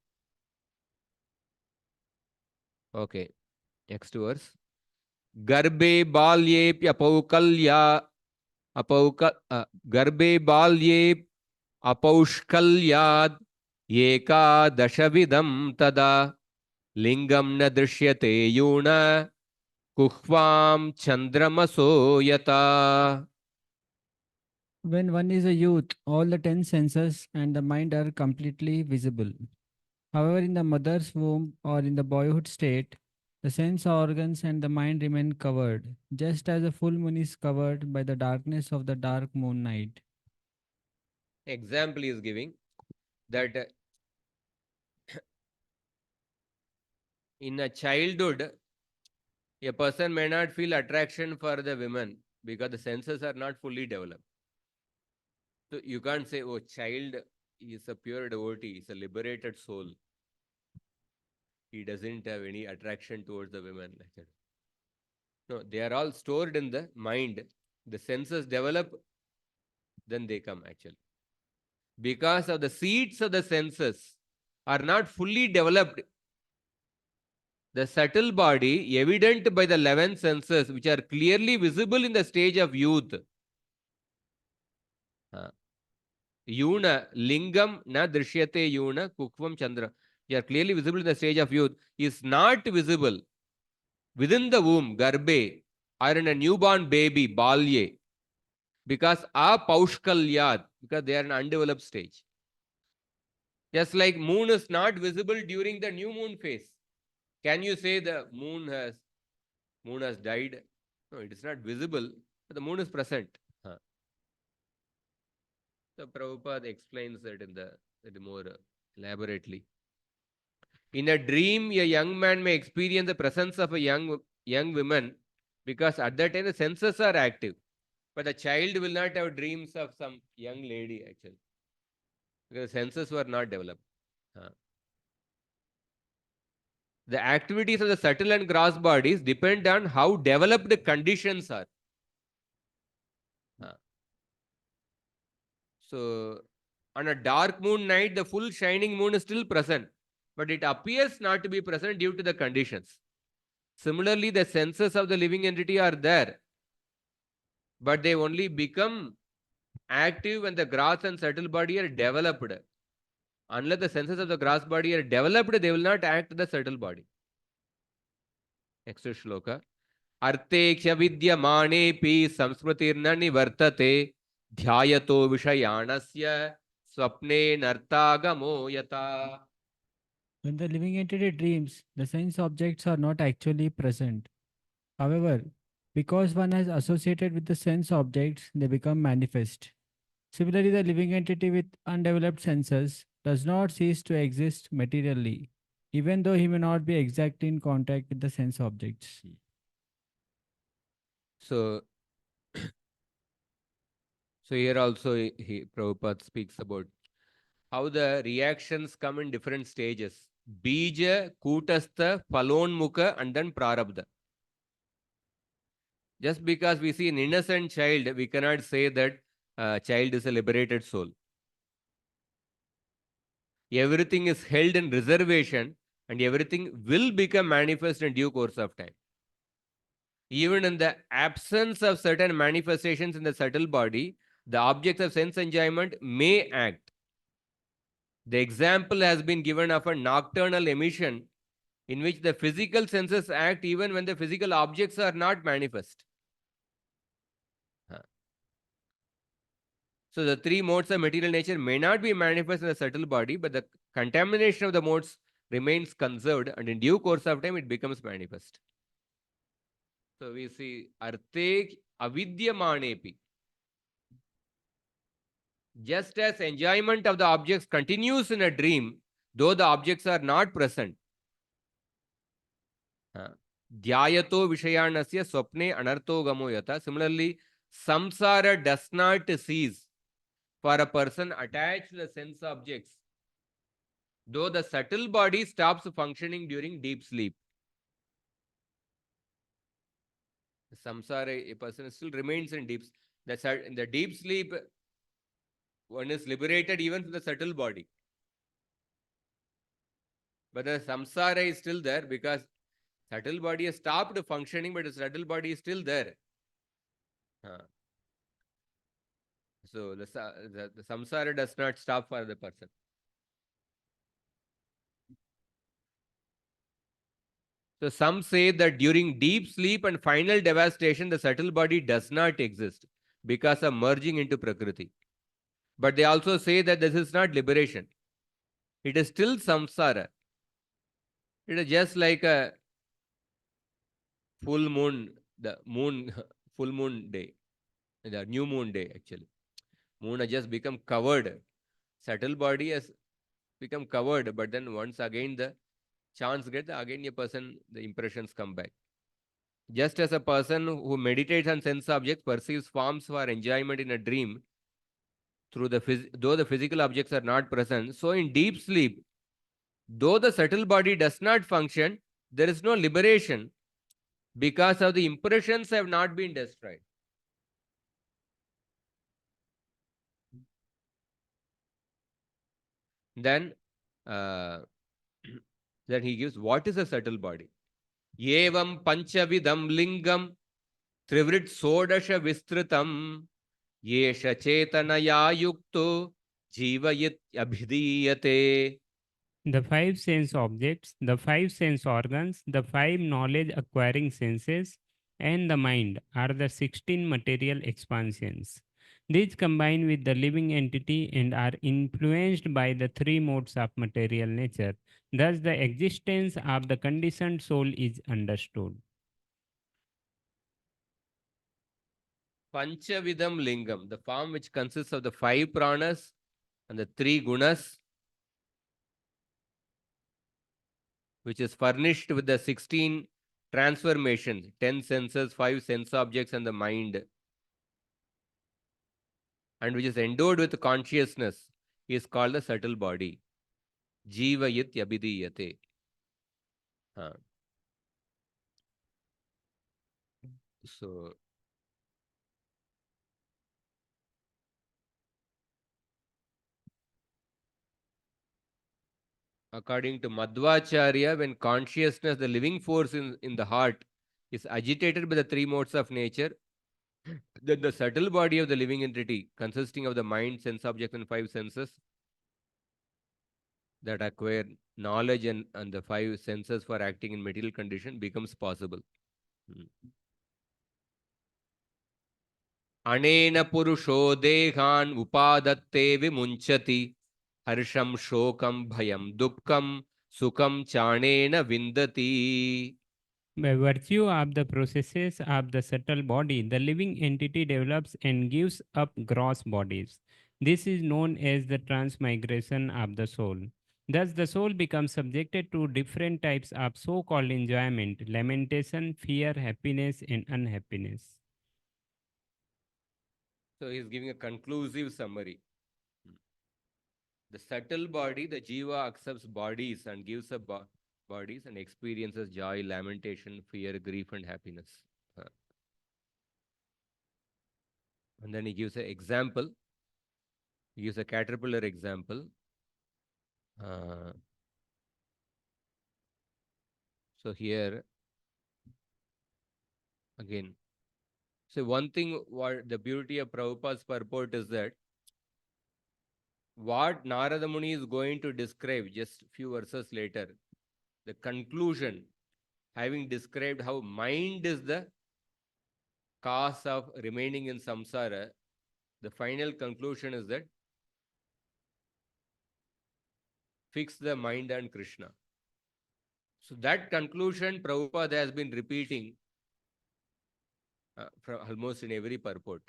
Okay, next verse. Garbe balye apaukalya garbe balye apaushkalyad yeka dashavidam tada lingam na drishyate yuna kuhvam chandramaso yata. When one is a youth, all the 10 senses and the mind are completely visible. However, in the mother's womb or in the boyhood state, the sense organs and the mind remain covered, just as a full moon is covered by the darkness of the dark moon night. Example is giving that in a childhood, a person may not feel attraction for the women because the senses are not fully developed. So you can't say, oh, child is a pure devotee, is a liberated soul. He doesn't have any attraction towards the women. Like that. No, they are all stored in the mind. The senses develop, then they come actually. Because of the seeds of the senses are not fully developed, the subtle body, evident by the 11 senses, which are clearly visible in the stage of youth. Yuna, lingam, na drishyate yuna, kukvam chandra. They are clearly visible in the stage of youth, is not visible within the womb, garbe, or in a newborn baby, balye, because apaushkalyat, because they are in an undeveloped stage. Just like moon is not visible during the new moon phase. Can you say the moon has died? No, it is not visible, but the moon is present. So Prabhupada explains that in the more elaborately. In a dream, a young man may experience the presence of a young woman because at that time the senses are active. But the child will not have dreams of some young lady actually. Because the senses were not developed. The activities of the subtle and gross bodies depend on how developed the conditions are. So, on a dark moon night, the full shining moon is still present, but it appears not to be present due to the conditions. Similarly, the senses of the living entity are there, but they only become active when the gross and subtle body are developed. Unless the senses of the gross body are developed, they will not act the subtle body. Next shloka. Arteksha vidyamanepi samsmritirna nivartate dhyayato vishayanasya swapne nartagamo yata. When the living entity dreams, the sense objects are not actually present. However, because one has associated with the sense objects, they become manifest. Similarly, the living entity with undeveloped senses does not cease to exist materially, even though he may not be exactly in contact with the sense objects. So here also Prabhupada speaks about how the reactions come in different stages. Bija, Kutastha, Falonmukha, and then Prarabdha. Just because we see an innocent child, we cannot say that child is a liberated soul. everything is held in reservation and everything will become manifest in due course of time. Even in the absence of certain manifestations in the subtle body, the objects of sense enjoyment may act. The example has been given of a nocturnal emission in which the physical senses act even when the physical objects are not manifest. So the three modes of material nature may not be manifest in the subtle body, but the contamination of the modes remains conserved, and in due course of time it becomes manifest. So we see arte avidyamanepi. Just as enjoyment of the objects continues in a dream, though the objects are not present. Dhyayato vishayanasya swapne anartho gamo yata. Similarly, samsara does not cease for a person attached to the sense objects, though the subtle body stops functioning during deep sleep. Samsara, a person still remains in deep. In the deep sleep, one is liberated even from the subtle body. But the samsara is still there because subtle body has stopped functioning, but the subtle body is still there. So the samsara does not stop for the person. So some say that during deep sleep and final devastation, the subtle body does not exist because of merging into Prakriti. But they also say that this is not liberation. It is still samsara. It is just like a full moon, the moon, full moon day, the new moon day actually. Moon has just become covered. Subtle body has become covered, but then once again the chance gets, again a person, the impressions come back. Just as a person who meditates on sense objects perceives forms for enjoyment in a dream, through though the physical objects are not present, so in deep sleep, though the subtle body does not function, there is no liberation because of the impressions have not been destroyed. Then, then he gives what is a subtle body. Yevam panchavidam lingam trivrit sodasha vistritam yesha chetanaya yukto jivayit abhidiyate. The five sense objects, the five sense organs, the five knowledge acquiring senses, and the mind are the 16 material expansions. These combine with the living entity and are influenced by the three modes of material nature. Thus, the existence of the conditioned soul is understood. Panchavidam lingam, the form which consists of the five pranas and the three gunas, which is furnished with the 16 transformations, 10 senses, 5 sense objects, and the mind, and which is endowed with consciousness, is called the subtle body. Jivayit abhidiyate. So, according to Madhvacharya, when consciousness, the living force in the heart, is agitated by the three modes of nature, then the subtle body of the living entity, consisting of the mind, sense objects, and five senses that acquire knowledge and the five senses for acting in material condition, becomes possible. Anena purusho dehan upadatte vimunchati harsham shokam bhayam dukkam sukam chanena vindati. By virtue of the processes of the subtle body, the living entity develops and gives up gross bodies. This is known as the transmigration of the soul. Thus, the soul becomes subjected to different types of so called enjoyment, lamentation, fear, happiness, and unhappiness. So he is giving a conclusive summary. The subtle body, the jiva, accepts bodies and gives up bodies and experiences joy, lamentation, fear, grief, and happiness. And then he gives an example. He gives a caterpillar example. So here again, so one thing, what the beauty of Prabhupada's purport is that what Narada Muni is going to describe just few verses later, the conclusion, having described how mind is the cause of remaining in samsara, the final conclusion is that fix the mind on Krishna. So that conclusion Prabhupada has been repeating from almost in every purport.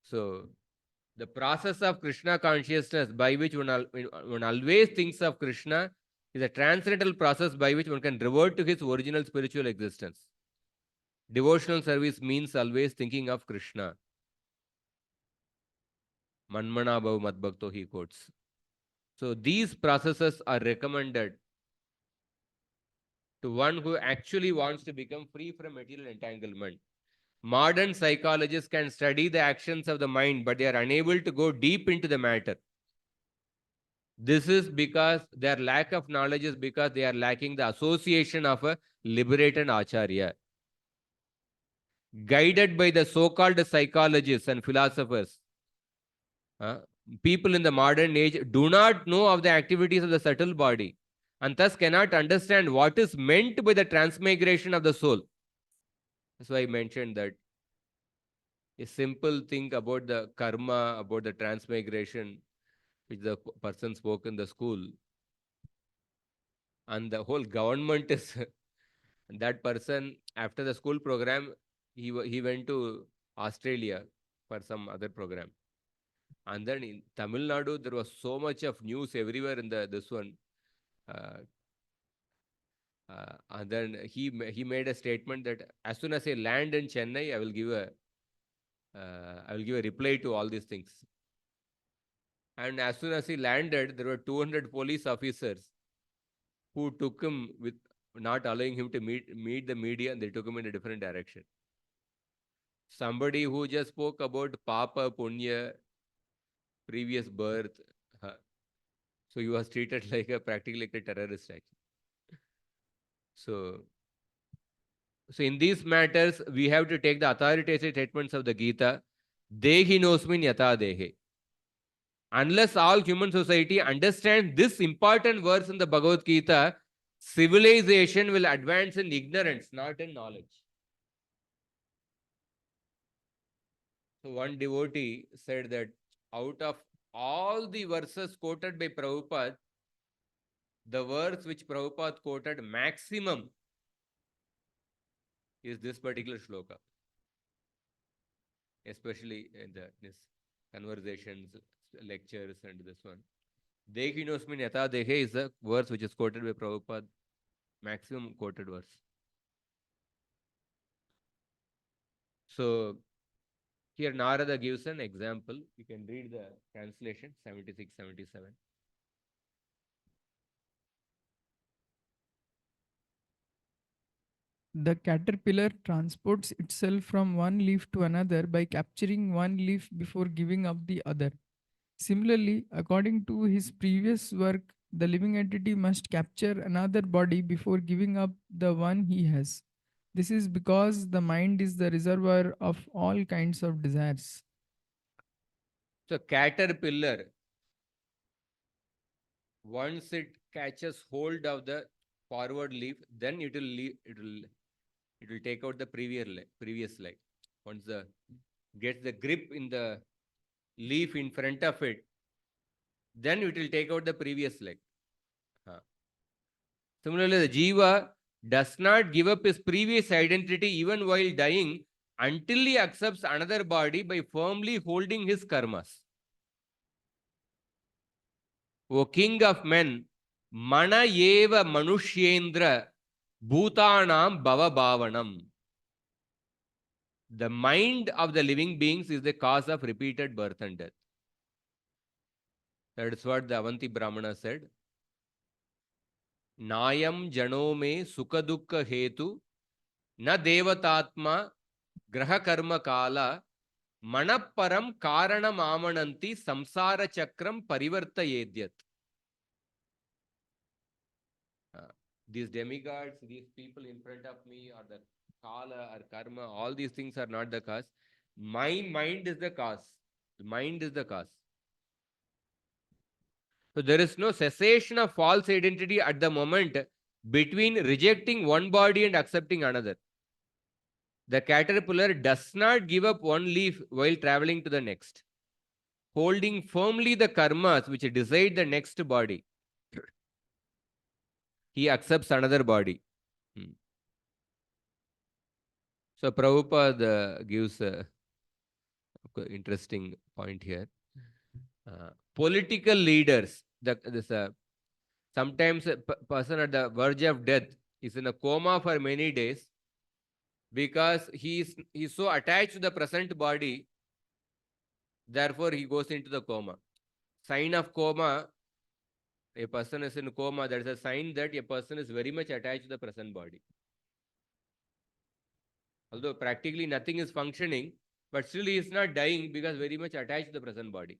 So the process of Krishna consciousness by which one always thinks of Krishna is a transcendental process by which one can revert to his original spiritual existence. Devotional service means always thinking of Krishna. Manmana bhav madbhakto, he quotes. So these processes are recommended to one who actually wants to become free from material entanglement. Modern psychologists can study the actions of the mind, but they are unable to go deep into the matter. This is because their lack of knowledge is because they are lacking the association of a liberated acharya. Guided by the so-called psychologists and philosophers, people in the modern age do not know of the activities of the subtle body and thus cannot understand what is meant by the transmigration of the soul. That's why I mentioned that a simple thing about the karma, about the transmigration, which the person spoke in the school, and the whole government is that person, after the school program, he went to Australia for some other program. And then in Tamil Nadu, there was so much of news everywhere in this one. And then he made a statement that as soon as I land in Chennai, I will give a reply to all these things. And as soon as he landed, there were 200 police officers who took him with not allowing him to meet the media, and they took him in a different direction. Somebody who just spoke about Papa, Punya, previous birth, so he was treated practically like a terrorist actually. So in these matters, we have to take the authoritative statements of the Gita, Dehi nosmin yata dehe. Unless all human society understands this important verse in the Bhagavad Gita, civilization will advance in ignorance, not in knowledge. So one devotee said that out of all the verses quoted by Prabhupada, the verse which Prabhupada quoted maximum is this particular shloka, especially in this conversations, lectures, and this one. Dehi nosmin yata dehe is the verse which is quoted by Prabhupada, maximum quoted verse. So here Narada gives an example. You can read the translation 76, 77. The caterpillar transports itself from one leaf to another by capturing one leaf before giving up the other. Similarly, according to his previous work, the living entity must capture another body before giving up the one he has. This is because the mind is the reservoir of all kinds of desires. So caterpillar, once it catches hold of the forward leaf, then it will take out the previous leg. Once gets the grip in the leaf in front of it, then it will take out the previous leg. Similarly, the jiva does not give up his previous identity even while dying until he accepts another body by firmly holding his karmas. O king of men, mana eva manushyendra bhutanam bhava bhavanam. The mind of the living beings is the cause of repeated birth and death. That is what the Avanti Brahmana said. Nayam jano me sukha dukkha hetu na devatatma graha karma kala manapparam karanam amananti samsara chakram parivartayedyat. These demigods, these people in front of me, or the kala or karma, all these things are not the cause. My mind is the cause. The mind is the cause. So there is no cessation of false identity at the moment between rejecting one body and accepting another. The caterpillar does not give up one leaf while traveling to the next, holding firmly the karmas which decide the next body. He accepts another body. So Prabhupada gives a interesting point here. Political leaders, sometimes a person at the verge of death is in a coma for many days because he's so attached to the present body, therefore he goes into the coma. Sign of coma, a person is in coma, that is a sign that a person is very much attached to the present body. Although practically nothing is functioning, but still he is not dying because very much attached to the present body.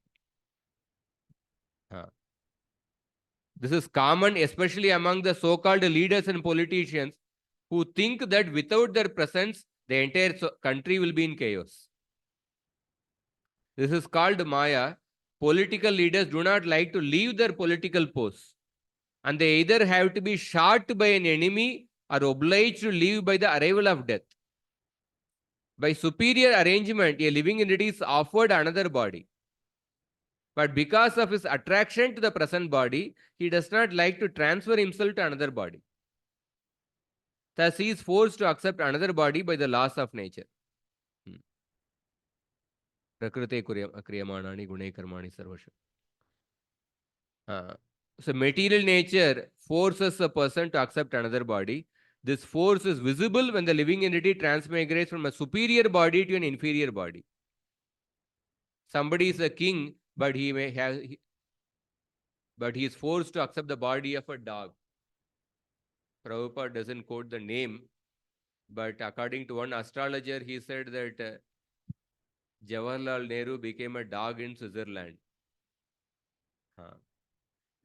This is common, especially among the so-called leaders and politicians who think that without their presence, the entire country will be in chaos. This is called Maya. Political leaders do not like to leave their political posts, and they either have to be shot by an enemy or obliged to leave by the arrival of death. By superior arrangement, a living entity is offered another body. But because of his attraction to the present body, he does not like to transfer himself to another body. Thus, he is forced to accept another body by the laws of nature. Prakrite kriyamanani gune karmani sarvasha. So, material nature forces a person to accept another body. This force is visible when the living entity transmigrates from a superior body to an inferior body. Somebody is a king, but he is forced to accept the body of a dog. Prabhupada doesn't quote the name, but according to one astrologer, he said that Jawaharlal Nehru became a dog in Switzerland.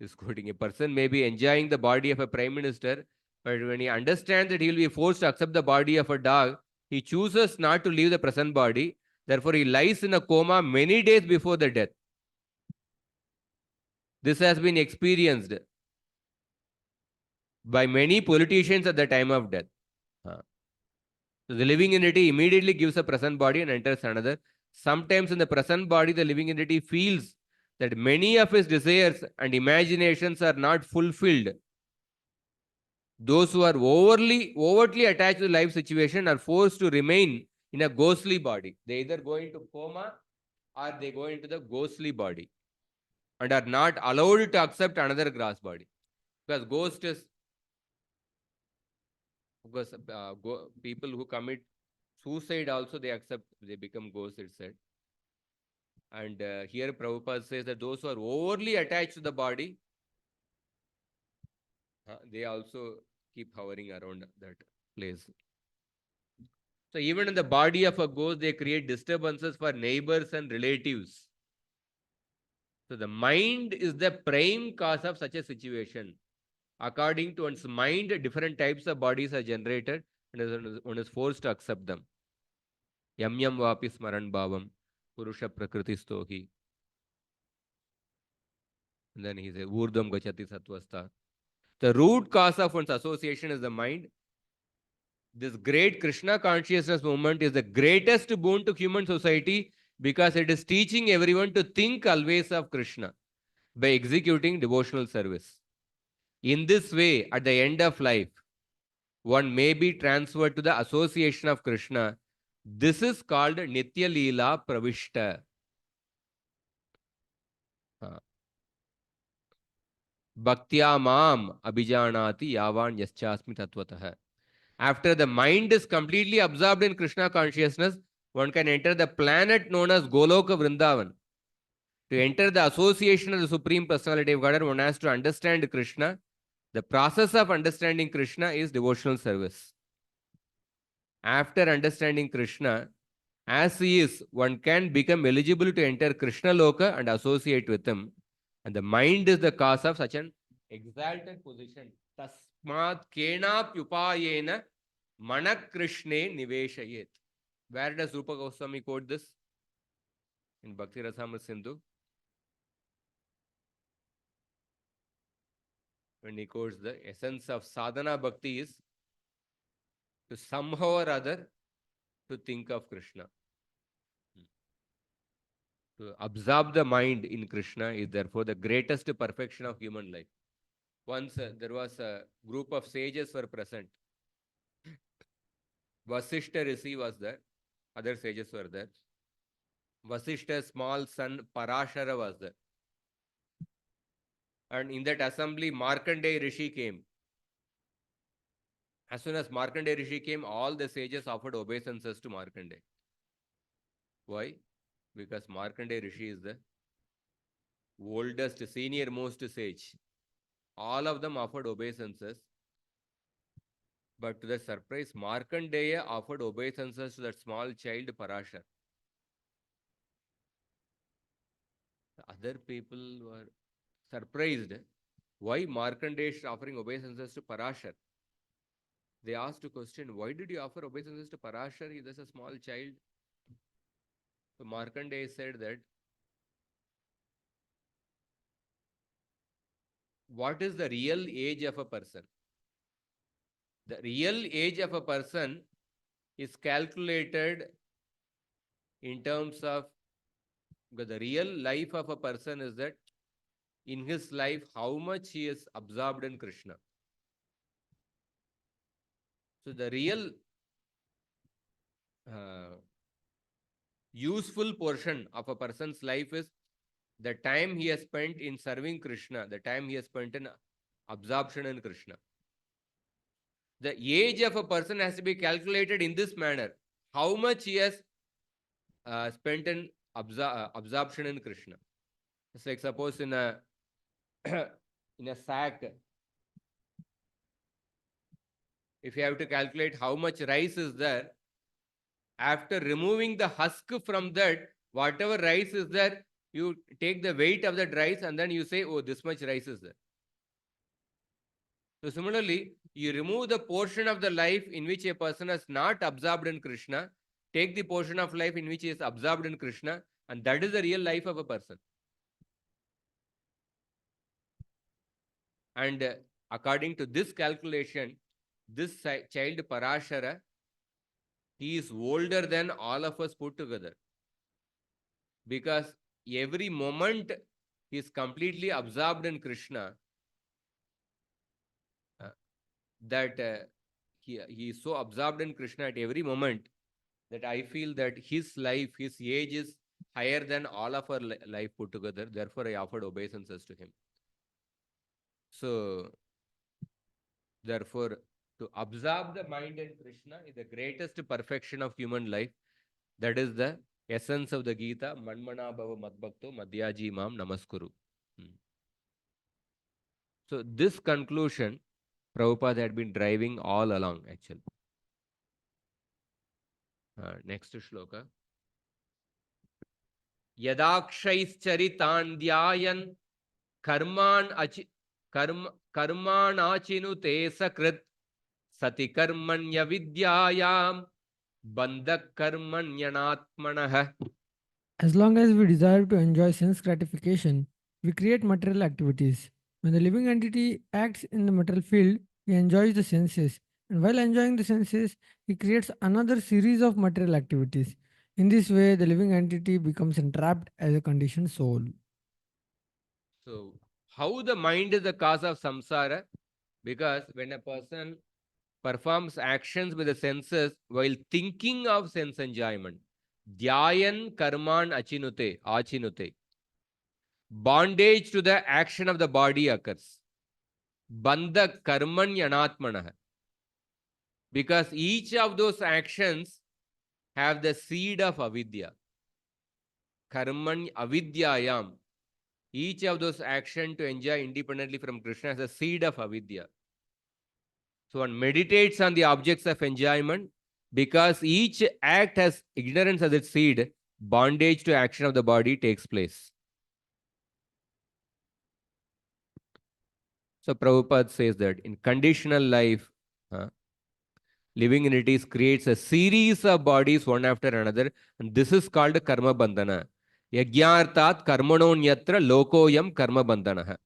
He's quoting, a person may be enjoying the body of a prime minister, but when he understands that he will be forced to accept the body of a dog, he chooses not to leave the present body. Therefore, he lies in a coma many days before the death. This has been experienced by many politicians at the time of death. So the living entity immediately gives a present body and enters another. Sometimes in the present body, the living entity feels that many of his desires and imaginations are not fulfilled. Those who are overtly attached to the life situation are forced to remain in a ghostly body. They either go into coma or they go into the ghostly body and are not allowed to accept another gross body. Because ghost is, because people who commit suicide also they become ghosts, it said. And here Prabhupada says that those who are overly attached to the body, they also keep hovering around that place. So even in the body of a ghost, they create disturbances for neighbors and relatives. So the mind is the prime cause of such a situation. According to one's mind, different types of bodies are generated and one is forced to accept them. Yam yam vapi smaran bhavam, purusha prakriti stohi. And then he says, urdhvam gachati satvastha. The root cause of one's association is the mind. This great Krishna consciousness movement is the greatest boon to human society because it is teaching everyone to think always of Krishna by executing devotional service. In this way, at the end of life, one may be transferred to the association of Krishna. This is called Nitya Leela Pravishta. Bhaktya Mam Abhijanati Yavan Yaschasmi Tatvatah. After the mind is completely absorbed in Krishna consciousness, one can enter the planet known as Goloka Vrindavan. To enter the association of the Supreme Personality of Godhead, one has to understand Krishna. The process of understanding Krishna is devotional service. After understanding Krishna, as he is, one can become eligible to enter Krishna Loka and associate with him. And the mind is the cause of such an exalted position. Thus, tasmat kenapyupayena manakrishne niveshayet. Where does Rupa Goswami quote this? In Bhakti Rasamrita Sindhu. When he quotes the essence of sadhana bhakti is to somehow or other to think of Krishna. To absorb the mind in Krishna is therefore the greatest perfection of human life. Once there was a group of sages were present. Vasishta Rishi was there. Other sages were there. Vasishta's small son Parashara was there. And in that assembly, Markandeya Rishi came. As soon as Markandeya Rishi came, all the sages offered obeisances to Markandeya. Why? Because Markandeya Rishi is the oldest, senior most sage. All of them offered obeisances. But to the surprise, Markandeya offered obeisances to that small child Parashar. Other people were surprised. Why Markandeya is offering obeisances to Parashar? They asked a question, why did you offer obeisances to Parashar? He is a small child. So Markandeya said that, what is the real age of a person? The real age of a person is calculated in terms of, the real life of a person is that in his life, how much he is absorbed in Krishna. So the real useful portion of a person's life is the time he has spent in serving Krishna, the time he has spent in absorption in Krishna. The age of a person has to be calculated in this manner. How much he has spent in absorption in Krishna. It's like suppose in a in a sack, if you have to calculate how much rice is there, after removing the husk from that, whatever rice is there, you take the weight of that rice and then you say, oh, this much rice is there. So similarly, you remove the portion of the life in which a person is not absorbed in Krishna, take the portion of life in which he is absorbed in Krishna, and that is the real life of a person. And according to this calculation, this child Parashara, he is older than all of us put together. Because every moment he is completely absorbed in Krishna, that he is so absorbed in Krishna at every moment that I feel that his life, his age is higher than all of our life put together. Therefore, I offered obeisances to him. So, therefore, to absorb the mind in Krishna is the greatest perfection of human life. That is the essence of the Gita. Manmana bhava madbhakto madhyaji mam namaskuru. So, this conclusion, Prabhupada had been driving all along, actually. Next shloka. Yadakshaischaritandiayan karmanachinute sakrit sati karmanya vidyayam bandhak karmanyanatmanah. As long as we desire to enjoy sense gratification, we create material activities. When the living entity acts in the material field, he enjoys the senses, and while enjoying the senses, he creates another series of material activities. In this way, the living entity becomes entrapped as a conditioned soul. So, how the mind is the cause of samsara? Because when a person performs actions with the senses while thinking of sense enjoyment, dhyayan karman achinute, bondage to the action of the body occurs. Bandha karmanyanatmanah. Because each of those actions have the seed of avidya. Karman avidyayam. Each of those actions to enjoy independently from Krishna has a seed of avidya. So one meditates on the objects of enjoyment. Because each act has ignorance as its seed, bondage to action of the body takes place. So Prabhupada says that in conditional life, living entities creates a series of bodies one after another, and this is called karma bandhana. Yajnartat karmanonyatra lokoyam karma bandhana.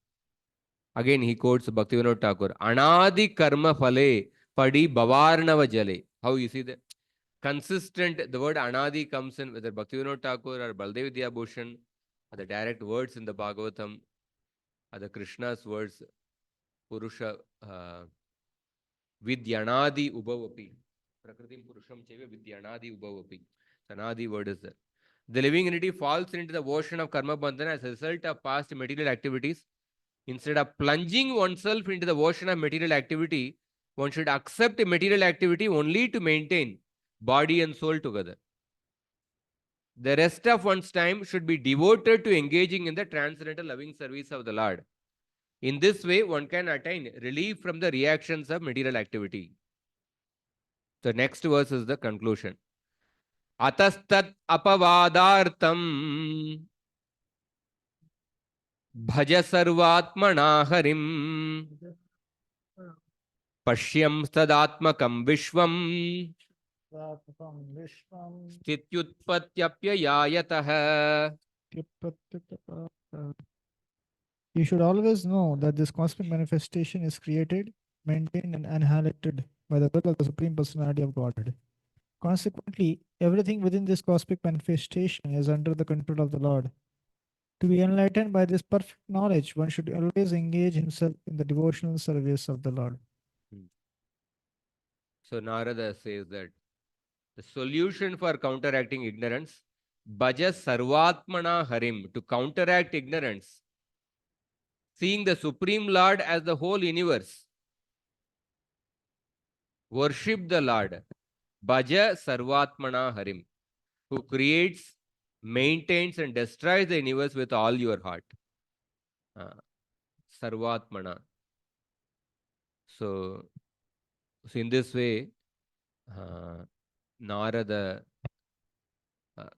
Again, he quotes Bhaktivinoda Thakur, Anadi karma phale padi bhavarnava jale. How you see that? Consistent, the word Anadi comes in whether Bhaktivinoda Thakur or Baldev Vidya Bhushan, are the direct words in the Bhagavatam, are the Krishna's words, Purusha, Vidyanadi Ubhavapi. Prakritim Purusham Cheva Vidyanadi Ubhavapi. Anadi word is there. The living entity falls into the ocean of karma bandhana as a result of past material activities. Instead of plunging oneself into the ocean of material activity, one should accept material activity only to maintain body and soul together. The rest of one's time should be devoted to engaging in the transcendental loving service of the Lord. In this way, one can attain relief from the reactions of material activity. The next verse is the conclusion. Atastat apavadartam bhaja sarvatmana harim pashyam sadatmakam vishvam stityutpatyapyayatah. You should always know that this cosmic manifestation is created, maintained, and annihilated by the will of the Supreme Personality of Godhead. Consequently, everything within this cosmic manifestation is under the control of the Lord. To be enlightened by this perfect knowledge, one should always engage himself in the devotional service of the Lord. So Narada says that the solution for counteracting ignorance, bhaja sarvatmana harim, to counteract ignorance, seeing the Supreme Lord as the whole universe, worship the Lord, bhaja sarvatmana harim, who creates, maintains and destroys the universe with all your heart. Sarvatmana. So in this way, Narada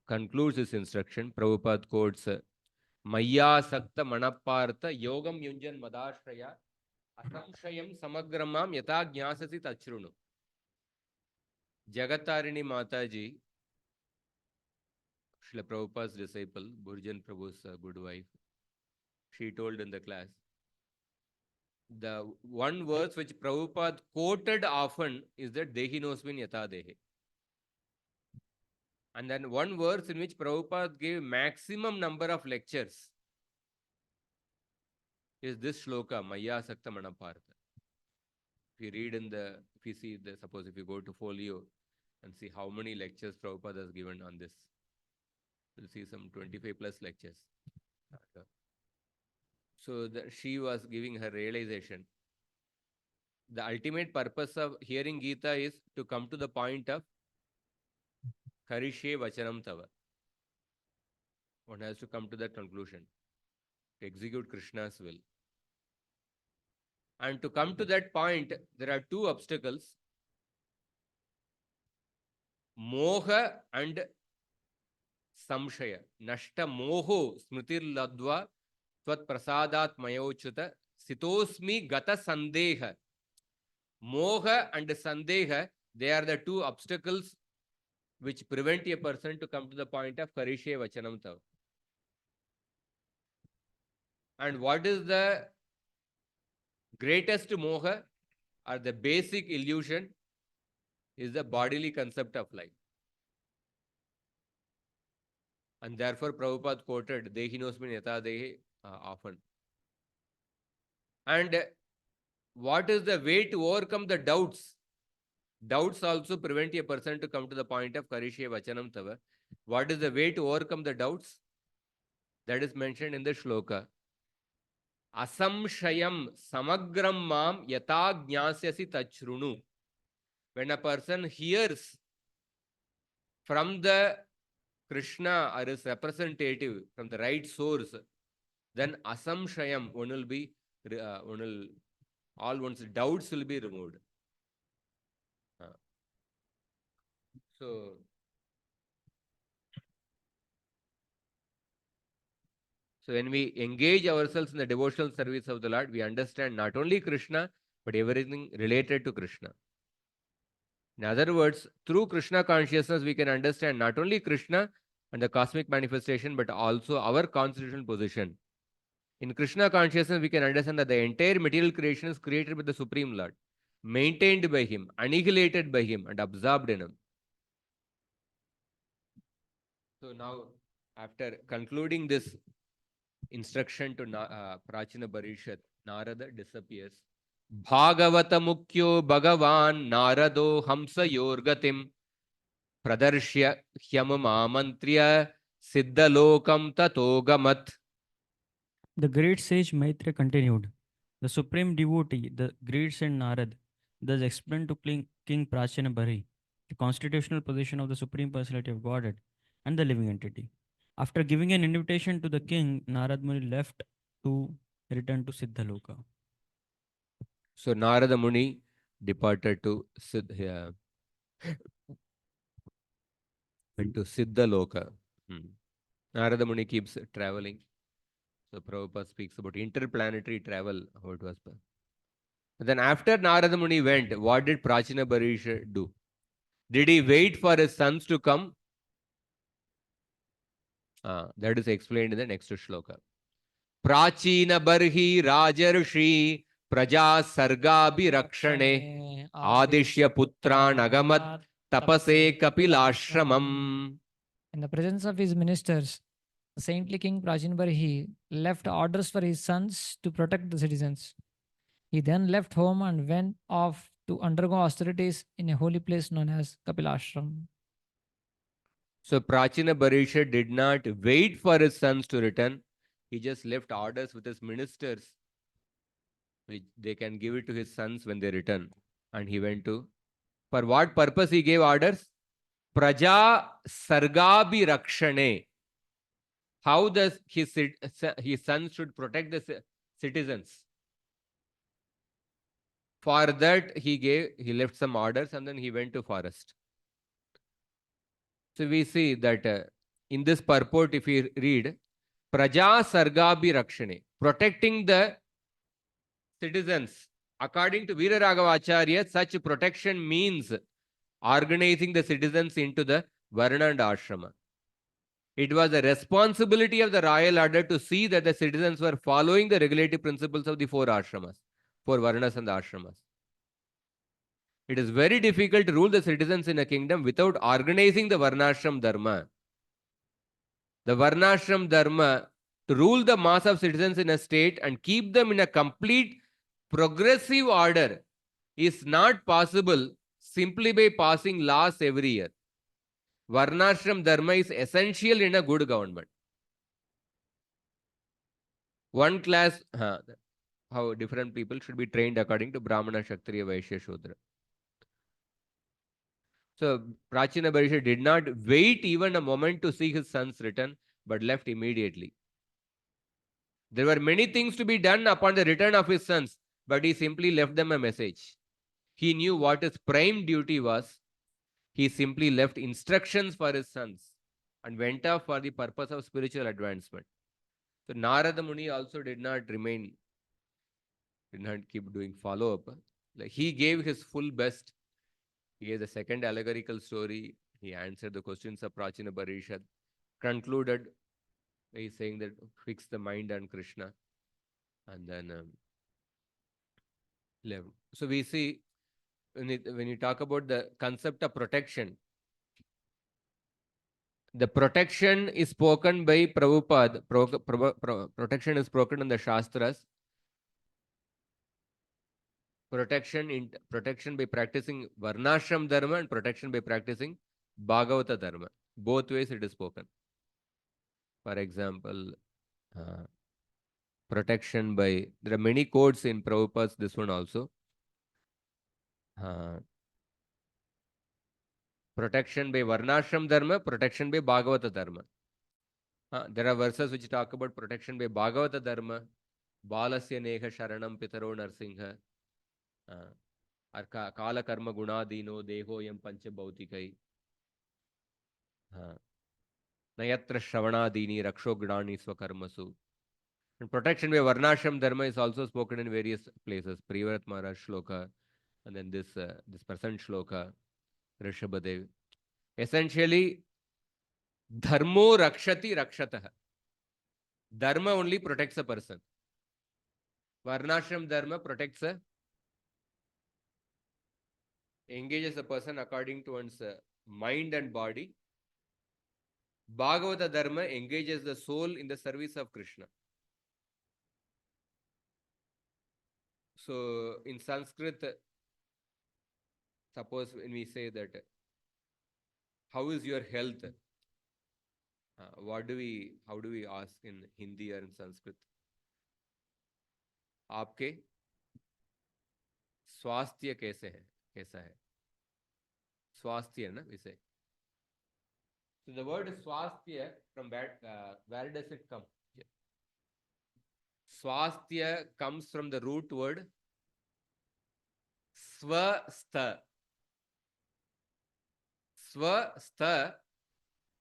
concludes his instruction. Prabhupada quotes, Maya Sakta Manapartha Yogam Yunjan Madashraya Asamshayam Samagramam Yata Jnasasi Tachrunu. Jagatarini Mataji, Srila Prabhupada's disciple, Burjan Prabhu's good wife, she told in the class, the one verse which Prabhupada quoted often is that Dehinosmin Yata Dehe. And then one verse in which Prabhupada gave maximum number of lectures is this shloka, Maya Sakta Manapartha. If you read if you see suppose if you go to folio and see how many lectures Prabhupada has given on this, you'll see some 25 plus lectures. So she was giving her realization. The ultimate purpose of hearing Gita is to come to the point of Karishe Vachanam Tava. One has to come to that conclusion, to execute Krishna's will. And to come to that point, there are two obstacles, Moha and Samshaya. Nashta Moho Smritir Ladva Tvat Prasadat Mayochuta Sitosmi Gata Sandeha. Moha and Sandeha, they are the two obstacles which prevent a person to come to the point of Karishe Vachanam Tav. And what is the greatest moha or the basic illusion is the bodily concept of life. And therefore Prabhupada quoted Dehinosmin Yata Dehe often. And what is the way to overcome the doubts? Doubts also prevent a person to come to the point of Karishe Vachanam Tava. What is the way to overcome the doubts? That is mentioned in the shloka. Asamshayam samagram mam yata jnasyasi tachrunu. When a person hears from the Krishna or his representative, from the right source, then asamshayam, all one's doubts will be removed. So So when we engage ourselves in the devotional service of the Lord, we understand not only Krishna, but everything related to Krishna. In other words, through Krishna consciousness, we can understand not only Krishna and the cosmic manifestation, but also our constitutional position. In Krishna consciousness, we can understand that the entire material creation is created by the Supreme Lord, maintained by Him, annihilated by Him, and absorbed in Him. So now, after concluding this instruction to Prachina Parishad, Narada disappears. Bhagavata Mukhyo Bhagavan Narado Hamsa Yorgatim Pradarshya Hyamam Amantriya Siddhalokam Tatogamat. The great sage Maitreya continued. The supreme devotee, the great saint Narad, thus explained to King Prachina Bari the constitutional position of the Supreme Personality of Godhead and the living entity. After giving an invitation to the king, Narad Muni left to return to Siddhaloka. So Narada Muni departed to went to Siddhaloka. Narada Muni keeps traveling. So Prabhupada speaks about interplanetary travel, how it was. Then after Narada Muni went, what did Prachina Barisha do? Did he wait for his sons to come? That is explained in the next shloka. Prachina Barhi Rajarshi Praja Sargabi Rakshane Adishya Putran Agamat Tapase Kapilashramam. In the presence of his ministers, the saintly king Prajinbarhi left orders for his sons to protect the citizens. He then left home and went off to undergo austerities in a holy place known as Kapilashram. So Prachina Barisha did not wait for his sons to return. He just left orders with his ministers. They can give it to his sons when they return. And he went to. For what purpose he gave orders? Praja Sargabi Rakshane. How does his sons should protect the citizens? For that he left some orders and then he went to forest. So we see that in this purport, if we read, Praja Sargabi Rakshane, protecting the citizens. According to Veera Raghavacharya, such protection means organizing the citizens into the Varna and Ashrama. It was the responsibility of the royal order to see that the citizens were following the regulative principles of the four ashramas, four Varnas and the ashramas. It is very difficult to rule the citizens in a kingdom without organizing the Varnashram Dharma. The Varnashram Dharma, to rule the mass of citizens in a state and keep them in a complete progressive order, is not possible simply by passing laws every year. Varnashram Dharma is essential in a good government. One class, how different people should be trained according to Brahmana, Kshatriya, Vaishya, Shudra. So Prachina Barisha did not wait even a moment to see his sons return, but left immediately. There were many things to be done upon the return of his sons, but he simply left them a message. He knew what his prime duty was. He simply left instructions for his sons and went off for the purpose of spiritual advancement. So Narada Muni also did not keep doing follow-up. Like he gave his full best. He gave the second allegorical story. He answered the questions of Prachina Parishad. Concluded by saying that fix the mind on Krishna. And then left. So we see when you talk about the concept of protection, the protection is spoken by Prabhupada. Protection is spoken in the Shastras. Protection by practicing Varnashram Dharma and protection by practicing Bhagavata Dharma. Both ways it is spoken. For example, protection by, there are many codes in Prabhupada's, this one also. Protection by Varnashram Dharma, protection by Bhagavata Dharma. There are verses which talk about protection by Bhagavata Dharma. Balasya Neha Sharanam Pitaro Narsingha. Kala Karma Gunadino Deho Yam Pancha Bhautikai. Nayatra Shravanadini Raksho Gnani Swakarmasu. And protection by Varnashram Dharma is also spoken in various places. Privarat Maharaj Shloka, and then this present Shloka, Rishabhadev. Essentially, Dharmo Rakshati Rakshatah. Dharma only protects a person. Varnashram Dharma protects engages a person according to one's mind and body. Bhagavata Dharma engages the soul in the service of Krishna. So in Sanskrit, suppose when we say that, how is your health? How do we ask in Hindi or in Sanskrit? आपके स्वास्थ्य कैसे है? कैसा है? स्वास्थ्य ना we say. So the word swasthya, from where does it come? Yeah. Swasthya comes from the root word swastha. Swastha,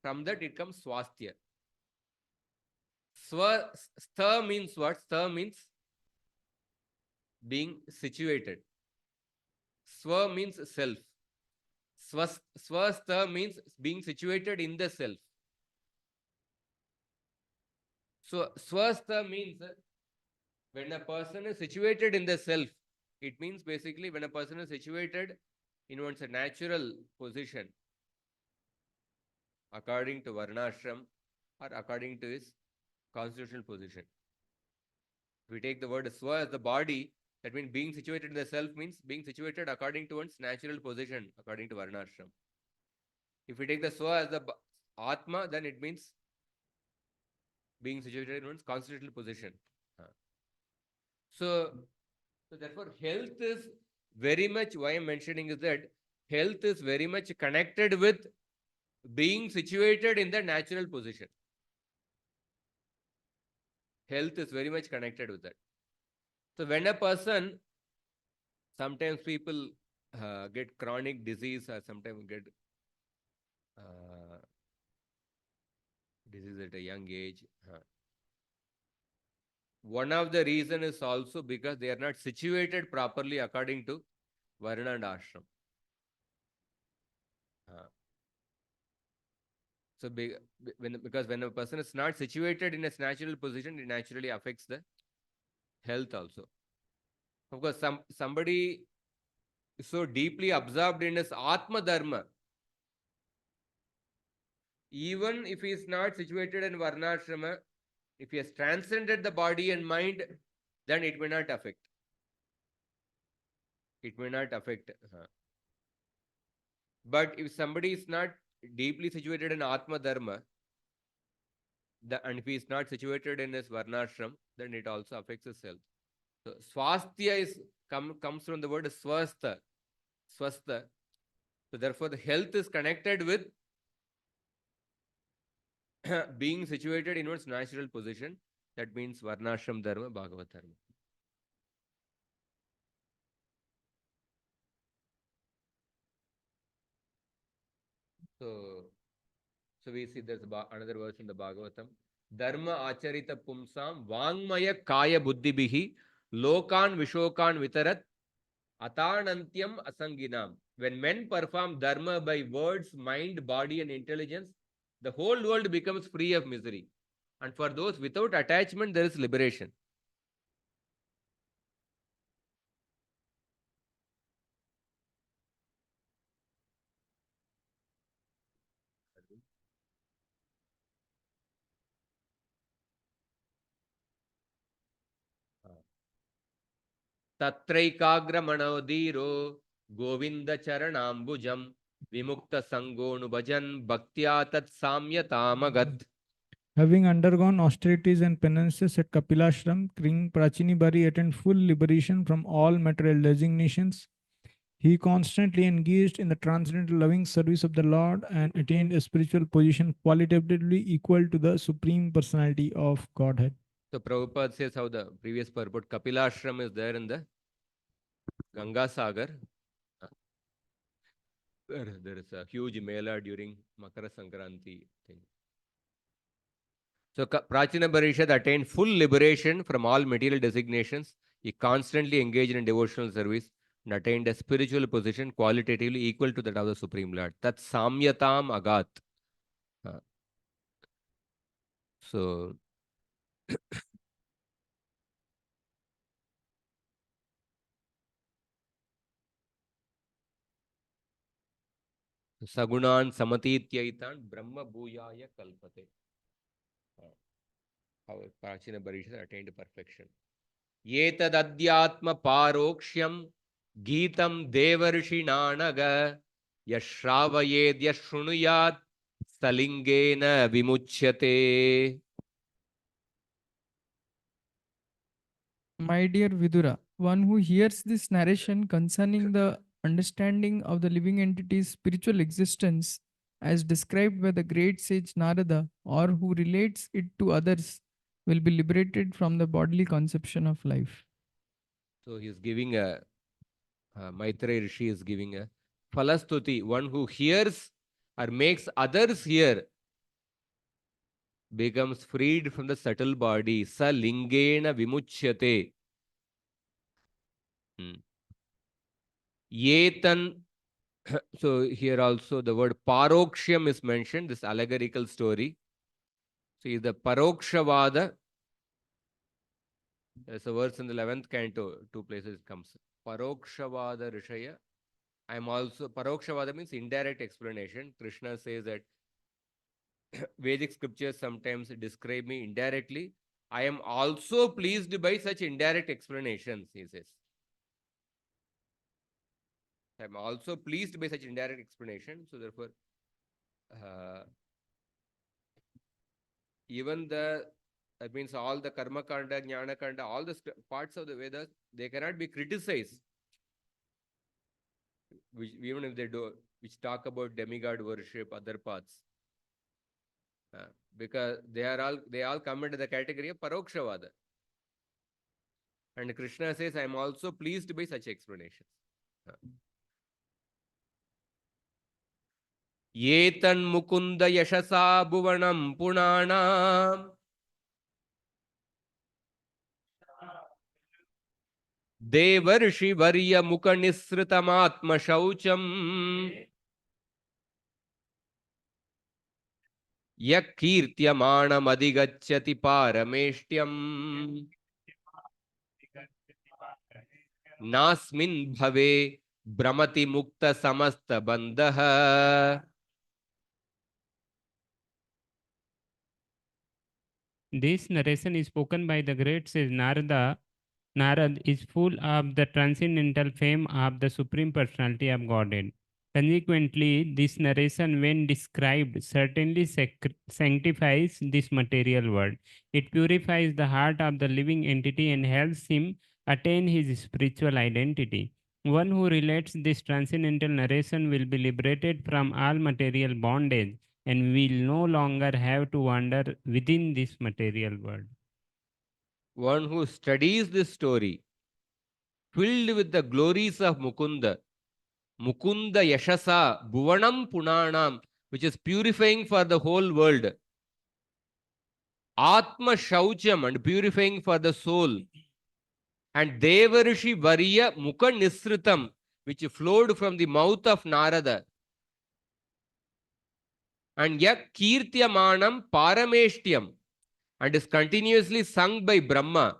from that it comes swasthya. Swastha means what? Stha means being situated. Swa means self. Swastha means being situated in the self. So swastha means when a person is situated in the self, it means basically when a person is situated in one's natural position, according to Varnashram or according to his constitutional position. If we take the word swa as the body, that means being situated in the self means being situated according to one's natural position, according to Varnashram. If we take the swa as the atma, then it means being situated in one's constitutional position. So therefore, health is very much, why I'm mentioning is that health is very much connected with being situated in the natural position. Health is very much connected with that. So when a person, sometimes people get chronic disease or sometimes get disease at a young age. One of the reason is also because they are not situated properly according to Varna and Ashram. So because when a person is not situated in its natural position, it naturally affects the health also. Of course, somebody is so deeply absorbed in his Atma Dharma, even if he is not situated in Varnashrama, if he has transcended the body and mind, then it may not affect. It may not affect. But if somebody is not deeply situated in Atma Dharma, and if he is not situated in his Varnashram, then it also affects his health. So swasthya comes from the word swastha. Swastha. So therefore, the health is connected with being situated in one's natural position. That means Varnashram Dharma, Bhagavat Dharma. So we see there's another verse in the Bhagavatam. Dharma acharita pumsam vangmaya kaya buddhibihi lokan vishokan vitarat atanantyam asanginam. When men perform dharma by words, mind, body and intelligence, the whole world becomes free of misery. And for those without attachment, there is liberation. Tatraikagra manodiro govinda charanambujam vimukta sangonu bhajan bhaktya tat samyatamagat. Having undergone austerities and penances at Kapilashram, King Prachini Bari attained full liberation from all material designations. He constantly engaged in the transcendental loving service of the Lord and attained a spiritual position qualitatively equal to the Supreme Personality of Godhead. So Prabhupada says how the previous purport Kapilashram is there in the Ganga Sagar. There is a huge mela during Makara Sankranti thing. So Prachina Parishad attained full liberation from all material designations. He constantly engaged in devotional service and attained a spiritual position qualitatively equal to that of the Supreme Lord. That's Samyatam Agat. Uh, So, Sagunan Samatityaitan Brahma Bhuyaya Kalpate. How Prachina Parishad attained perfection. Yetadadhyatma Paroksham Geetam Devarshinaanaga Yashravayed Yashrunuyat Salingena Vimuchyate. My dear Vidura, one who hears this narration concerning the understanding of the living entity's spiritual existence as described by the great sage Narada, or who relates it to others, will be liberated from the bodily conception of life. So he is giving a, Maitreya Rishi is giving a Falastuti, one who hears or makes others hear becomes freed from the subtle body. Sa lingena vimuchyate. Yetan. So here also the word paroksham is mentioned, this allegorical story. So the parokshavada, there's a verse in the 11th canto, two places it comes. Parokshavada rishaya. I'm also, parokshavada means indirect explanation. Krishna says that Vedic scriptures sometimes describe me indirectly. I am also pleased by such indirect explanations, he says. I am also pleased by such indirect explanation. So therefore, even that means all the karma kanda, jnana kanda, all the parts of the Vedas, they cannot be criticized. Even if they do, which talk about demigod worship, other paths. Because they all come into the category of parokshavada. And Krishna says, I am also pleased by such explanations. Yetan mukunda yashasa bhuvanam punanam devarshi varya mukha nisritamatma shaucham yakirtyamanam adigachyati parameshtyam nasmin bhave brahmati mukta samasta bandha. This narration is spoken by the great sage Narada. Narad is full of the transcendental fame of the Supreme Personality of Godhead. Consequently, this narration, when described, certainly sanctifies this material world. It purifies the heart of the living entity and helps him attain his spiritual identity. One who relates this transcendental narration will be liberated from all material bondage and will no longer have to wander within this material world. One who studies this story, filled with the glories of Mukunda, Mukunda Yashasa, Bhuvanam Punanam, which is purifying for the whole world. Atma Shaucham, and purifying for the soul. And Devarshi Varya Mukha Nisritam, which flowed from the mouth of Narada. And Yak Kirtyamanam Parameshtyam, and is continuously sung by Brahma.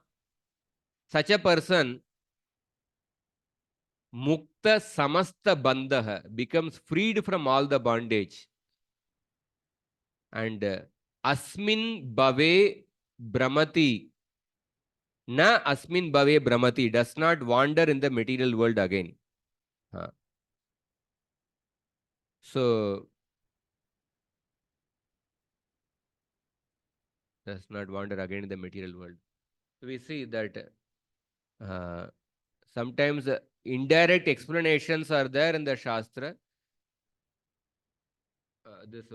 Such a person, Mukta Samasta Bandha, becomes freed from all the bondage. And Asmin Bhave Brahmati, Na Asmin Bhave Brahmati, does not wander in the material world again. So, does not wander again in the material world. So we see that sometimes indirect explanations are there in the Shastra. This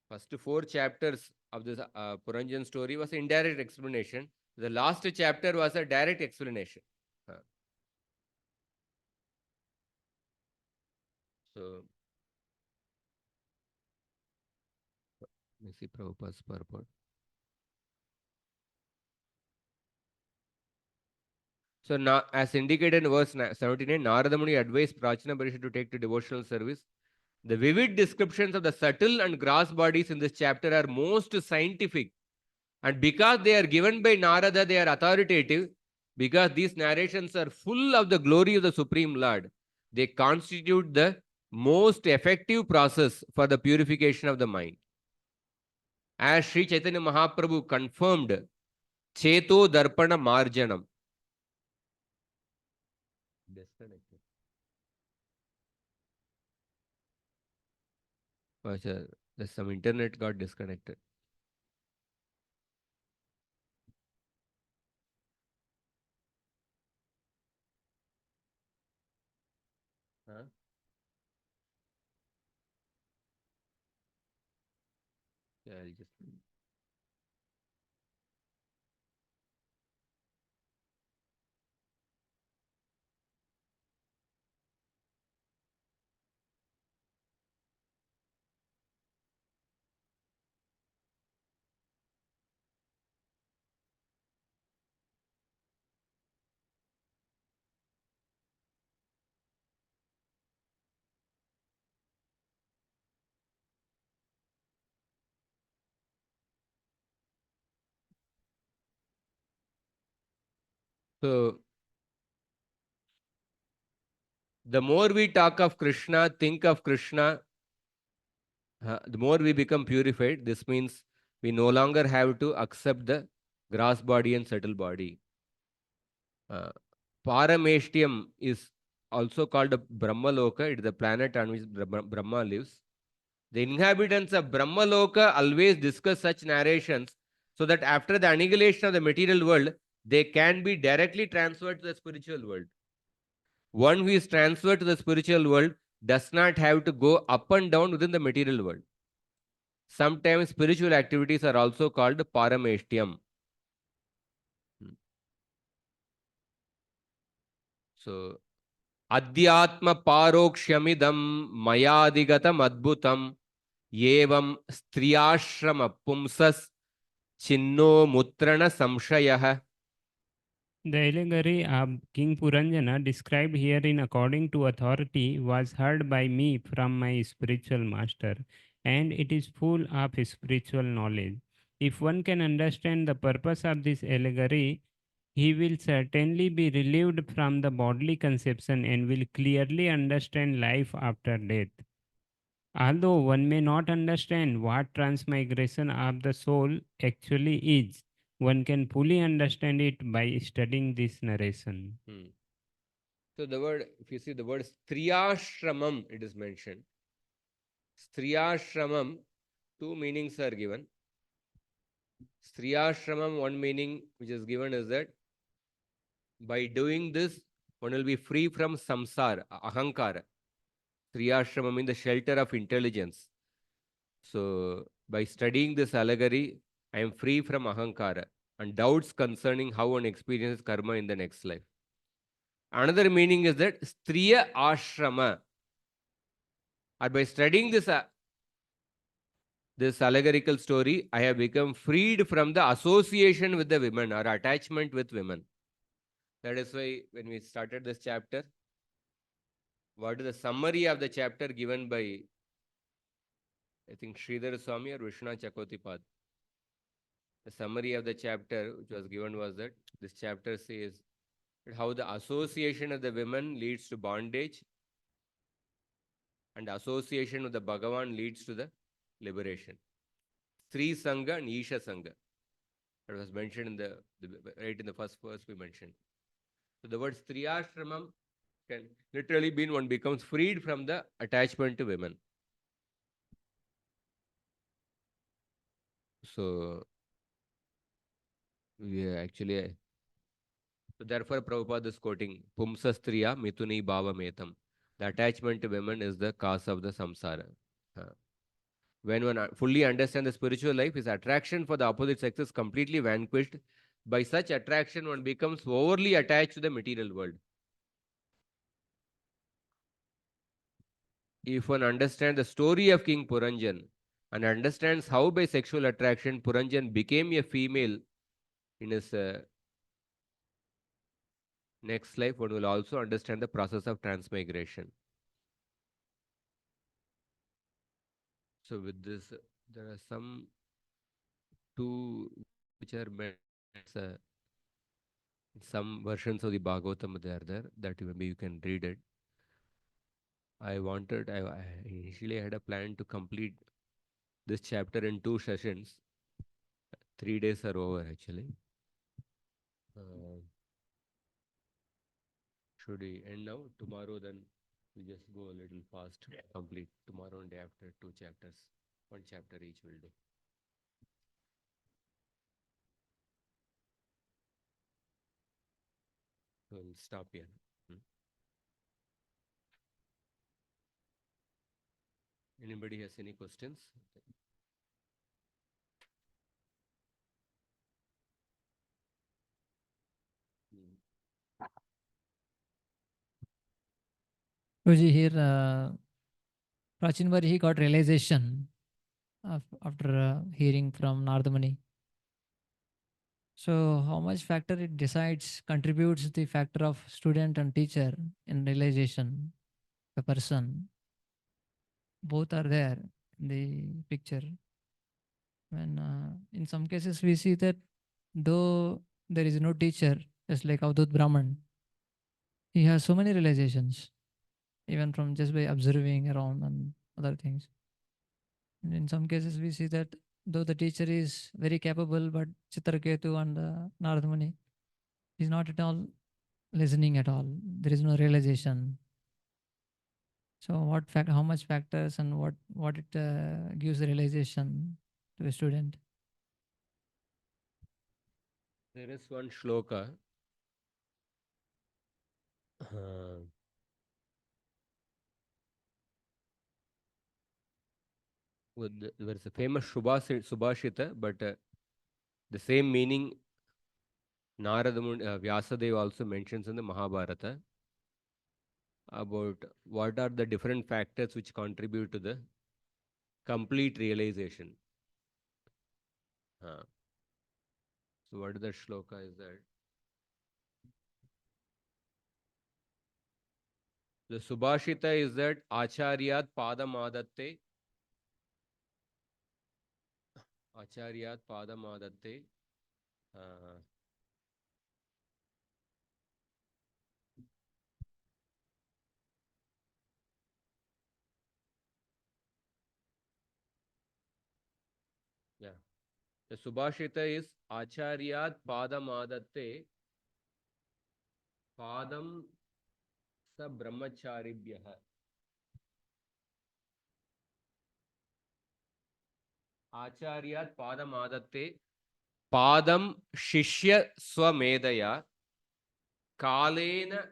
first 4 chapters of this Puranjan story was indirect explanation. The last chapter was a direct explanation. So, see Prabhupada's purport. So now, as indicated in verse 79, Narada Muni advised Prachina Bharisha to take to devotional service. The vivid descriptions of the subtle and gross bodies in this chapter are most scientific. And because they are given by Narada, they are authoritative. Because these narrations are full of the glory of the Supreme Lord, they constitute the most effective process for the purification of the mind. As Sri Chaitanya Mahaprabhu confirmed, Cheto Darpana Marjanam. Disconnected. There's some internet got disconnected. Huh? Yeah, I'll just. So, the more we talk of Krishna, think of Krishna, the more we become purified. This means we no longer have to accept the gross body and subtle body. Parameshtiam is also called a Brahmaloka. It is the planet on which Brahma lives. The inhabitants of Brahmaloka always discuss such narrations so that after the annihilation of the material world, they can be directly transferred to the spiritual world. One who is transferred to the spiritual world does not have to go up and down within the material world. Sometimes spiritual activities are also called parameshtiam. So, Adhyatma parokshyamidam mayadigatam adbhutam yevam striyashrama pumsas chinno mutrana samshayah. The allegory of King Puranjana described herein according to authority was heard by me from my spiritual master, and it is full of spiritual knowledge. If one can understand the purpose of this allegory, he will certainly be relieved from the bodily conception and will clearly understand life after death. Although one may not understand what transmigration of the soul actually is, one can fully understand it by studying this narration. So the word, if you see the word striyashramam, it is mentioned. Striyashramam, two meanings are given. Striyashramam, one meaning which is given is that by doing this, one will be free from samsara, ahankara. Striyashramam means the shelter of intelligence. So by studying this allegory, I am free from ahankara and doubts concerning how one experiences karma in the next life. Another meaning is that striya ashrama, or by studying this allegorical story, I have become freed from the association with the women or attachment with women. That is why when we started this chapter, what is the summary of the chapter given by, I think, Sridhar Swami or Vishnu Chakotipad? The summary of the chapter which was given was that this chapter says how the association of the women leads to bondage and association with the Bhagavan leads to the liberation. Sri Sangha and Isha Sangha. That was mentioned in right in the first verse we mentioned. So the word Striyashramam can literally mean one becomes freed from the attachment to women. So we actually, so therefore Prabhupada is quoting Pumsastriya Mituni Bhava Metam. The attachment to women is the cause of the samsara. When one fully understands the spiritual life, his attraction for the opposite sex is completely vanquished. By such attraction, one becomes overly attached to the material world. If one understands the story of King Puranjan and understands how by sexual attraction Puranjan became a female in his next life, one will also understand the process of transmigration. So with this, there are some two which are meant some versions of the Bhagavatam they are there that maybe you can read it. I initially had a plan to complete this chapter in 2 sessions. 3 days are over actually. Should we end now? Tomorrow then we just go a little fast, complete tomorrow and day after 2 chapters. 1 chapter each will do. So we'll stop here. Anybody has any questions? Guruji, here Prachinvar, he got realization after hearing from Nardamani. So how much factor it decides, contributes the factor of student and teacher in realization, the person. Both are there in the picture. When in some cases we see that though there is no teacher, just like Avadut Brahman, he has so many realizations, even from just by observing around and other things. And in some cases we see that though the teacher is very capable, but Chitraketu and Nardamani is not at all listening at all. There is no realization. So how much factors and what it gives the realization to a student? There is one shloka. There is a famous Subhashita, but the same meaning Narada Vyasadeva also mentions in the Mahabharata about what are the different factors which contribute to the complete realization. So what is that shloka is that? The Subhashita is that Acharyat Padamadatte. Acharyat Padamadatte. Yeah. The Subhashita is Acharyat Padamadatte Padam Sa Brahmacharibhyah. Acharyat Padamadatte Padam Shishya Swamedaya Kalena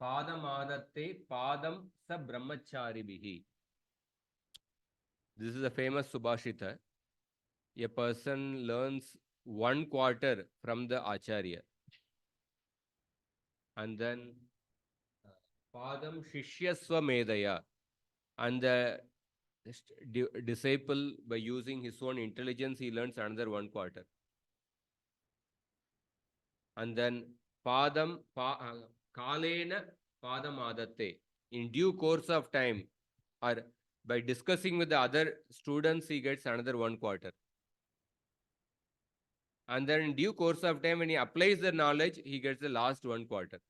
Padamadatte Padam Sa Brahmacharibihi. This is a famous Subhashita. A person learns 1/4 from the Acharya. And then Padam Shishya Swamedaya. And the disciple, by using his own intelligence, he learns another 1/4. And then Kalena Padamadatte. In due course of time, or by discussing with the other students, he gets another 1/4. And then in due course of time, when he applies the knowledge, he gets the last 1/4.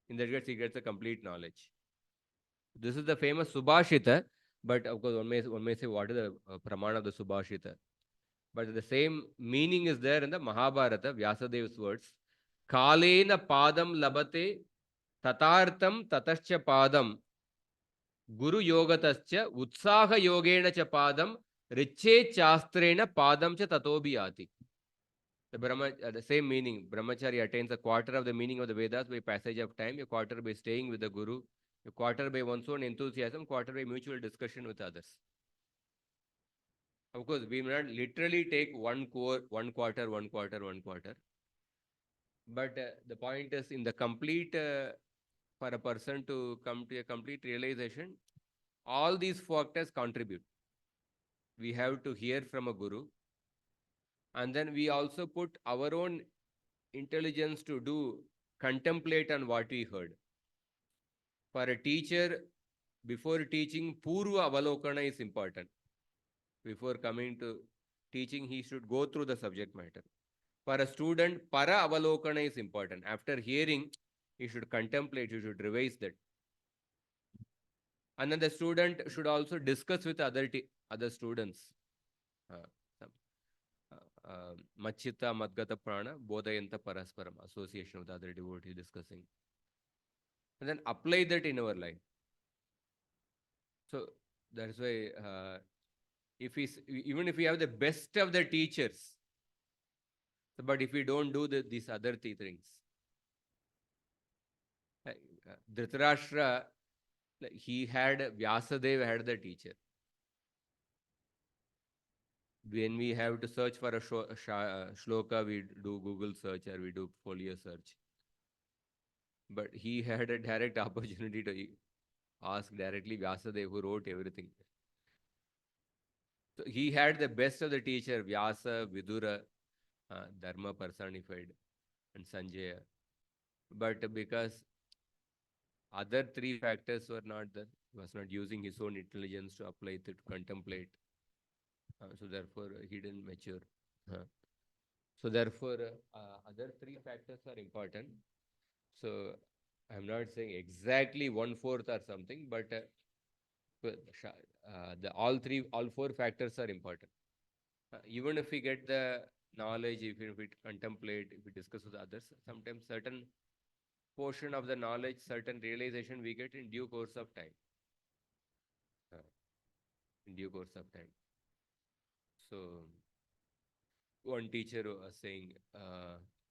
In that case, he gets a complete knowledge. This is the famous Subhashita, but of course, one may say, what is the pramana of the Subhashita? But the same meaning is there in the Mahabharata, Vyasadev's words. Kalena padam labate tatartam tatascha padam guru yogatascha utsaha yogena cha padam riche chastrena padam cha tatobhyati. The same meaning. Brahmachari attains a 1/4 of the meaning of the Vedas by passage of time, a 1/4 by staying with the Guru, a 1/4 by one's own enthusiasm, 1/4 by mutual discussion with others. Of course, we may not literally take 1/4, 1/4, 1/4, 1/4. But the point is, in the complete, for a person to come to a complete realization, all these factors contribute. we have to hear from a guru, and then we also put our own intelligence to do contemplate on what we heard. For a teacher, before teaching, purva avalokana is important. Before coming to teaching, he should go through the subject matter. For a student, para avalokana is important. After hearing, he should contemplate, he should revise that. And then the student should also discuss with other students. Machita Madgata Prana, Bodhayanta Parasparam, association with other devotees discussing. And then apply that in our life. So that's why even if we have the best of the teachers, but if we don't do these other things, Dhritarashtra, he had Vyasadeva had the teacher. When we have to search for a shloka, we do Google search or we do folio search. But he had a direct opportunity to ask directly Vyasadeva, who wrote everything. So he had the best of the teacher, Vyasa, Vidura, Dharma personified, and Sanjaya. But because other three factors were not there, he was not using his own intelligence to apply it, to contemplate. So therefore, he didn't mature. So therefore, other three factors are important. So I'm not saying exactly 1/4 or something, but all four factors are important. Even if we get the knowledge, if we contemplate, if we discuss with others, sometimes certain portion of the knowledge, certain realization we get in due course of time. In due course of time. So one teacher was saying,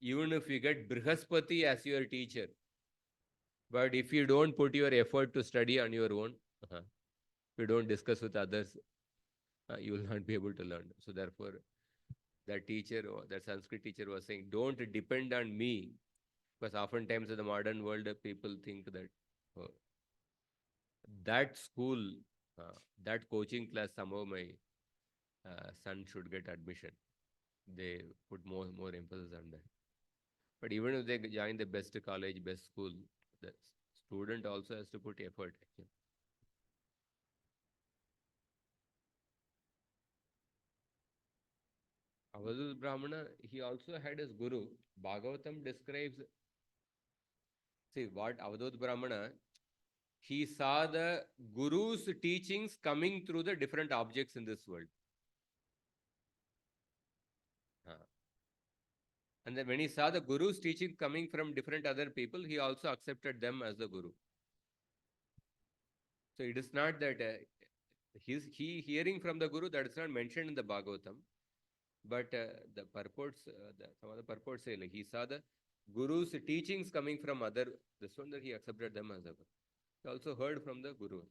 even if you get Brihaspati as your teacher, but if you don't put your effort to study on your own, if you don't discuss with others, you will not be able to learn. So therefore, that teacher, that Sanskrit teacher was saying, don't depend on me, because oftentimes in the modern world, people think that that school, that coaching class, somehow my son should get admission. They put more emphasis on that. But even if they join the best college, best school, the student also has to put effort. Avadut Brahmana, he also had his guru. Bhagavatam describes, see what Avadut Brahmana, he saw the guru's teachings coming through the different objects in this world. And then when he saw the guru's teaching coming from different other people, he also accepted them as the guru. So it is not that he hearing from the guru, that is not mentioned in the Bhagavatam. But the purports, some of the purports say, like he saw the guru's teachings coming from this one, that he accepted them as a guru. He also heard from the guru.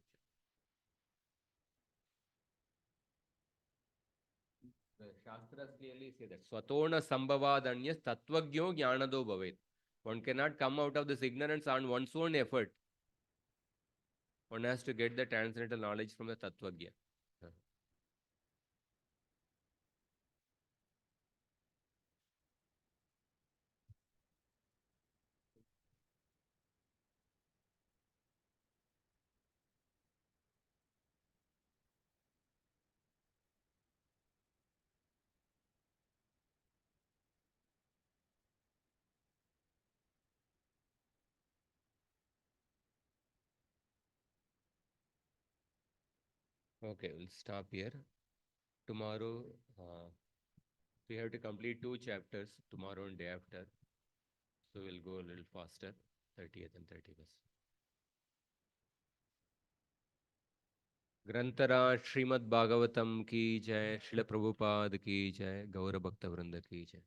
The Shastras clearly say that Swatona Sambhavadanyas Tattvagyo Jnanado Bhavet. One cannot come out of this ignorance on one's own effort. One has to get the transcendental knowledge from the Tattvagya. Okay, we'll stop here. Tomorrow, we have to complete 2 chapters tomorrow and day after. So we'll go a little faster, 30th and 31st. ग्रंथराज Shrimad Bhagavatam की जय, श्रील प्रभुपाद की जय, गौर भक्त वृंद की जय.